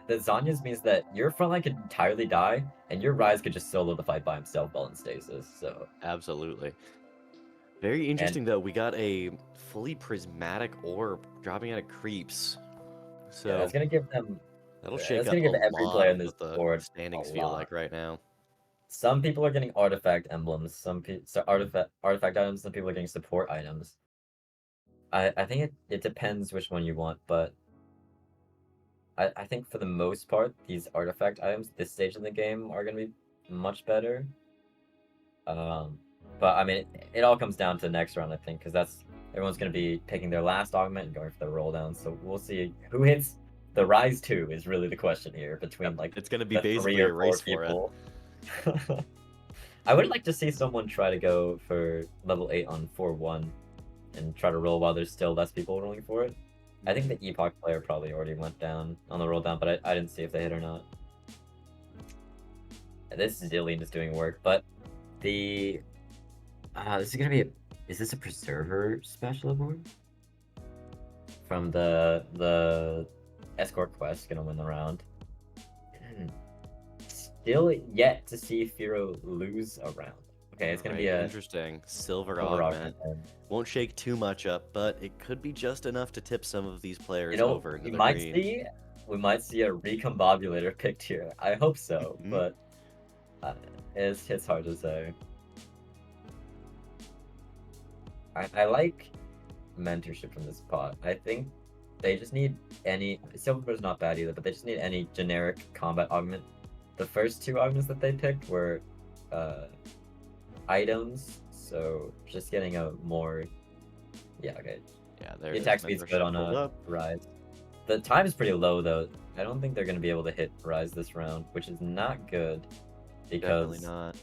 the Zanya's means that your frontline could entirely die, and your Rise could just solo the fight by himself while in stasis, so... Absolutely. Very interesting, though. We got a fully prismatic orb dropping out of creeps. So yeah, that's gonna give them... That'll shake that's up gonna give a every lot player of in this what the board standings a feel lot. like right now. Some people are getting artifact emblems, so artifact items, some people are getting support items. I think it depends which one you want, but I think for the most part, these artifact items this stage in the game are gonna be much better. But I mean, it all comes down to next round, I think, because everyone's gonna be picking their last augment and going for the roll down. So we'll see who hits the Rise 2 is really the question here between like it's gonna be the basically 3 or a race 4 for people. I would like to see someone try to go for level 8 on 4-1 and try to roll while there's still less people rolling for it. I think the Epoch player probably already went down on the roll down, but I didn't see if they hit or not. This Zillion is doing work, but the this is gonna be is this a Preserver special award? From the Escort quest, gonna win the round. Still yet to see Firo lose a round. Okay, it's gonna be a interesting silver silver augment. Won't shake too much up, but it could be just enough to tip some of these players over into the green. We might see a recombobulator picked here. I hope so, but it's hard to say. I like mentorship from this spot. I think they just need Silver's not bad either, but they just need any generic combat augment. The first 2 augments that they picked were items, so just getting a more okay. Yeah, there the attack speed's good on a Rise. The time is pretty low though. I don't think they're gonna be able to hit Rise this round, which is not good because definitely not.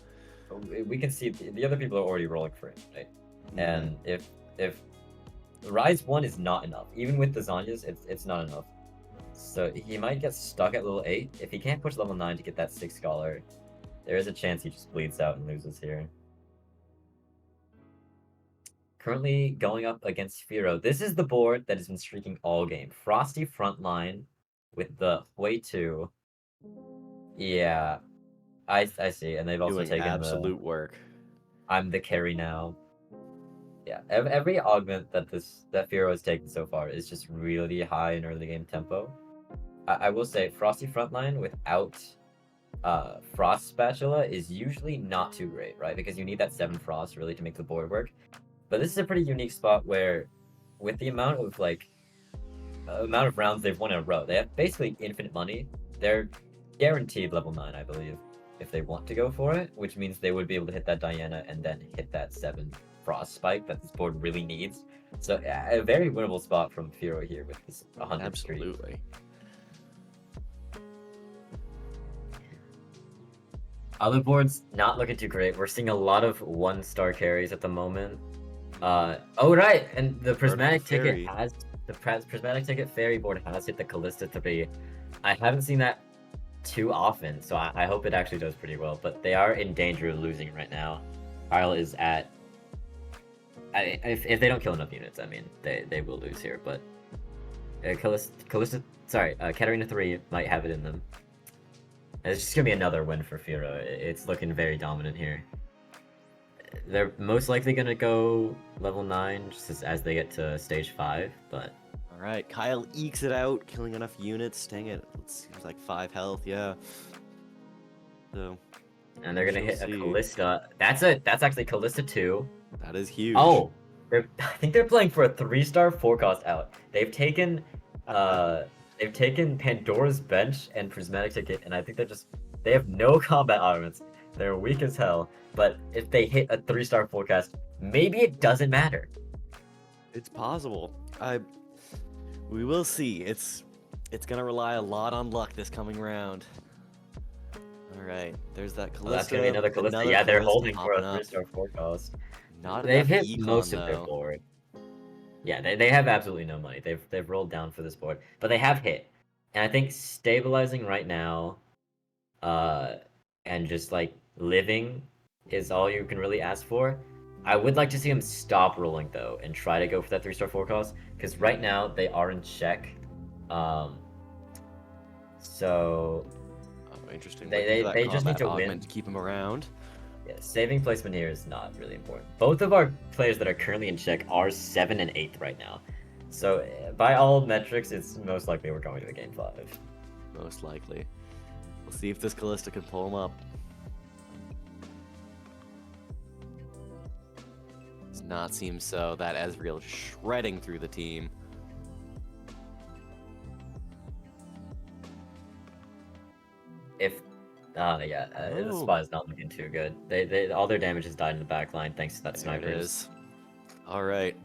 We can see the other people are already rolling for it, right? And if Rise 1 is not enough, even with the Zanyas, it's not enough. So he might get stuck at level 8. If he can't push level 9 to get that 6 Scholar, there is a chance he just bleeds out and loses here. Currently going up against Firo. This is the board that has been streaking all game. Frosty frontline with the Hui 2. Yeah, I see, and they've also doing taken absolute work. I'm the carry now. Yeah, every augment that Firo has taken so far is just really high in early game tempo. I will say Frosty frontline without Frost Spatula is usually not too great, right? Because you need that 7 Frost really to make the board work. But this is a pretty unique spot where, with the amount of rounds they've won in a row, they have basically infinite money. They're guaranteed level 9, I believe, if they want to go for it, which means they would be able to hit that Diana and then hit that 7 Frost Spike that this board really needs. So a very winnable spot from Firo here with this 100 Absolutely. Streak. Other boards not looking too great. We're seeing a lot of 1-star carries at the moment. Oh right, and the prismatic ticket has prismatic ticket fairy board has hit the Callista 3. I haven't seen that too often, so I hope it actually does pretty well. But they are in danger of losing right now. Isle is at. If they don't kill enough units, I mean they will lose here. But Katarina 3 might have it in them. It's just gonna be another win for Firo. It's looking very dominant here. they're most likely gonna go level 9 just as they get to stage 5, but All right, Kyle ekes it out, killing enough units, staying at it seems like 5 health. Yeah. So. and they're gonna we hit shall a see. Callista. That's actually Callista 2. That is huge. Oh, I think they're playing for a 3-star forecast out. They've taken Pandora's Bench and Prismatic Ticket, and I think they have no combat armaments. They're weak as hell, but if they hit a 3-star forecast, maybe it doesn't matter. It's possible. We will see. It's gonna rely a lot on luck this coming round. All right, there's that Callista. Well, that's gonna be another Callista. Yeah, they're holding for a 3-star forecast. They've hit most of their board. Yeah, they have absolutely no money. They've rolled down for this board, but they have hit, and I think stabilizing right now, and just like living, is all you can really ask for. I would like to see them stop rolling though and try to go for that 3-star forecast because right now they are in check. So. Interesting. They just need to win to keep him around. Yeah, saving placement here is not really important. Both of our players that are currently in check are 7 and 8th right now. So by all metrics, it's most likely we're going to the game 5. Most likely. We'll see if this Callista can pull him up. Does not seem so. That Ezreal shredding through the team. The spot is not looking too good. They all their damage has died in the back line thanks to that sniper. It is. All right.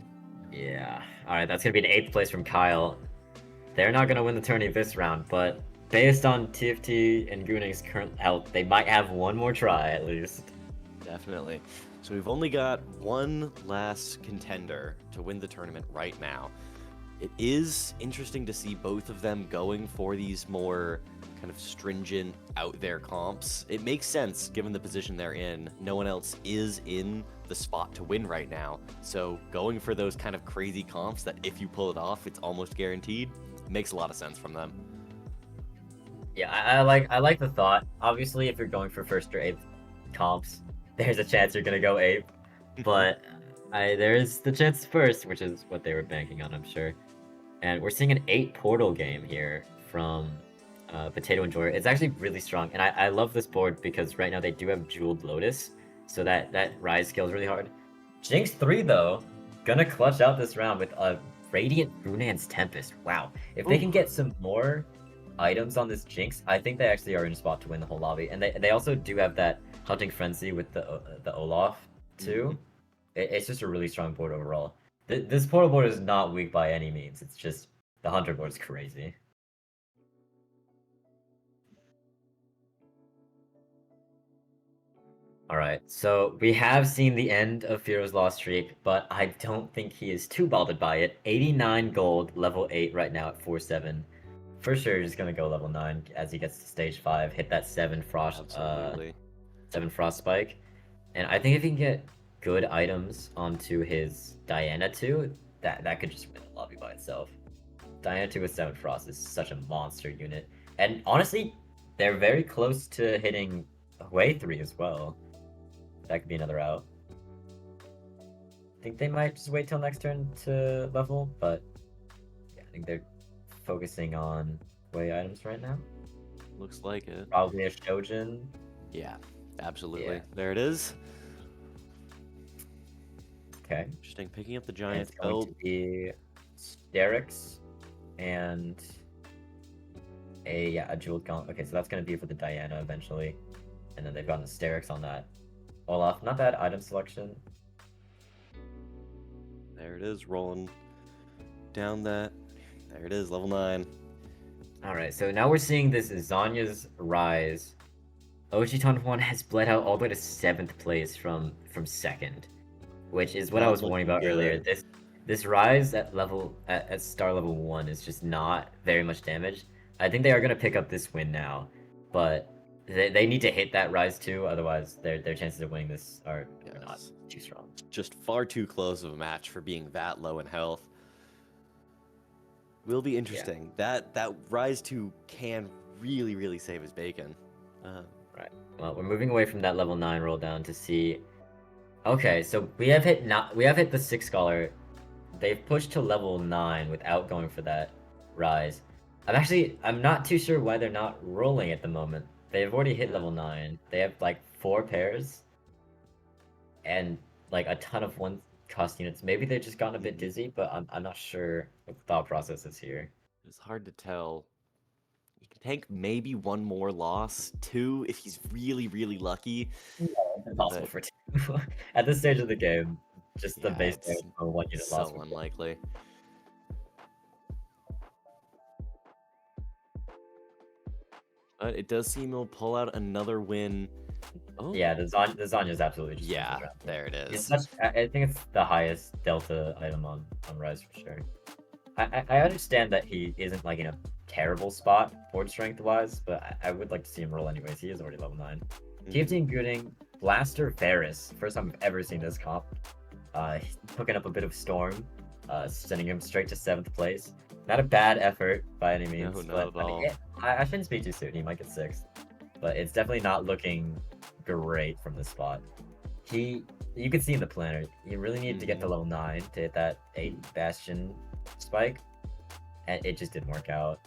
Yeah. All right. That's gonna be an 8th place from Kyle. They're not gonna win the tourney this round, but based on TFT and Gooning's current health, they might have one more try at least. Definitely. So we've only got one last contender to win the tournament right now. It is interesting to see both of them going for these more kind of stringent out there comps. It makes sense given the position they're in. No one else is in the spot to win right now. So going for those kind of crazy comps that if you pull it off, it's almost guaranteed, makes a lot of sense from them. Yeah, I like the thought. Obviously, if you're going for 1st or 8th comps, there's a chance you're gonna go 8th. But there is the chance 1st, which is what they were banking on, I'm sure. And we're seeing an 8 portal game here from Potato Enjoyer. It's actually really strong, and I love this board because right now they do have Jeweled Lotus, so that Rise scales really hard. Jinx 3 though, gonna clutch out this round with a Radiant Runaan's Tempest. Wow, if they can get some more items on this Jinx, I think they actually are in a spot to win the whole lobby. And they also do have that Hunting Frenzy with the Olaf too. It's just a really strong board overall. This portal board is not weak by any means. It's just the Hunter board is crazy. Alright, so we have seen the end of Firo's lost streak, but I don't think he is too bothered by it. 89 gold, level 8 right now at 4-7. For sure, he's gonna go level 9 as he gets to stage 5, hit that 7 frost spike. And I think if he can get good items onto his Diana 2, that could just win the lobby by itself. Diana 2 with 7 frost is such a monster unit. And honestly, they're very close to hitting Hwei 3 as well. That could be another out. I think they might just wait till next turn to level, but yeah, I think they're focusing on Hwei items right now. Looks like it. Probably a Shojin. Yeah, absolutely. Yeah. There it is. Okay. Interesting. Picking up the giant It's going to be Sterix and a Jeweled Gauntlet. Okay, so that's going to be for the Diana eventually. And then they've gotten the Sterix on that. Olaf, not bad item selection. There it is, rolling down that. There it is, level 9. Alright, so now we're seeing this Zanya's rise. OG-Ton 1 has bled out all the way to 7th place from 2nd. Which is what I was warning about earlier. This rise at star level 1 is just not very much damage. I think they are going to pick up this win now. But they need to hit that rise too, otherwise their chances of winning this are not too strong. Just far too close of a match for being that low in health. Will be interesting. Yeah. That rise 2 can really save his bacon. Right. Well, we're moving away from that level 9 roll down to see Okay, so we have hit the 6 scholar. They've pushed to level 9 without going for that rise. I'm not too sure why they're not rolling at the moment. They've already hit level 9. They have like 4 pairs and like a ton of one cost units. Maybe they've just gotten a bit dizzy, but I'm not sure what the thought process is here. It's hard to tell. He can take maybe one more loss, 2 if he's really, really lucky. Yeah, it's impossible for 2. At this stage of the game, just the base it's damage for 1 unit loss. so unlikely. But it does seem he'll pull out another win. Oh. Yeah, the Zanya's absolutely just there it is. I think it's the highest delta item on Rise for sure. I understand that he isn't like in a terrible spot board strength wise, but I would like to see him roll anyways. He is already level 9. TFT and Gooning, Blaster Varus. First time I've ever seen this comp. He's hooking up a bit of storm, sending him straight to 7th place. Not a bad effort by any means. No, but, not at all. I shouldn't speak too soon. He might get 6th, but it's definitely not looking great from this spot. You can see in the planner, you really needed to get to level 9 to hit that 8 Bastion spike, and it just didn't work out.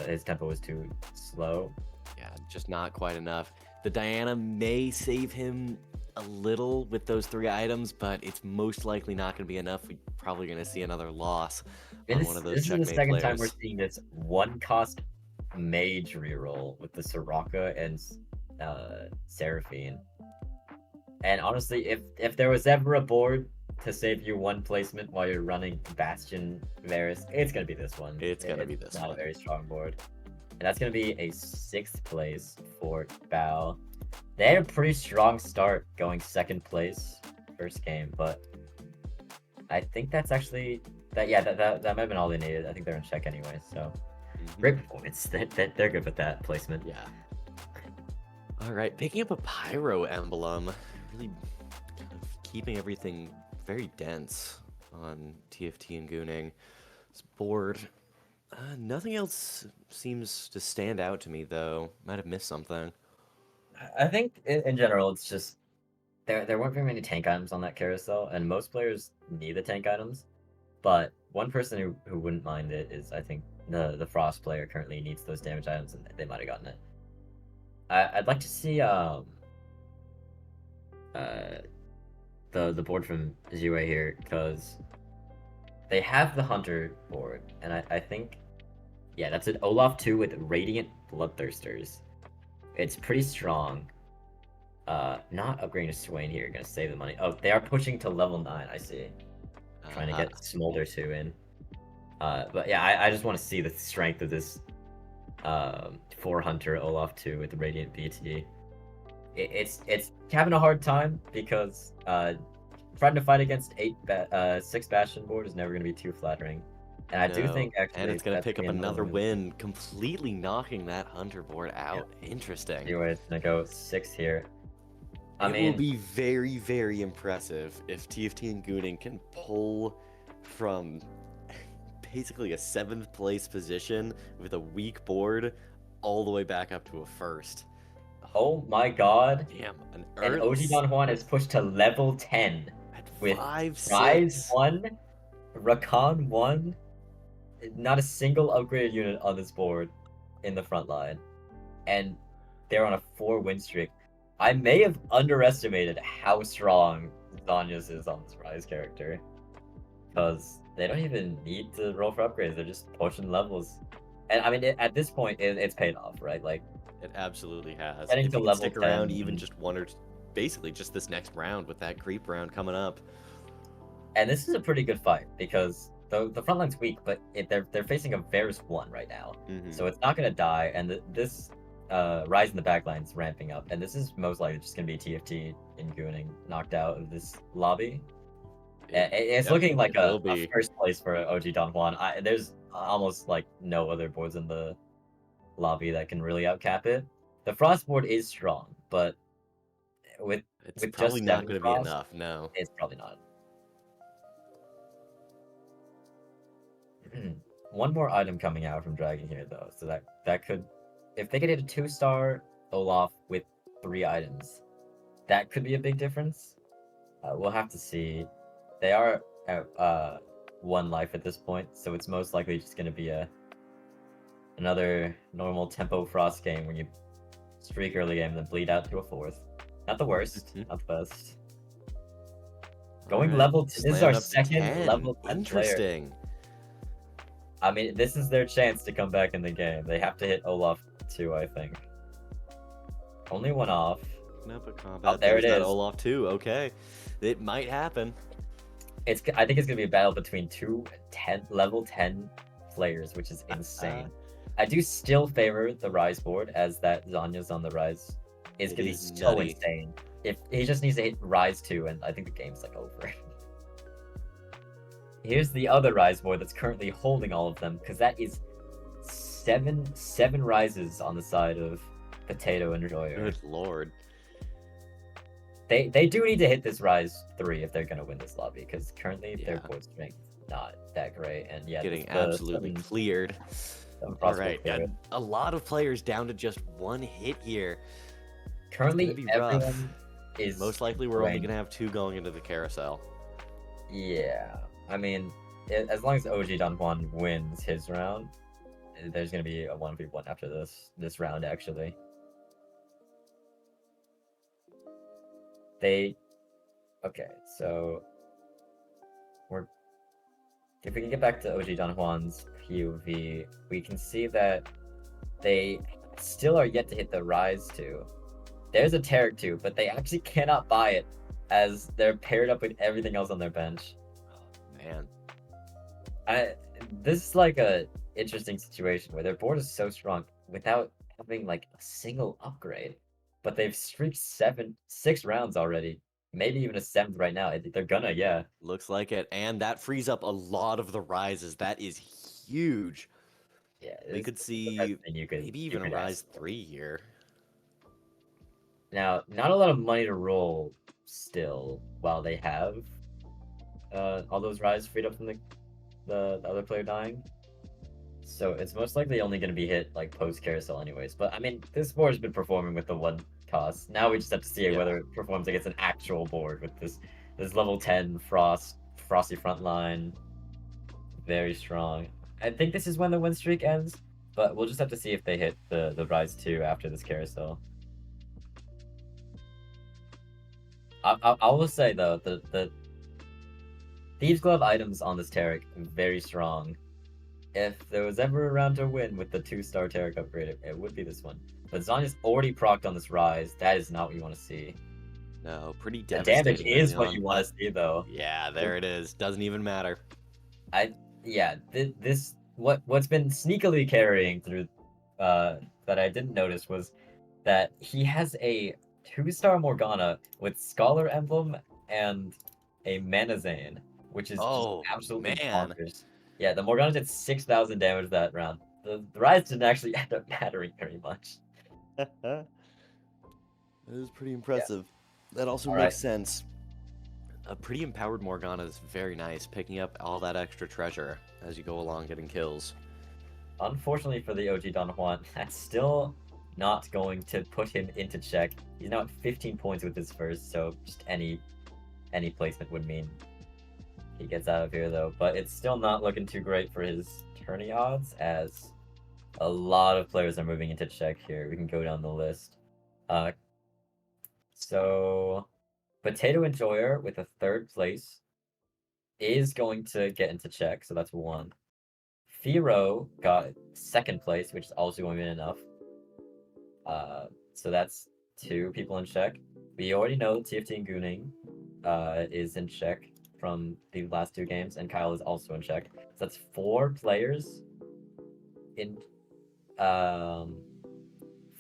His tempo was too slow. Yeah, just not quite enough. The Diana may save him a little with those 3 items, but it's most likely not going to be enough. We're probably going to see another loss on one of those checkmate This is the second time players. we're seeing this 1-cost mage reroll with the Soraka and Seraphine. And honestly, if there was ever a board to save you 1 placement while you're running Bastion Varus, it's gonna be this one. It's gonna be this one. Not one. a very strong board. And that's gonna be a 6th place for Bao. They had a pretty strong start going 2nd place first game, but I think that's actually that might have been all they needed. I think they're in check anyway, so great performance. They're good with that placement. Yeah. All right, picking up a Pyro emblem, really kind of keeping everything very dense on TFT and Gooning. This board, nothing else seems to stand out to me though. Might have missed something. I think in general, it's just there weren't very many tank items on that carousel, and most players need the tank items. But one person who wouldn't mind it is, I think, the Frost player currently needs those damage items, and they might have gotten it. I'd like to see the board from Zue here, because they have the Hunter board, and I think, yeah, that's an Olaf 2 with Radiant Bloodthirsters. It's pretty strong. Not upgrading to Swain here, gonna save the money. Oh, they are pushing to level 9, I see. Trying to get Smolder 2 in. But yeah, I just want to see the strength of this 4 Hunter Olaf 2 with the Radiant BT. It's having a hard time because trying to fight against 6 Bastion board is never going to be too flattering. And I do think actually, and it's going to pick up another win, completely knocking that Hunter board out. Yep. Interesting. Anyway, it's going to go 6 here. It will be very, very impressive if TFT and Gooning can pull from basically a 7th place position with a weak board all the way back up to a 1st. Oh my god. Damn, and OG Don Juan is pushed to level 10 with Rise 1, Rakan 1, not a single upgraded unit on this board in the front line. And they're on a 4 win streak. I may have underestimated how strong Zanya's is on this Rise character. Because they don't even need to roll for upgrades, they're just pushing levels. And I mean, at this point, it's paid off, right? Like, it absolutely has. Getting if to you level stick 10, around even just one or basically just this next round with that creep round coming up. And this is a pretty good fight because the front line's weak, but they're facing a Varus 1 right now. So it's not going to die, and this Rise in the back line's ramping up, and this is most likely just going to be TFT and Gooning knocked out of this lobby. It's looking like a first place for OG Don Juan. There's almost like no other boards in the lobby that can really outcap it. The Frost board is strong, but it's probably not going to be enough. No, it's probably not. One more item coming out from Dragon here, though, so that could, if they could hit a 2-star Olaf with 3 items, that could be a big difference. We'll have to see. They are at 1 life at this point, so it's most likely just going to be another normal tempo Frost game where you streak early game and then bleed out to a 4th. Not the worst, not the best. Going level, this is our second level 10 Interesting. player. I mean, this is their chance to come back in the game. They have to hit Olaf 2, I think. Only 1 off. Oh, there it is. Olaf 2, okay. It might happen. I think it's going to be a battle between 2 level 10 players, which is insane. I do still favor the Rise board, as that Zanya's on the Rise is going to be so insane. If he just needs to hit Rise 2, and I think the game's like over. Here's the other Rise board that's currently holding all of them, because that is seven Rises on the side of Potato and Enjoyer. Good lord. They do need to hit this Rise 3 if they're going to win this lobby, because currently their board strength not that great, and yeah, getting absolutely cleared. All right, a lot of players down to just 1 hit here. Currently, everyone is most likely we're only gonna have 2 going into the carousel. Yeah, I mean, as long as OG Don Juan wins his round, there's gonna be a 1v1 after this round. Actually, okay, so if we can get back to OG Don Juan's POV, we can see that they still are yet to hit the Rise 2. There's a Tarek 2, but they actually cannot buy it, as they're paired up with everything else on their bench. Oh, man. This is like a interesting situation where their board is so strong without having like a single upgrade, but they've streaked 6 rounds already. Maybe even a 7th right now. They're gonna, yeah. Looks like it, and that frees up a lot of the Rises. That is huge. Yeah, we could see maybe even a Rise 3 here. Now, not a lot of money to roll still, while they have all those Rise freed up from the other player dying. So it's most likely only going to be hit like post carousel anyways. But I mean, this board has been performing with the 1 cost. Now we just have to see whether it performs against an actual board with this level 10 Frosty frontline. Very strong. I think this is when the win streak ends, but we'll just have to see if they hit the Rise 2 after this carousel. I will say though, the Thieves Glove items on this Tarek very strong. If there was ever a round to win with the 2-star Tarek upgrade, it would be this one. But Zanya's already procced on this Rise. That is not what you want to see. No, pretty devastating. The damage is what you want to see, though. Yeah, there it is. Doesn't even matter. What's been sneakily carrying through that I didn't notice was that he has a 2-star Morgana with Scholar Emblem and a Manazane, which is just absolutely bonkers. Yeah, the Morgana did 6,000 damage that round. The Rise didn't actually end up mattering very much. That is pretty impressive. Yeah. That also makes sense. A pretty empowered Morgana is very nice, picking up all that extra treasure as you go along getting kills. Unfortunately for the OG Don Juan, that's still not going to put him into check. He's now at 15 points with his first, so just any placement would mean he gets out of here though. But it's still not looking too great for his tourney odds, as a lot of players are moving into check here. We can go down the list. So Potato Enjoyer with a 3rd place is going to get into check, so that's 1. Firo got 2nd place, which is also going to be enough. So that's 2 people in check. We already know TFT and Gooning is in check from the last 2 games, and Kyle is also in check. So that's 4 players in 5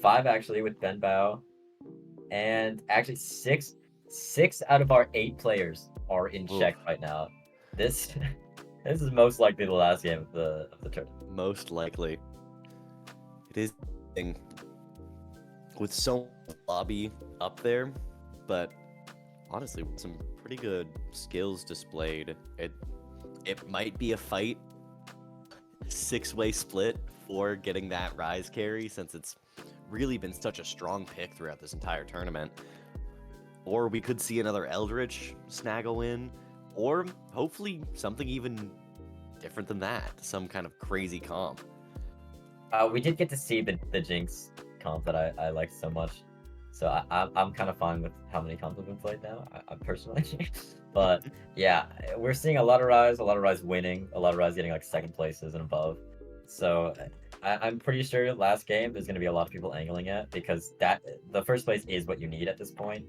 actually with Ben Bao, and actually 6 out of our 8 players are in check right now. This is most likely the last game of the tournament. Most likely. It is with so much lobby up there, but honestly, with some pretty good skills displayed, it might be a fight. 6-way split for getting that Rise carry, since it's really been such a strong pick throughout this entire tournament. or we could see another Eldritch snag a win, or hopefully something even different than that, some kind of crazy comp. We did get to see the Jinx comp that I liked so much, so I'm kind of fine with how many comps have been played now. I personally, but yeah, we're seeing a lot of Rise winning, a lot of Rise getting like second places and above. So I'm pretty sure last game there's gonna be a lot of people angling it because the first place is what you need at this point,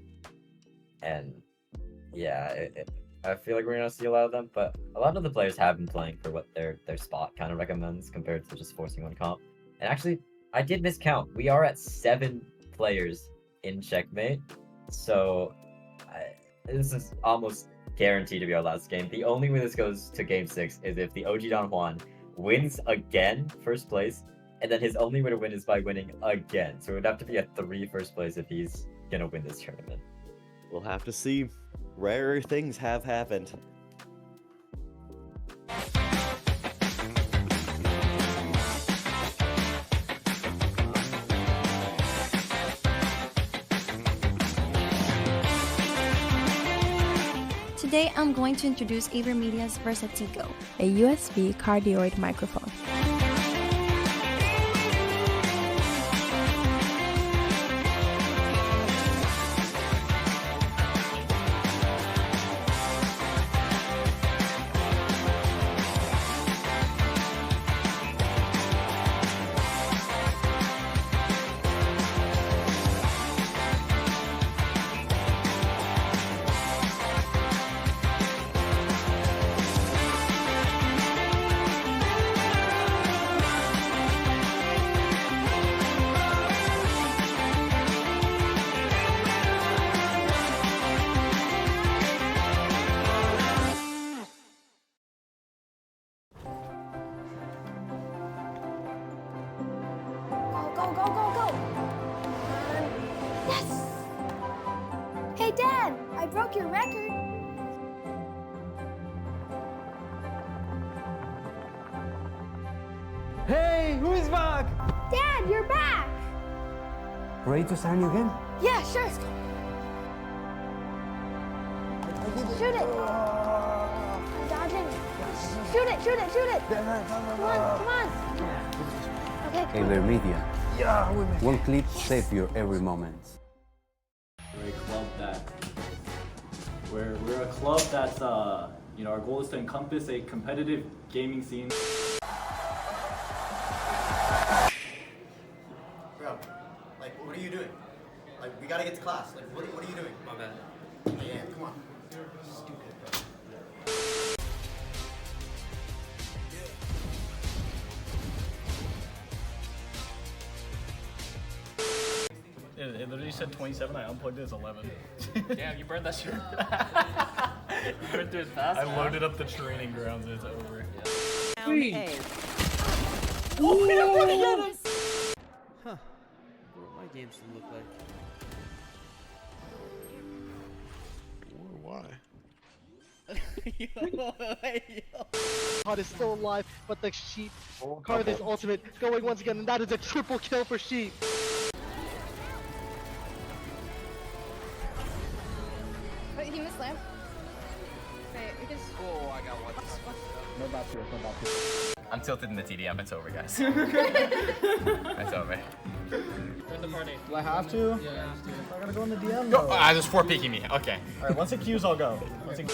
and yeah, I feel like we're gonna see a lot of them. But a lot of the players have been playing for what their spot kind of recommends compared to just forcing one comp. And actually, I did miscount. We are at 7 players in Checkmate, so this is almost guaranteed to be our last game. The only way this goes to Game 6 is if the OG Don Juan wins again, first place, and then his only way to win is by winning again. So it would have to be a 3 first place if he's gonna win this tournament. We'll have to see. Rarer things have happened. Today I'm going to introduce AVerMedia's Versatico, a USB cardioid microphone. Go, go, go, go! Yes! Hey, Dad! I broke your record! Hey, who is back? Dad, you're back! Ready to sign you again? Yeah, sure. Shoot it! I'm dodging. Shoot it, shoot it, shoot it! Come on, come on! Okay. AVerMedia. One clip save your every moment. We're a club that we're a club that's you know, our goal is to encompass a competitive gaming scene. Bro, like, what are you doing? Like, we gotta get to class. Like, what are you doing? My bad. Yeah, come on. Stupid, bro. It literally said 27. I unplugged it as 11. Damn, you burned that shit. You burned through it fast. I loaded up the training grounds and it's over. Huh. What do my games look like? Why? God is still alive, but the Sheep card is ultimate going once again, and that is a triple kill for Sheep. Wait, he missed lamp. Wait, we can. Oh, I got one. No back here, no back here. I'm tilted in the TDM. It's over, guys. It's over. Join the party. Do I have to? Yeah. I gotta go in the DM. Go. There's 4 peeking me. Okay. Alright, once it queues, I'll go. Once it...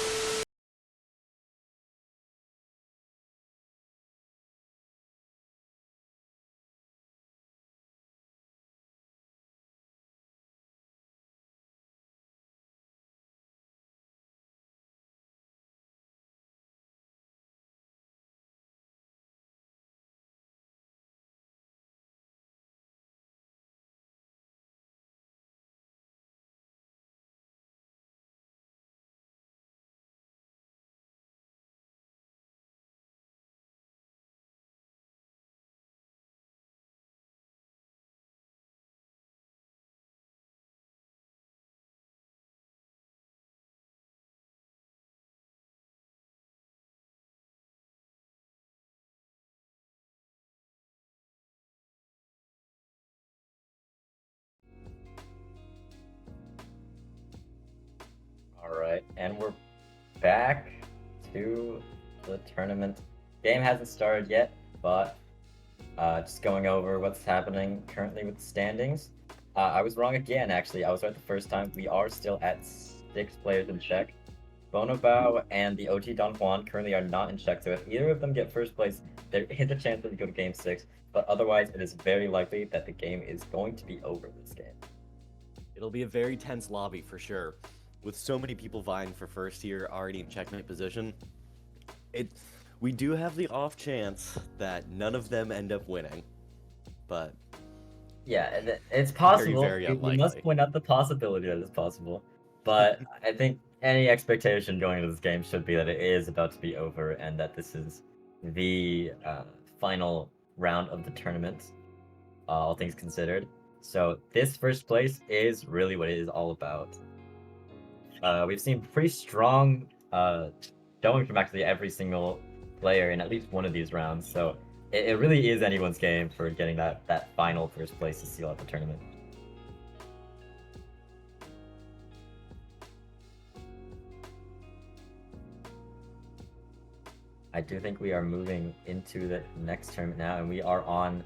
And we're back to the tournament. Game hasn't started yet, but just going over what's happening currently with the standings. I was wrong again, actually. I was right the first time. We are still at 6 players in check. Bonobao and the OG Don Juan currently are not in check, so if either of them get first place, there is a chance that we go to Game 6, but otherwise it is very likely that the game is going to be over this game. It'll be a very tense lobby for sure. With so many people vying for first here already in checkmate position, we do have the off chance that none of them end up winning, but yeah, it's possible. Very we must point out the possibility that it's possible, but I think any expectation going into this game should be that it is about to be over and that this is the final round of the tournament, all things considered. So this first place is really what it is all about. We've seen pretty strong showing from actually every single player in at least one of these rounds, so it really is anyone's game for getting that final first place to seal out the tournament. I do think we are moving into the next tournament now, and we are on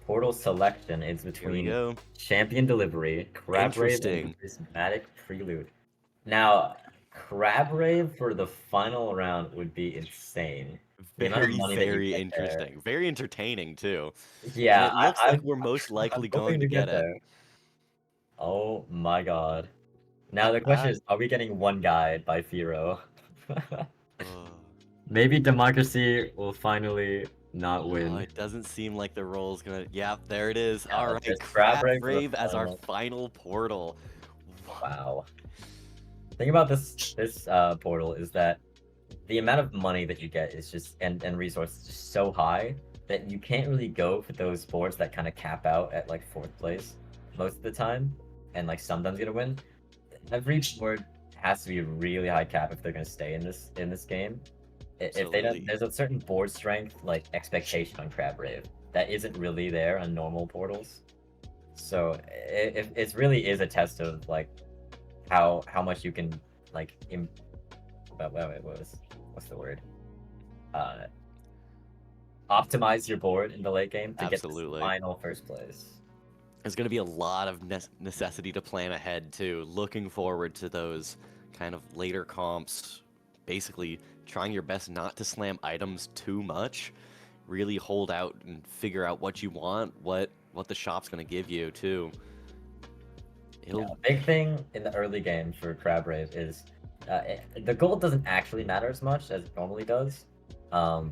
Portal Selection. It's between Champion Delivery, Crabrave, and Prismatic Prelude. Now, Crabrave for the final round would be insane. Very interesting. Very entertaining, too. Yeah, and it looks like we're most likely going to get it. Oh my god. Now the question is, are we getting one guide by Firo? Maybe Democracy will finally not win. It doesn't seem like the roll's gonna... Yeah, there it is. Yeah, Alright, Crabrave as our final portal. Wow. The thing about this portal is that the amount of money that you get is just and resources is just so high that you can't really go for those boards that kind of cap out at like 4th place most of the time, and like sometimes gonna win. Every board has to be a really high cap if they're gonna stay in this game. If they don't, there's a certain board strength like expectation on Crabrave that isn't really there on normal portals. So it really is a test of like how much you can like what's the word? Optimize your board in the late game to get the final first place. There's going to be a lot of necessity to plan ahead too. Looking forward to those kind of later comps. Basically, trying your best not to slam items too much. Really hold out and figure out what you want, what the shop's going to give you too. Big thing in the early game for Crabrave is the gold doesn't actually matter as much as it normally does,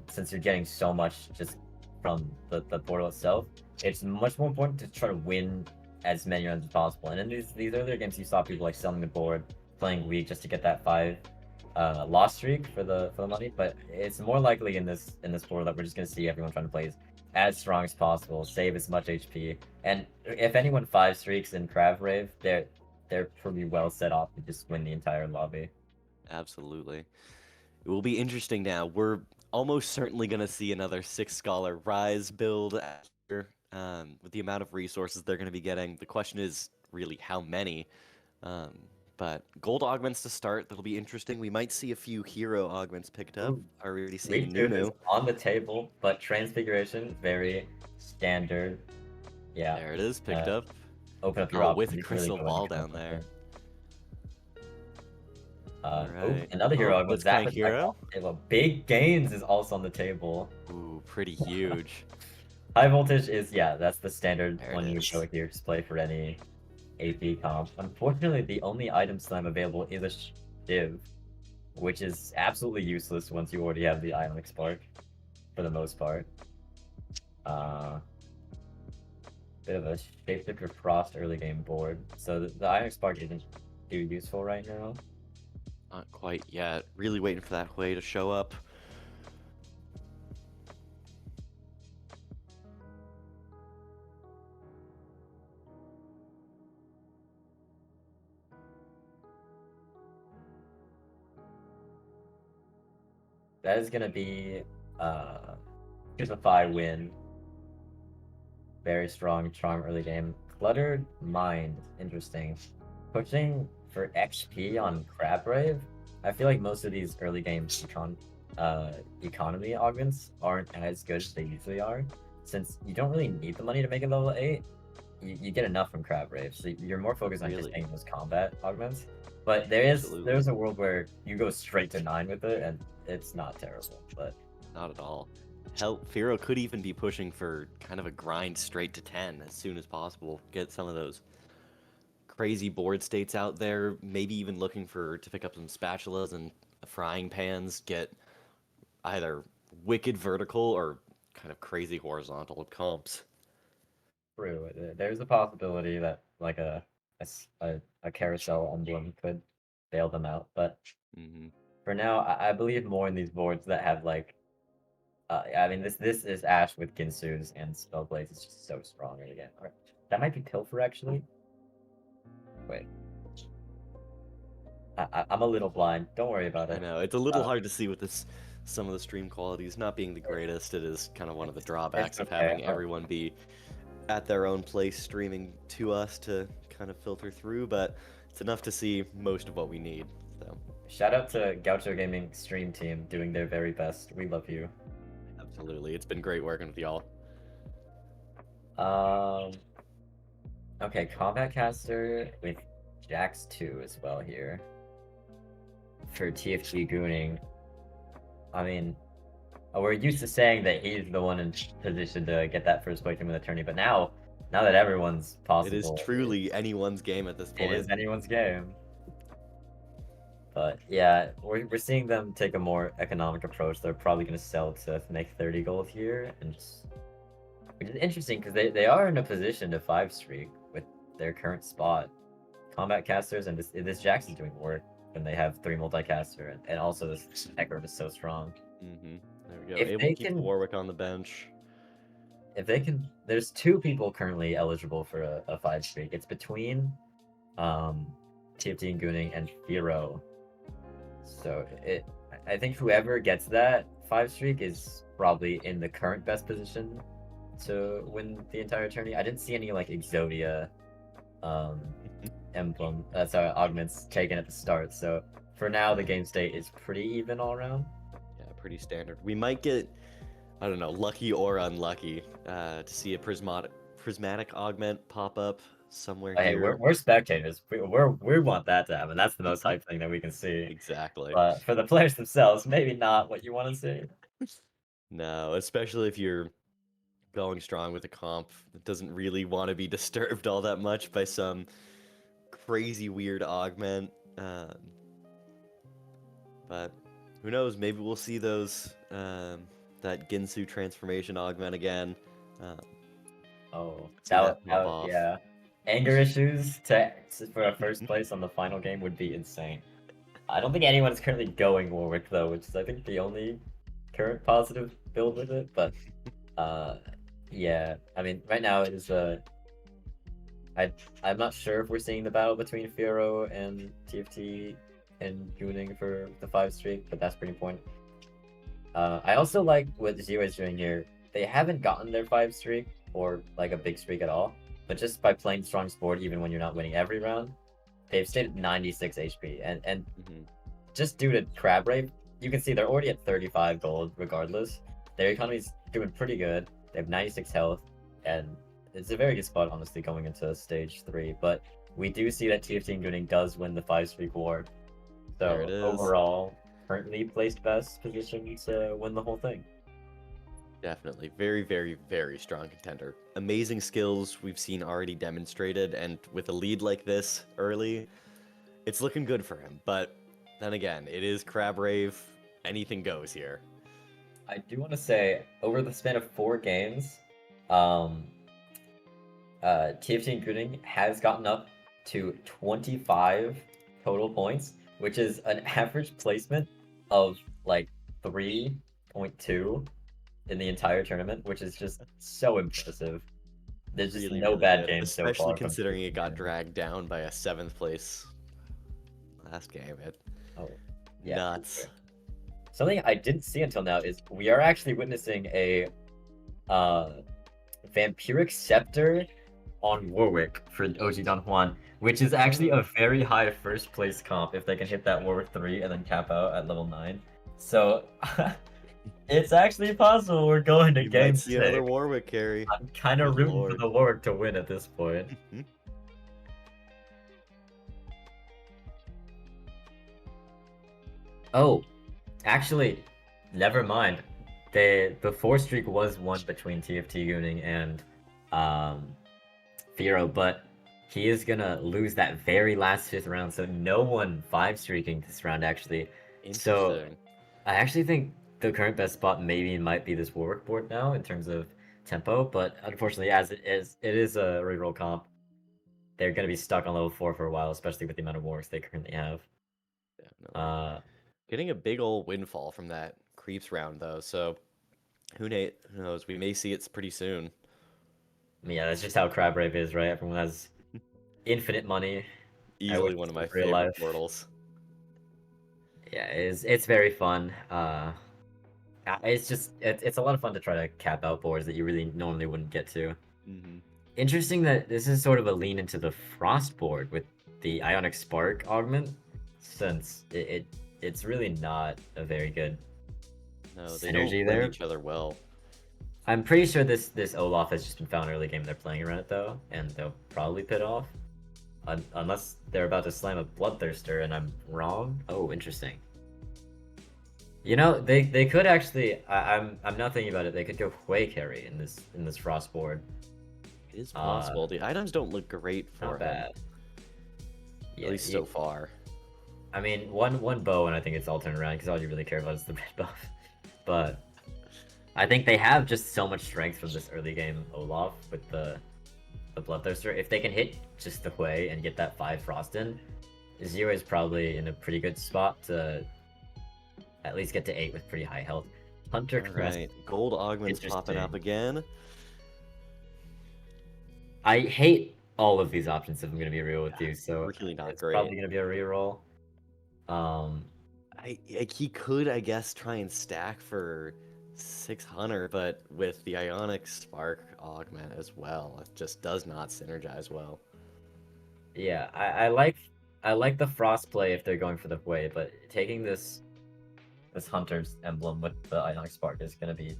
since you're getting so much just from the portal itself. It's much more important to try to win as many rounds as possible. And in these earlier games, you saw people like selling the board, playing weak just to get that 5 loss streak for the money. But it's more likely in this portal that we're just gonna see everyone trying to play as strong as possible, save as much HP, and if anyone 5 streaks in Crabrave, they're pretty well set off to just win the entire lobby. Absolutely. It will be interesting now. We're almost certainly going to see another 6 Scholar Rise build after, with the amount of resources they're going to be getting. The question is really how many. But gold augments to start, that'll be interesting. We might see a few hero augments picked up. Are we already seeing Nunu? On the table, but Transfiguration, very standard. Yeah. There it is, picked up. Open up your with a crystal ball down there. Right. Another hero augment. Hero? Big Gains is also on the table. Ooh, pretty huge. High voltage is, that's the standard one you would go here to play for any AP comp. Unfortunately, the only item slime available is a Shiv, which is absolutely useless once you already have the Ionic Spark, for the most part. Bit of a Shapeshifter Frost early game board, so the Ionic Spark isn't too useful right now. Not quite yet. Really waiting for that Hui to show up. That is gonna be here's a 5 win. Very strong charm early game. Cluttered Mind, interesting. Pushing for XP on Crabbrave, I feel like most of these early game economy augments aren't as good as they usually are. Since you don't really need the money to make it level 8, you get enough from Crabbrave, so you're more focused on just getting those combat augments. But there's a world where you go straight to 9 with it, and it's not terrible, but... Not at all. Hell, Firo could even be pushing for kind of a grind straight to 10 as soon as possible. Get some of those crazy board states out there, maybe even looking to pick up some spatulas and frying pans, get either wicked vertical or kind of crazy horizontal comps. True. There's a possibility that like a carousel emblem could bail them out, but for now, I believe more in these boards that have like. I mean, this is Ash with Ginsu's and Spellblades. It's just so strong right again. Right. That might be Pilfer actually. Wait. I'm a little blind. Don't worry about it. I know it's a little hard to see with this. Some of the stream qualities not being the greatest. It is kind of one of the drawbacks of having everyone be at their own place streaming to us to kind of filter through, but it's enough to see most of what we need. So shout out to Gaucho Gaming stream team doing their very best. We love you. Absolutely, it's been great working with y'all. Okay, Combat Caster with Jax 2 as well here for TFT Gooning. I mean, we're used to saying that he's the one in position to get that first place in the tourney, but now that everyone's possible, it is truly anyone's game at this point. It is anyone's game. But yeah, we're seeing them take a more economic approach. They're probably going to sell to make 30 gold here, and just, which is interesting because they are in a position to 5 streak with their current spot. Combat Casters and this Jax is doing work when they have 3 multicaster, and also this Eckert is so strong. There we go. Able to keep Warwick on the bench. If they can, there's 2 people currently eligible for a 5 streak. It's between TFT and Gooning and Firo. So I think whoever gets that 5 streak is probably in the current best position to win the entire tourney. I didn't see any like Exodia emblem, augments taken at the start. So for now, the game state is pretty even all around. Yeah, pretty standard. We might get, I don't know, lucky or unlucky to see a prismatic augment pop up somewhere hey, here. We're spectators. We want that to happen. That's the most hype thing that we can see. Exactly. But for the players themselves, maybe not what you want to see. No, especially if you're going strong with a comp that doesn't really want to be disturbed all that much by some crazy weird augment. But who knows? Maybe we'll see those that Ginsu transformation augment again. Yeah. Anger issues for a first place on the final game would be insane. I don't think anyone is currently going Warwick though, which is I think the only current positive build with it. But yeah, I mean right now it is I'm not sure if we're seeing the battle between Firo and TFT and Gooning for the 5 streak, but that's pretty important. I also like what Zero is doing here. They haven't gotten their 5 streak or like a big streak at all, but just by playing strong sport, even when you're not winning every round, they've stayed at 96 HP. And just due to Crabbrave, you can see they're already at 35 gold regardless. Their economy's doing pretty good. They have 96 health, and it's a very good spot, honestly, going into stage 3. But we do see that TFT and Gooning does win the 5 streak war. So overall, currently placed best position to win the whole thing. Definitely. Very, very, very strong contender. Amazing skills we've seen already demonstrated, and with a lead like this early, it's looking good for him. But then again, it is Crabbrave. Anything goes here. I do want to say, over the span of 4 games, TFT and Gooning has gotten up to 25 total points, which is an average placement of like 3.2 in the entire tournament, which is just so impressive. There's just no bad games so far. Especially considering it got dragged down by a 7th place last game. Nuts. Something I didn't see until now is we are actually witnessing a Vampiric Scepter on Warwick for OG Don Juan, which is actually a very high first place comp if they can hit that Warwick 3 and then cap out at level 9. So it's actually possible we're going to You game might see another 6. Warwick carry. I'm kind of Good rooting lord. for the Warwick to win at this point. Oh, actually, never mind. The 4 streak was won between TFT Gooning and Firo, but he is gonna lose that very last 5th round, so no one 5 streaking this round actually. So Interesting. I actually think the current best spot maybe might be this Warwick board now in terms of tempo, but unfortunately, as it is a reroll comp. They're gonna be stuck on level 4 for a while, especially with the amount of Warwicks they currently have. Getting a big ol' windfall from that creeps round though, so who knows? We may see it pretty soon. Yeah, that's just how Crab Rave is, right? Everyone has infinite money. Easily one of my favorite portals. Yeah, it's very fun. It's a lot of fun to try to cap out boards that you really normally wouldn't get to. Interesting that this is sort of a lean into the Frost board with the Ionic Spark augment, since it's really not a very good they don't synergy blend there. each other well. I'm pretty sure this Olaf has just been found early game. They're playing around it though, and they'll probably pit off, unless they're about to slam a Bloodthirster and I'm wrong. Oh, interesting. You know, they could actually. I'm not thinking about it. They could go Hui carry in this Frost board. It is possible. The items don't look great for Not bad. At least so far. I mean, one bow, and I think it's all turned around because all you really care about is the red buff. But I think they have just so much strength from this early game Olaf with the Bloodthirster. If they can hit just the Hui and get that 5 Frost in, Zero is probably in a pretty good spot to at least get to 8 with pretty high health. Hunter Crest. Right, gold augments popping up again. I hate all of these options if I'm gonna be real with you, so really not it's great. probably gonna be a reroll. He could, I guess, try and stack for 600, but with the Ionic Spark augment as well, it just does not synergize well. Yeah, I like the Frost play if they're going for the Hui, but taking this Hunter's emblem with the Ionic Spark is gonna be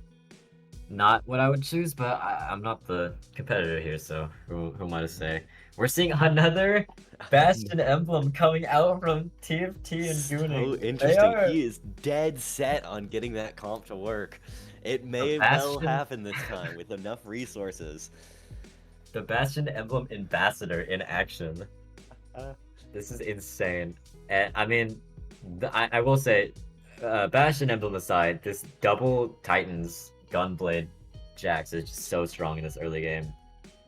not what I would choose, but I'm not the competitor here, so who am I to say? We're seeing another Bastion emblem coming out from TFT and Gooning. So interesting. He is dead set on getting that comp to work. It may well happen this time with enough resources. The Bastion emblem ambassador in action. This is insane. And I mean, I will say, Bastion emblem aside, this double Titans Gunblade Jax is just so strong in this early game.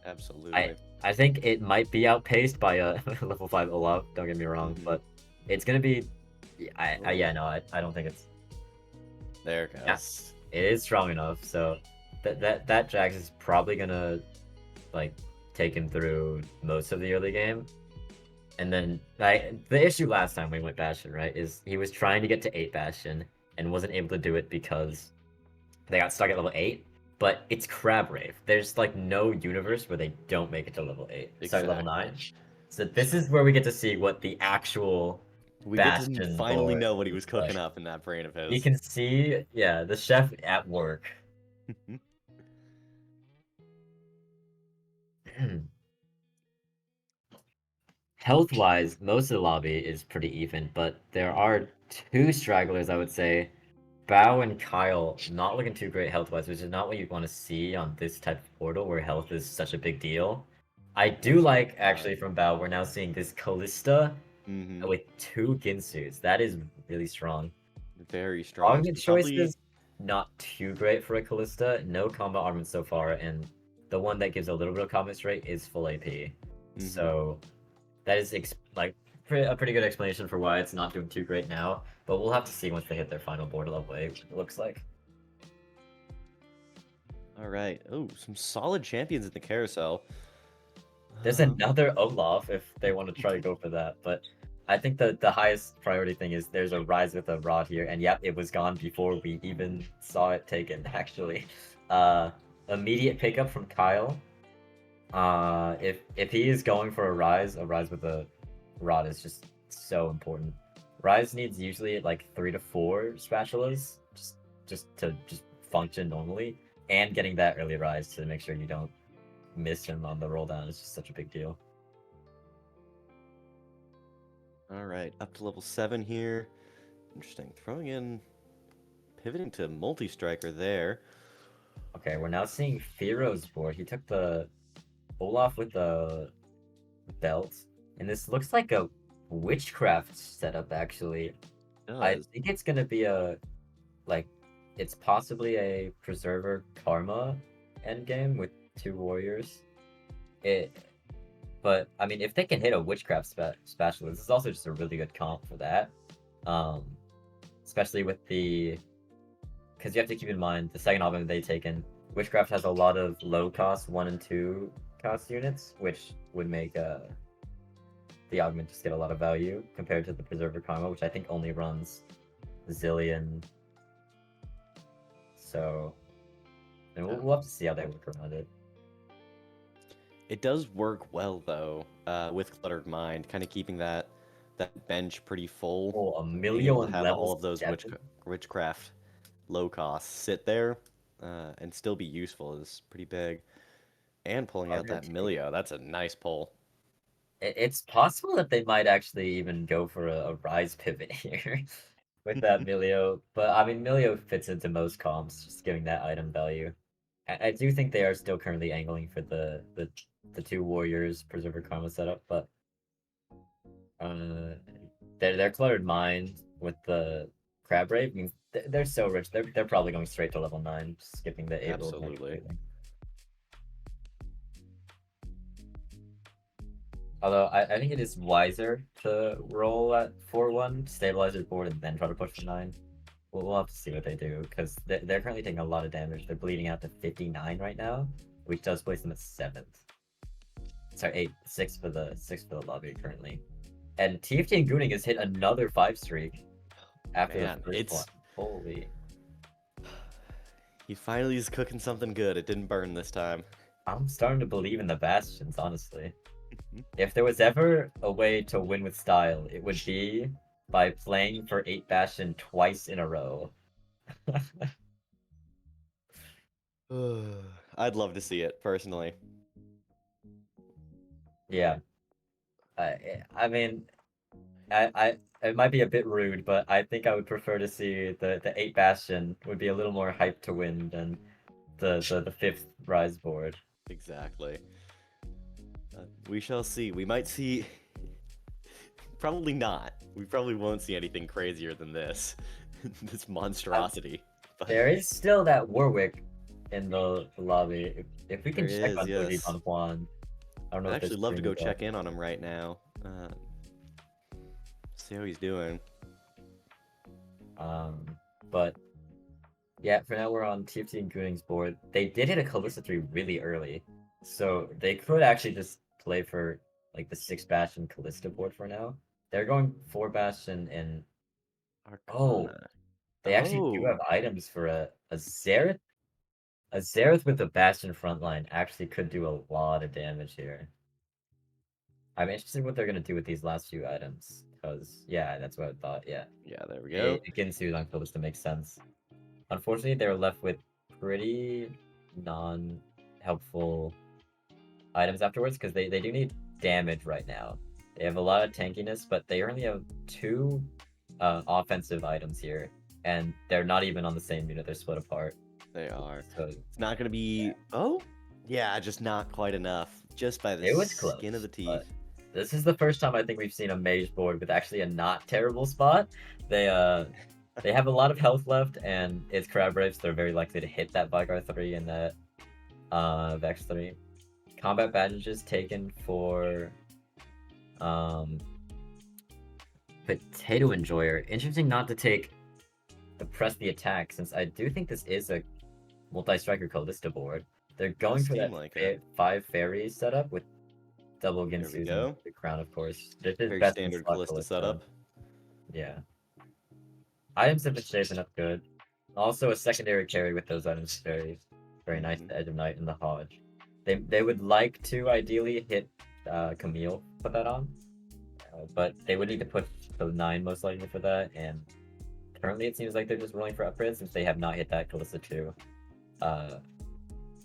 Absolutely. I think it might be outpaced by a level 5 Olaf, don't get me wrong, but it's gonna be... I don't think it's... There it goes. Yes, it is strong enough, so that Jax is probably gonna, like, take him through most of the early game. And then, like, the issue last time we went Bastion, right, is he was trying to get to 8 Bastion and wasn't able to do it because they got stuck at level 8. But it's Crab Rave. There's like no universe where they don't make it to level 8. Sorry, level 9. So this is where we get to see what the actual Bastion get to finally board know what he was looks like. cooking up in that brain of his. You can see, yeah, the chef at work. Health-wise, most of the lobby is pretty even, but there are 2 stragglers, I would say. Bao and Kyle not looking too great health-wise, which is not what you want to see on this type of portal where health is such a big deal. I do like, actually, from Bao, we're now seeing this Callista with 2 Ginsus. That is really strong. Very strong. Augment choices, not too great for a Callista. No combat augment so far, and the one that gives a little bit of combat straight is full AP. So that is a pretty good explanation for why it's not doing too great now. But we'll have to see once they hit their final board level 8, it looks like. Alright. Oh, some solid champions in the carousel. There's another Olaf if they want to try to go for that, but I think the highest priority thing is there's a Rise with a Rod here, and yep, it was gone before we even saw it taken, actually. Immediate pickup from Kyle. If he is going for a rise with a rod is just so important. Rise needs usually like 3 to 4 spatulas just to function normally, and getting that early rise to make sure you don't miss him on the roll down is just such a big deal. All right, up to level 7 here. Interesting. Throwing in, pivoting to multi-striker there. Okay, we're now seeing Firo's board. He took the Olaf with the belt, and this looks like a witchcraft setup actually. I think it's gonna be it's possibly a Preserver Karma endgame with 2 warriors. But I mean, if they can hit a witchcraft spatula, this is also just a really good comp for that. Especially with the, because you have to keep in mind the second augment they taken. Witchcraft has a lot of low cost 1 and 2 cost units, which would make the augment just get a lot of value compared to the Preserver Karma, which I think only runs Zillion. So, and we'll have to see how they work around it. It does work well though, with Cluttered Mind, kind of keeping that bench pretty full. Oh, Being able Emilio to have level all of those 7? witchcraft low costs sit there and still be useful is pretty big. And pulling out that Emilio, that's a nice pull. It's possible that they might actually even go for a rise pivot here with that Emilio, but I mean Emilio fits into most comps, just giving that item value. I do think they are still currently angling for the 2 warriors Preserver Karma setup, but their Cluttered Mind with the Crab Rave, I mean, they're so rich. They're probably going straight to level 9, skipping the 8. Absolutely. Although I think it is wiser to roll at 4-1, stabilize your board, and then try to push to 9. We'll have to see what they do, because they're currently taking a lot of damage. They're bleeding out to 59 right now, which does place them at 7th. Sorry, 6 for the lobby currently. And TFT and Gooning has hit another 5 streak after the first one. Holy. He finally is cooking something good. It didn't burn this time. I'm starting to believe in the Bastions, honestly. If there was ever a way to win with style, it would be by playing for 8 Bastion twice in a row. I'd love to see it, personally. Yeah. I mean, it might be a bit rude, but I think I would prefer to see the 8 Bastion would be a little more hyped to win than the 5th Rise board. Exactly. We shall see. We might see... Probably not. We probably won't see anything crazier than this. This monstrosity. There is still that Warwick in the lobby. If we can check on Juan. I don't know. I'd actually love to go check in on him right now. See how he's doing. But yeah, for now we're on TFT and Gooning's board. They did hit a Callista 3 really early, so they could actually just play for like the 6 Bastion Callista board for now. They're going 4 Bastion and they actually do have items for a Xerath. A Xerath with the Bastion frontline actually could do a lot of damage here. I'm interested in what they're gonna do with these last few items, because yeah, that's what I thought. Yeah. Yeah, there we go. Ginsu on Callista makes sense. Unfortunately, they're left with pretty non-helpful items afterwards, because they do need damage right now. They have a lot of tankiness, but they only have 2 offensive items here, and they're not even on the same unit. They're split apart. They are. So it's not going to be... Oh? Yeah, just not quite enough. Just by the skin of the teeth. This is the first time I think we've seen a mage board with actually a not terrible spot. They have a lot of health left, and it's Crab Raves. They're very likely to hit that Vigar 3 and that Vex 3. Combat bandages taken for Potato Enjoyer. Interesting not to take the press the attack, since I do think this is a multi-striker Callista board. They're going for that 5 fairy setup with double Ginsu and the crown, of course. This is very best standard Callista setup. Yeah. Items have been shaping up good. Also, a secondary carry with those items is very nice. The Edge of Night and the Hodge. They would like to ideally hit Camille, put that on, but they would need to push to 9 most likely for that, and currently it seems like they're just rolling for upgrades since they have not hit that Kalista 2.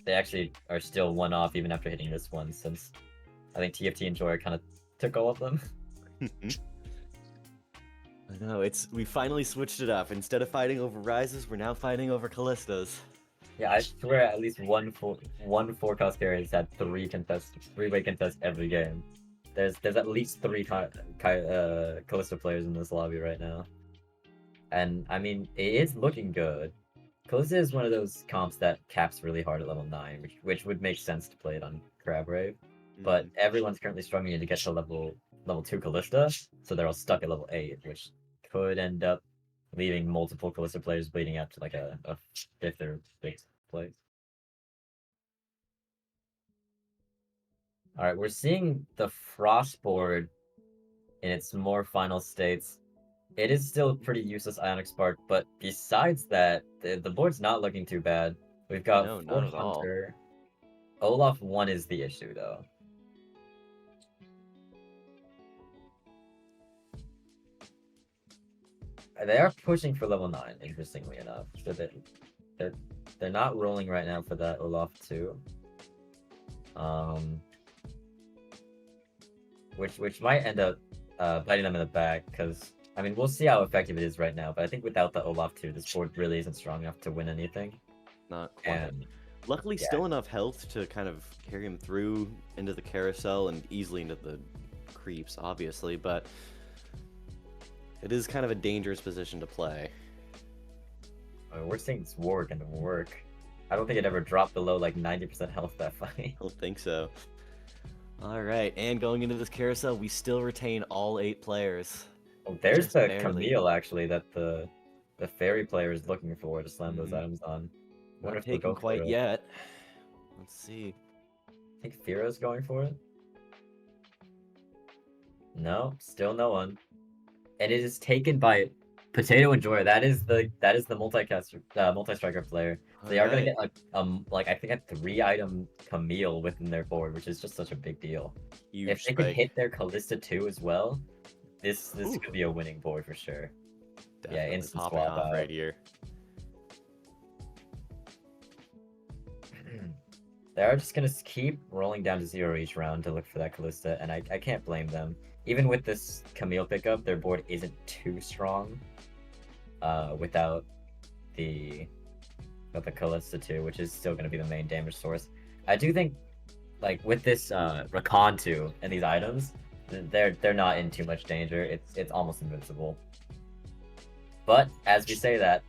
They actually are still one off even after hitting this one, since I think TFT and Joy kind of took all of them. I know, we finally switched it up. Instead of fighting over Rises, we're now fighting over Kallistas. Yeah, I swear at least one four-cost carry has had three-way contest every game. There's at least 3 Kalista players in this lobby right now. And, I mean, it is looking good. Kalista is one of those comps that caps really hard at level 9, which would make sense to play it on Crabgrave. But everyone's currently struggling to get to level 2 Kalista, so they're all stuck at level 8, which could end up leaving multiple Kalista players bleeding out to like a 5th or 6th place. Alright, we're seeing the Frost board in its more final states. It is still pretty useless Ionic Spark, but besides that, the board's not looking too bad. We've got No, 4 not at all. Hunter. Olaf 1 is the issue, though. They are pushing for level 9, interestingly enough. So they're not rolling right now for that Olaf 2. Which might end up biting them in the back, because I mean, we'll see how effective it is right now, but I think without the Olaf 2, this board really isn't strong enough to win anything. Not quite. And luckily, still enough health to kind of carry him through into the carousel and easily into the creeps, obviously, but it is kind of a dangerous position to play. I mean, we're seeing this war gonna work. I don't think it ever dropped below like 90% health that fight. I don't think so. Alright, and going into this carousel, we still retain all 8 players. Oh, there's Just the barely. Camille, actually, that the fairy player is looking for to slam those items on. Not taken quite yet. Let's see. I think Fira's going for it. No, still no one. And it is taken by Potato and Joy. That is the multi-striker player. So they are gonna get like I think a 3-item Camille within their board, which is just such a big deal. Huge if they could hit their Kalista 2 as well, this could be a winning board for sure. Definitely yeah, instant popping swap off out right here. They are just gonna keep rolling down to 0 each round to look for that Kalista, and I can't blame them. Even with this Camille pickup, their board isn't too strong. Without the Kalista 2, which is still gonna be the main damage source. I do think, like with this Rakan 2 and these items, they're not in too much danger. It's almost invincible. But as we say that,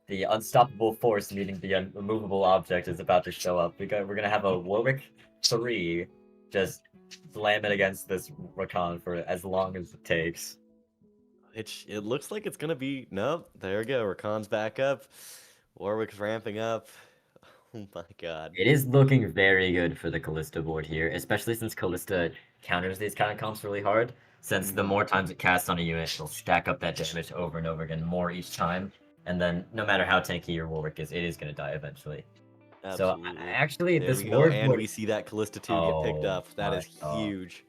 the unstoppable force meeting the unmovable object is about to show up. We're gonna have a Warwick 3 just slam it against this Rakan for as long as it takes. It looks like it's gonna be nope. There we go. Rakan's back up. Warwick's ramping up. Oh my god. It is looking very good for the Kalista board here, especially since Kalista counters these kind of comps really hard. Since the more times it casts on a unit, it'll stack up that damage over and over again, more each time. And then, no matter how tanky your Warwick is, it is going to die eventually. Absolutely. So, actually, there this we go, ward and board... we see that Kalista 2 get picked up. That is huge.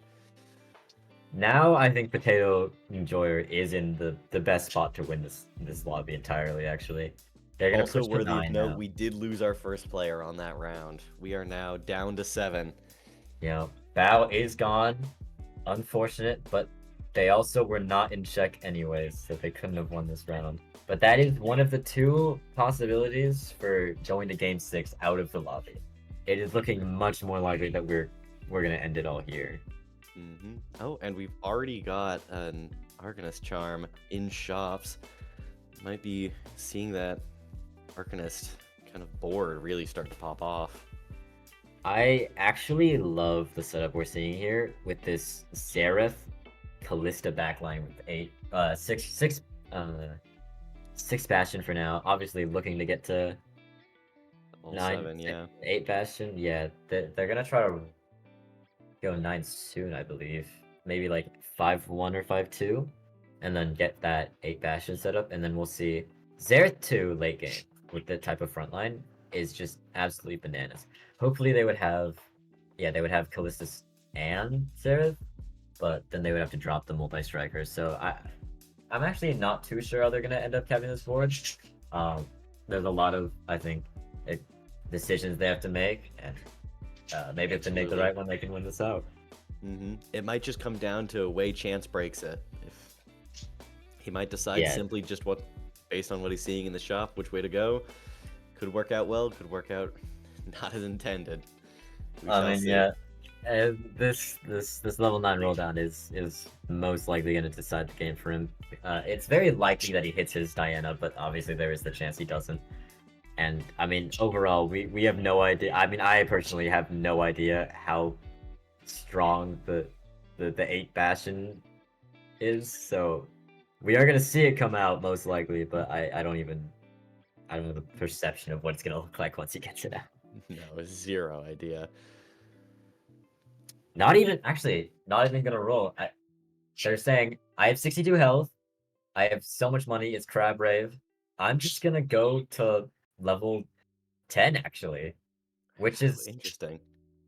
Now, I think Potato Enjoyer is in the best spot to win this lobby entirely, actually. They're going to Also push to worthy of 9 note, now. we did lose our first player on that round. We are now down to 7. Yeah, Bao is gone. Unfortunate, but they also were not in check anyways, so they couldn't have won this round. But that is one of the 2 possibilities for going to Game 6 out of the lobby. It is looking much more likely that we're gonna end it all here. Oh, and we've already got an Arcanist charm in shops. Might be seeing that Arcanist kind of board really start to pop off. I actually love the setup we're seeing here with this Seraph Kalista backline with 6 Bastion for now. Obviously looking to get to 8 Bastion. Yeah, they're gonna try to go 9 soon, I believe. Maybe like 5-1 or 5-2, and then get that 8 Bastion set up, and then we'll see Xerath 2 late game with the type of frontline. is just absolutely bananas. Hopefully they would have, yeah, they would have Callistus and Seraph, but then they would have to drop the multi-strikers. So I'm actually not too sure how they're gonna end up capping this board. There's a lot of, I think, decisions they have to make, and maybe if they make the right one, they can win this out. It might just come down to a way Chance breaks it. If he might decide simply just based on what he's seeing in the shop, which way to go. Could work out well, could work out not as intended. I mean, yeah. This level 9 roll down is most likely going to decide the game for him. It's very likely that he hits his Diana, but obviously there is the chance he doesn't. And I mean, overall, we have no idea. I mean, I personally have no idea how strong the 8 Bastion is. So we are going to see it come out most likely, but I don't have a perception of what it's going to look like once he gets it out. No, zero idea. Not even gonna roll. They're saying, I have 62 health, I have so much money, it's Crab Rave. I'm just gonna go to level 10, actually. Which is... interesting.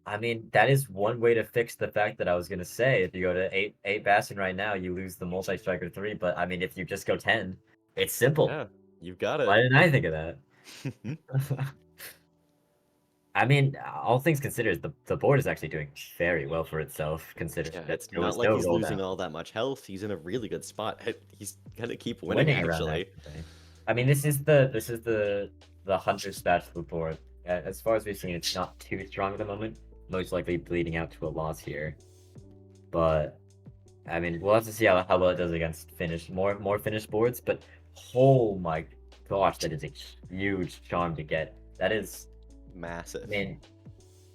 I mean, that is one way to fix the fact that I was gonna say, if you go to 8 Bastion right now, you lose the multi-striker 3, but I mean, if you just go 10, it's simple. Yeah, you've got it. Why didn't I think of that? I mean, all things considered, the board is actually doing very well for itself, considering that it's not like he's losing all that much health. He's in a really good spot. He's gonna keep winning actually. I mean, this is the Hunter's Bachelor board. As far as we've seen, it's not too strong at the moment. Most likely bleeding out to a loss here. But I mean, we'll have to see how well it does against more finished boards. But oh my gosh, that is a huge charm to get. That is massive. I mean,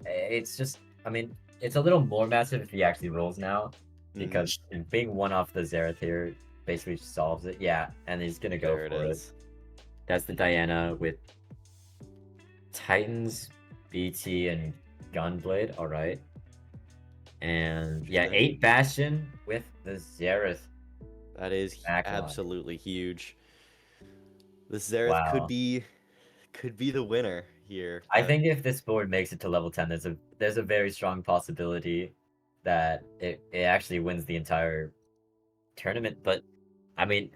it's just, I mean, it's a little more massive if he actually rolls now, because being one off the Xerath here basically solves it. Yeah, and he's gonna go for it. That's the Diana with Titans, BT, and Gunblade. All right, and yeah, 8 Bastion with the Xerath. That is absolutely huge. The Xerath could be the winner here. I think if this board makes it to level 10, there's a very strong possibility that it actually wins the entire tournament. But I mean,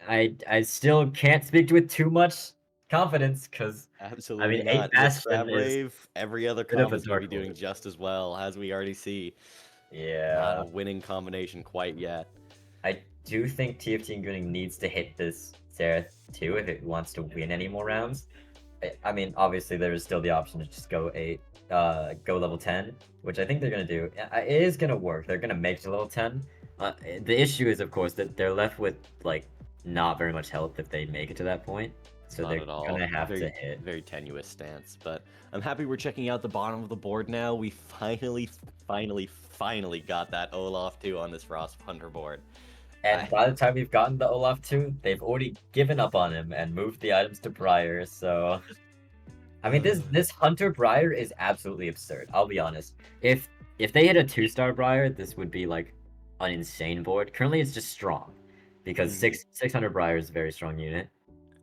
I still can't speak to it too much confidence, because absolutely I mean, 8 Bastion is every other combo is going to be doing just as well, as we already see. Yeah, not a winning combination quite yet. I do think TFT and Gunning needs to hit this Xerath too if it wants to win any more rounds. I mean, obviously there is still the option to just go level 10, which I think they're gonna do. It is gonna work. They're gonna make it to level 10. The issue is, of course, that they're left with like not very much health if they make it to that point. So they're gonna have to hit. Very tenuous stance, but I'm happy we're checking out the bottom of the board now. We finally got that Olaf 2 on this Frost Hunter board. And by the time we've gotten the Olaf 2, they've already given up on him and moved the items to Briar, so... I mean, this Hunter Briar is absolutely absurd, I'll be honest. If they hit a 2-star Briar, this would be, like, an insane board. Currently, it's just strong, because 600 Briar is a very strong unit,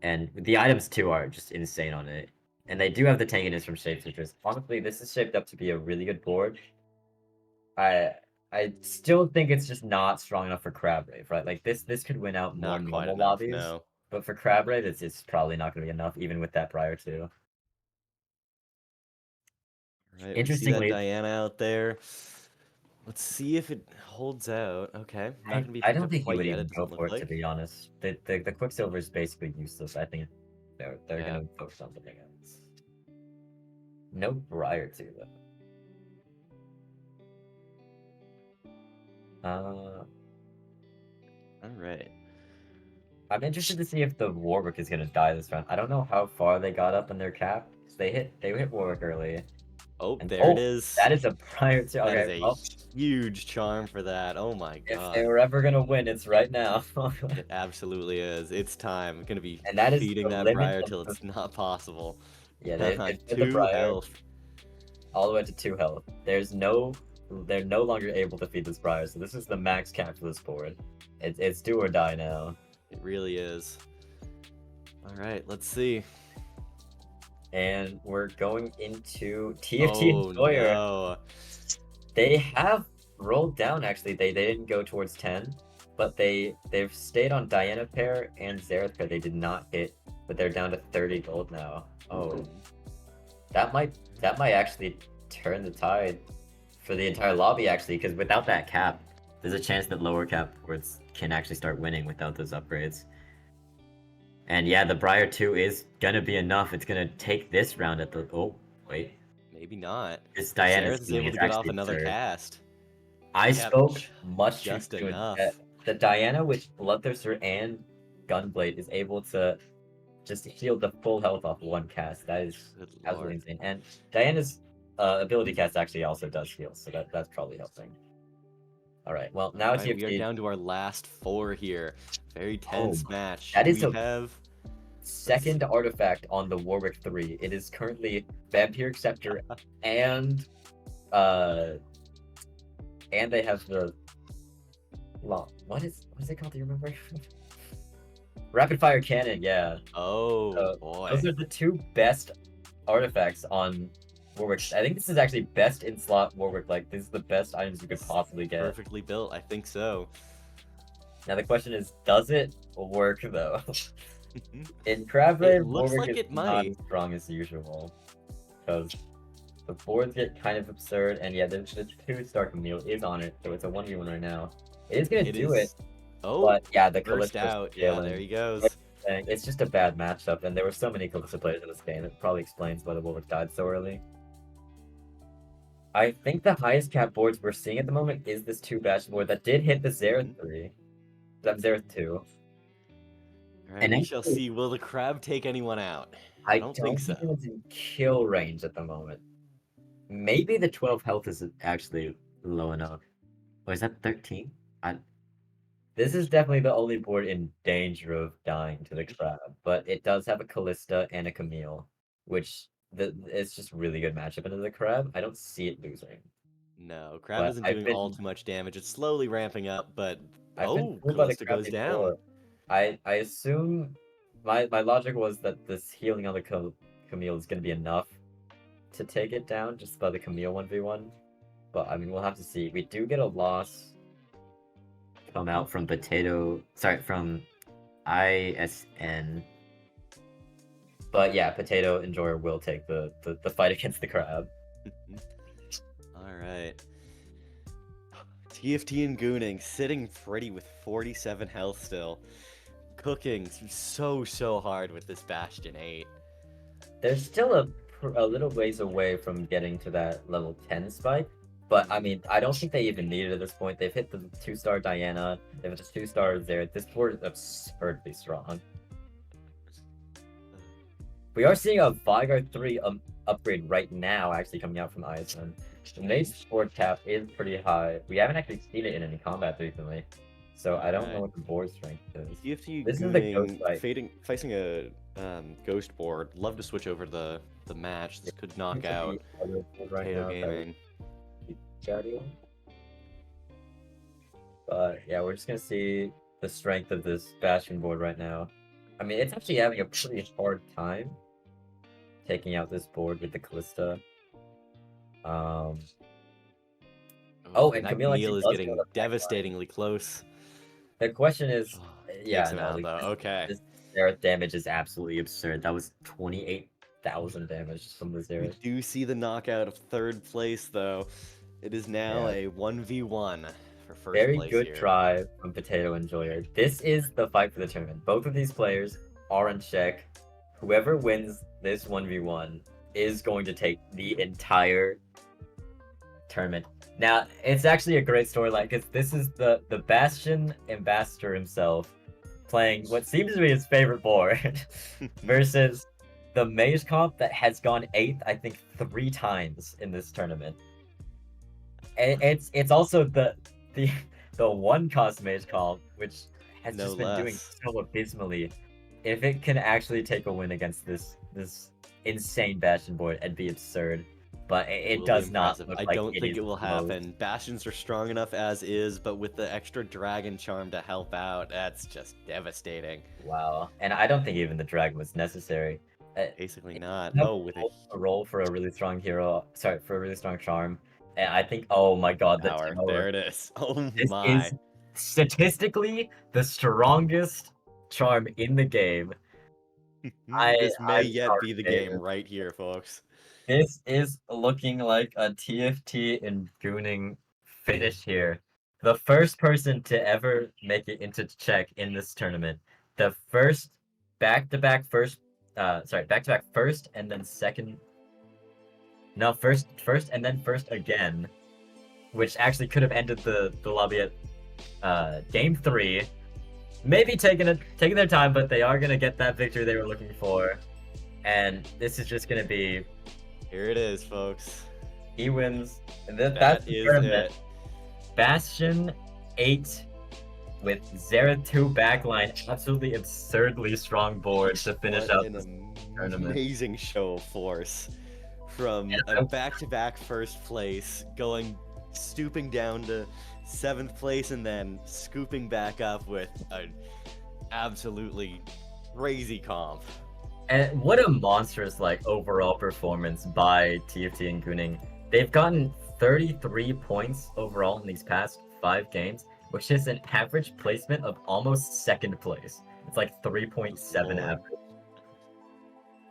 and the items, too, are just insane on it. And they do have the tankiness from Shapeshifters. Honestly, this is shaped up to be a really good board. I still think it's just not strong enough for Crab Rave, right? Like, this could win out more normal lobbies. No. But for Crab Rave, it's probably not going to be enough, even with that Briar, too. Right, interestingly, we see that Diana out there. Let's see if it holds out. Okay. I don't think he would even go for it, to be honest. The Quicksilver is basically useless. I think they're going to focus on something else. No Briar, too, though. All right. I'm interested to see if the Warwick is gonna die this round. I don't know how far they got up in their cap. They hit Warwick early. Oh, there it is. That is a prior to. That is a huge charm for that. Oh my god. If they were ever gonna win, it's right now. It absolutely is. It's time. I'm gonna be that feeding that Briar till it's not possible. Yeah, they hit the Briar. Health. All the way to 2 health. They're no longer able to feed this Briar, so this is the max cap for this board. It's do or die now. It really is. All right, let's see. And we're going into TFT Oh Enjoyer. no. They have rolled down, actually. They didn't go towards 10, but they've stayed on Diana pair and Xerath pair. They did not hit, but they're down to 30 gold now. Oh. That might actually turn the tide for the entire lobby, actually, because without that cap, there's a chance that lower cap boards can actually start winning without those upgrades. And yeah, the Briar 2 is gonna be enough. It's gonna take this round at the... Oh, wait. Maybe not. This Diana's Xerath is able to get off another absurd. cast. I Yep, spoke much too just soon. enough. The Diana with Bloodthirster and Gunblade is able to just heal the full health off one cast. That is Good absolutely lord. insane. And Diana's ability cast actually also does heal, so that's probably helping. Alright, well, now Alright, we are TFT... down to our last 4 here. Very tense match. That is we a have second artifact on the Warwick 3. It is currently Vampiric Scepter and they have the... What is it called? Do you remember? Rapid Fire Cannon, yeah. Oh boy. Those are the 2 best artifacts on Warwick. I think this is actually best in slot Warwick. Like, this is the best items you could possibly get. Perfectly built, I think so. Now the question is, does it work though? In Crab Raid, It looks Warwick like is it not might. as strong as usual. Because the boards get kind of absurd, and yeah, the 2-star Camille is on it, so it's a 1v1 right now. It is gonna do it. Oh, but yeah, the burst Callisto's out. Yeah, failing. there he goes. It's just a bad matchup, and there were so many Callisto players in this game. It probably explains why the Warwick died so early. I think the highest cap boards we're seeing at the moment is this 2 Bastion board that did hit the Xerath 3. That Xerath 2. Alright, we shall see. Will the crab take anyone out? I don't think so. It's in kill range at the moment. Maybe the 12 health is actually low enough. Or is that 13? This is definitely the only board in danger of dying to the crab, but it does have a Callista and a Camille, which it's just really good matchup into the crab. I don't see it losing. No, crab But isn't doing all too much damage. It's slowly ramping up, but Callista goes down. I assume my logic was that this healing on the Camille is going to be enough to take it down just by the Camille 1v1. But I mean, we'll have to see. We do get a loss come out from from ISN. But yeah, Potato Enjoyer will take the fight against the crab. Alright. TFT and Gooning sitting pretty with 47 health still. Cooking so hard with this Bastion 8. They're still a little ways away from getting to that level 10 spike. But, I mean, I don't think they even need it at this point. They've hit the 2-star Diana. They've hit the 2-star there. This board is absurdly strong. We are seeing a Vigor 3 upgrade right now, actually coming out from ISN. The Mace board cap is pretty high. We haven't actually seen it in any combat recently. So I don't know what the board strength is. TFT This is the ghost fight. facing a ghost board. Love to switch over to the match. This could knock out Potato Gaming. But yeah, we're just gonna see the strength of this Bastion board right now. I mean, it's actually having a pretty hard time taking out this board with the Callista. And Camille is getting devastatingly close. The question is, yeah, okay. Their damage is absolutely absurd. That was 28,000 damage from the Xerath. We do see the knockout of 3rd place, though. It is now a 1v1 for 1st place. Very good try from Potato Enjoyer. This is the fight for the tournament. Both of these players are in check. Whoever wins this 1v1 is going to take the entire tournament. Now, it's actually a great storyline because this is the Bastion ambassador himself playing what seems to be his favorite board versus the Mage comp that has gone 8th, I think, 3 times in this tournament. And it's also the 1-cost Mage comp, which has just been doing so abysmally. If it can actually take a win against this insane Bastion board, it'd be absurd. But it does not look like I don't think it will happen. Bastions are strong enough as is, but with the extra Dragon Charm to help out, that's just devastating. Wow. And I don't think even the Dragon was necessary. Basically not. have Oh, with a roll for a really strong hero. Sorry, for a really strong charm. And I think, oh my god, the power. tower. There it is. Oh This my. is statistically the strongest charm in the game. This may I'm yet sorry, be the David. game right here, folks. This is looking like a TFT and Gooning finish here. The first person to ever make it into Czech in this tournament. The first back-to-back first, back-to-back first and then second. No, first and then first again, which actually could have ended the lobby at game 3. Maybe taking their time, but they are gonna get that victory they were looking for. And this is just gonna be. Here it is, folks. He wins. That is it. Bastion 8 with 0-2 backline. Absolutely absurdly strong board to finish out this tournament. Amazing show of force. From a back-to-back first place, stooping down to 7th place, and then scooping back up with an absolutely crazy comp. And what a monstrous overall performance by TFT and Gooning. They've gotten 33 points overall in these past 5 games, which is an average placement of almost 2nd place. It's like 3.7 average.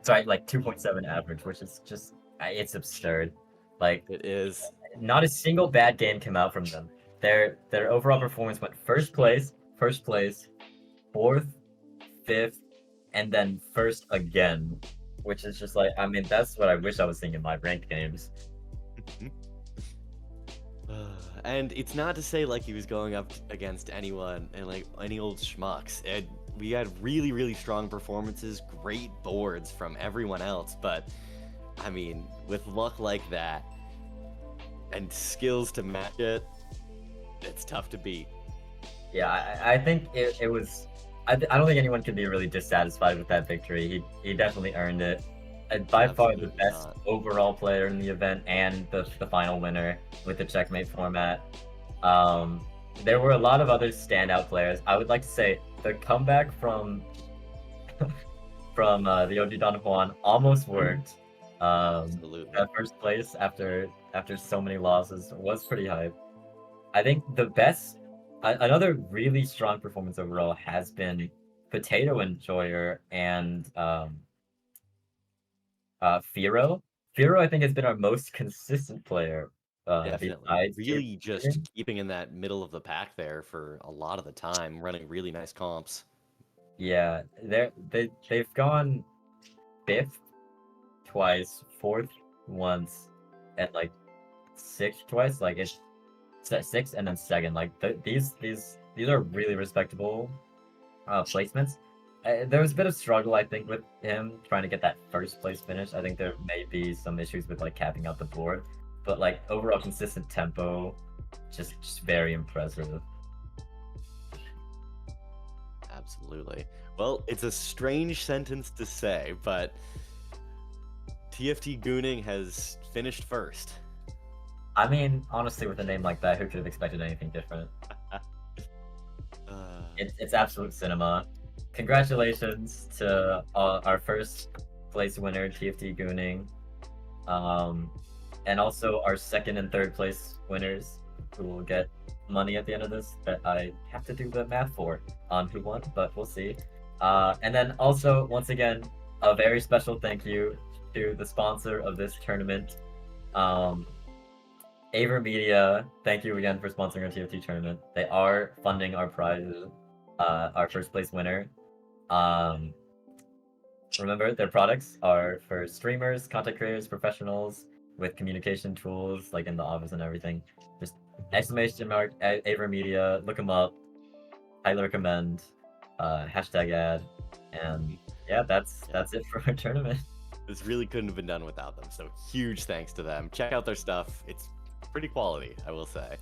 Sorry, 2.7 average, which is just, it's absurd. It is. Not a single bad game came out from them. Their overall performance went first place, 4th, 5th, and then 1st again, which is just that's what I wish I was seeing in my ranked games. And it's not to say he was going up against anyone and any old schmucks. We had really, really strong performances, great boards from everyone else, but I mean, with luck like that and skills to match it, it's tough to beat. Yeah, I think it was. I don't think anyone could be really dissatisfied with that victory. He definitely earned it. By far the best overall player in the event and the final winner with the checkmate format. There were a lot of other standout players. I would like to say the comeback from the OG Don Juan almost worked. Absolutely. That first place after so many losses was pretty hype. I think the best. Another really strong performance overall has been Potato Enjoyer and Firo. Firo, I think, has been our most consistent player. Definitely. Really just keeping in that middle of the pack there for a lot of the time, running really nice comps. Yeah, they've gone 5th twice, 4th once, and 6th twice. It's 6th and then 2nd. These are really respectable placements. There was a bit of struggle, I think, with him trying to get that 1st place finish. I think there may be some issues with capping out the board, but overall consistent tempo, just very impressive. Absolutely. Well, it's a strange sentence to say, but TFT Gooning has finished 1st. I mean, honestly, with a name like that, who could have expected anything different? It's absolute cinema. Congratulations to our 1st place winner, TFT Gooning, and also our 2nd and 3rd place winners, who will get money at the end of this that I have to do the math for on who won, but we'll see. And then also, once again, a very special thank you to the sponsor of this tournament, AVerMedia. Thank you again for sponsoring our TFT tournament. They are funding our prizes, our 1st place winner. Remember, their products are for streamers, content creators, professionals with communication tools in the office and everything. Just exclamation mark AVerMedia. Look them up. Highly recommend. #ad. And yeah, that's it for our tournament. This really couldn't have been done without them. So huge thanks to them. Check out their stuff. It's pretty quality, I will say.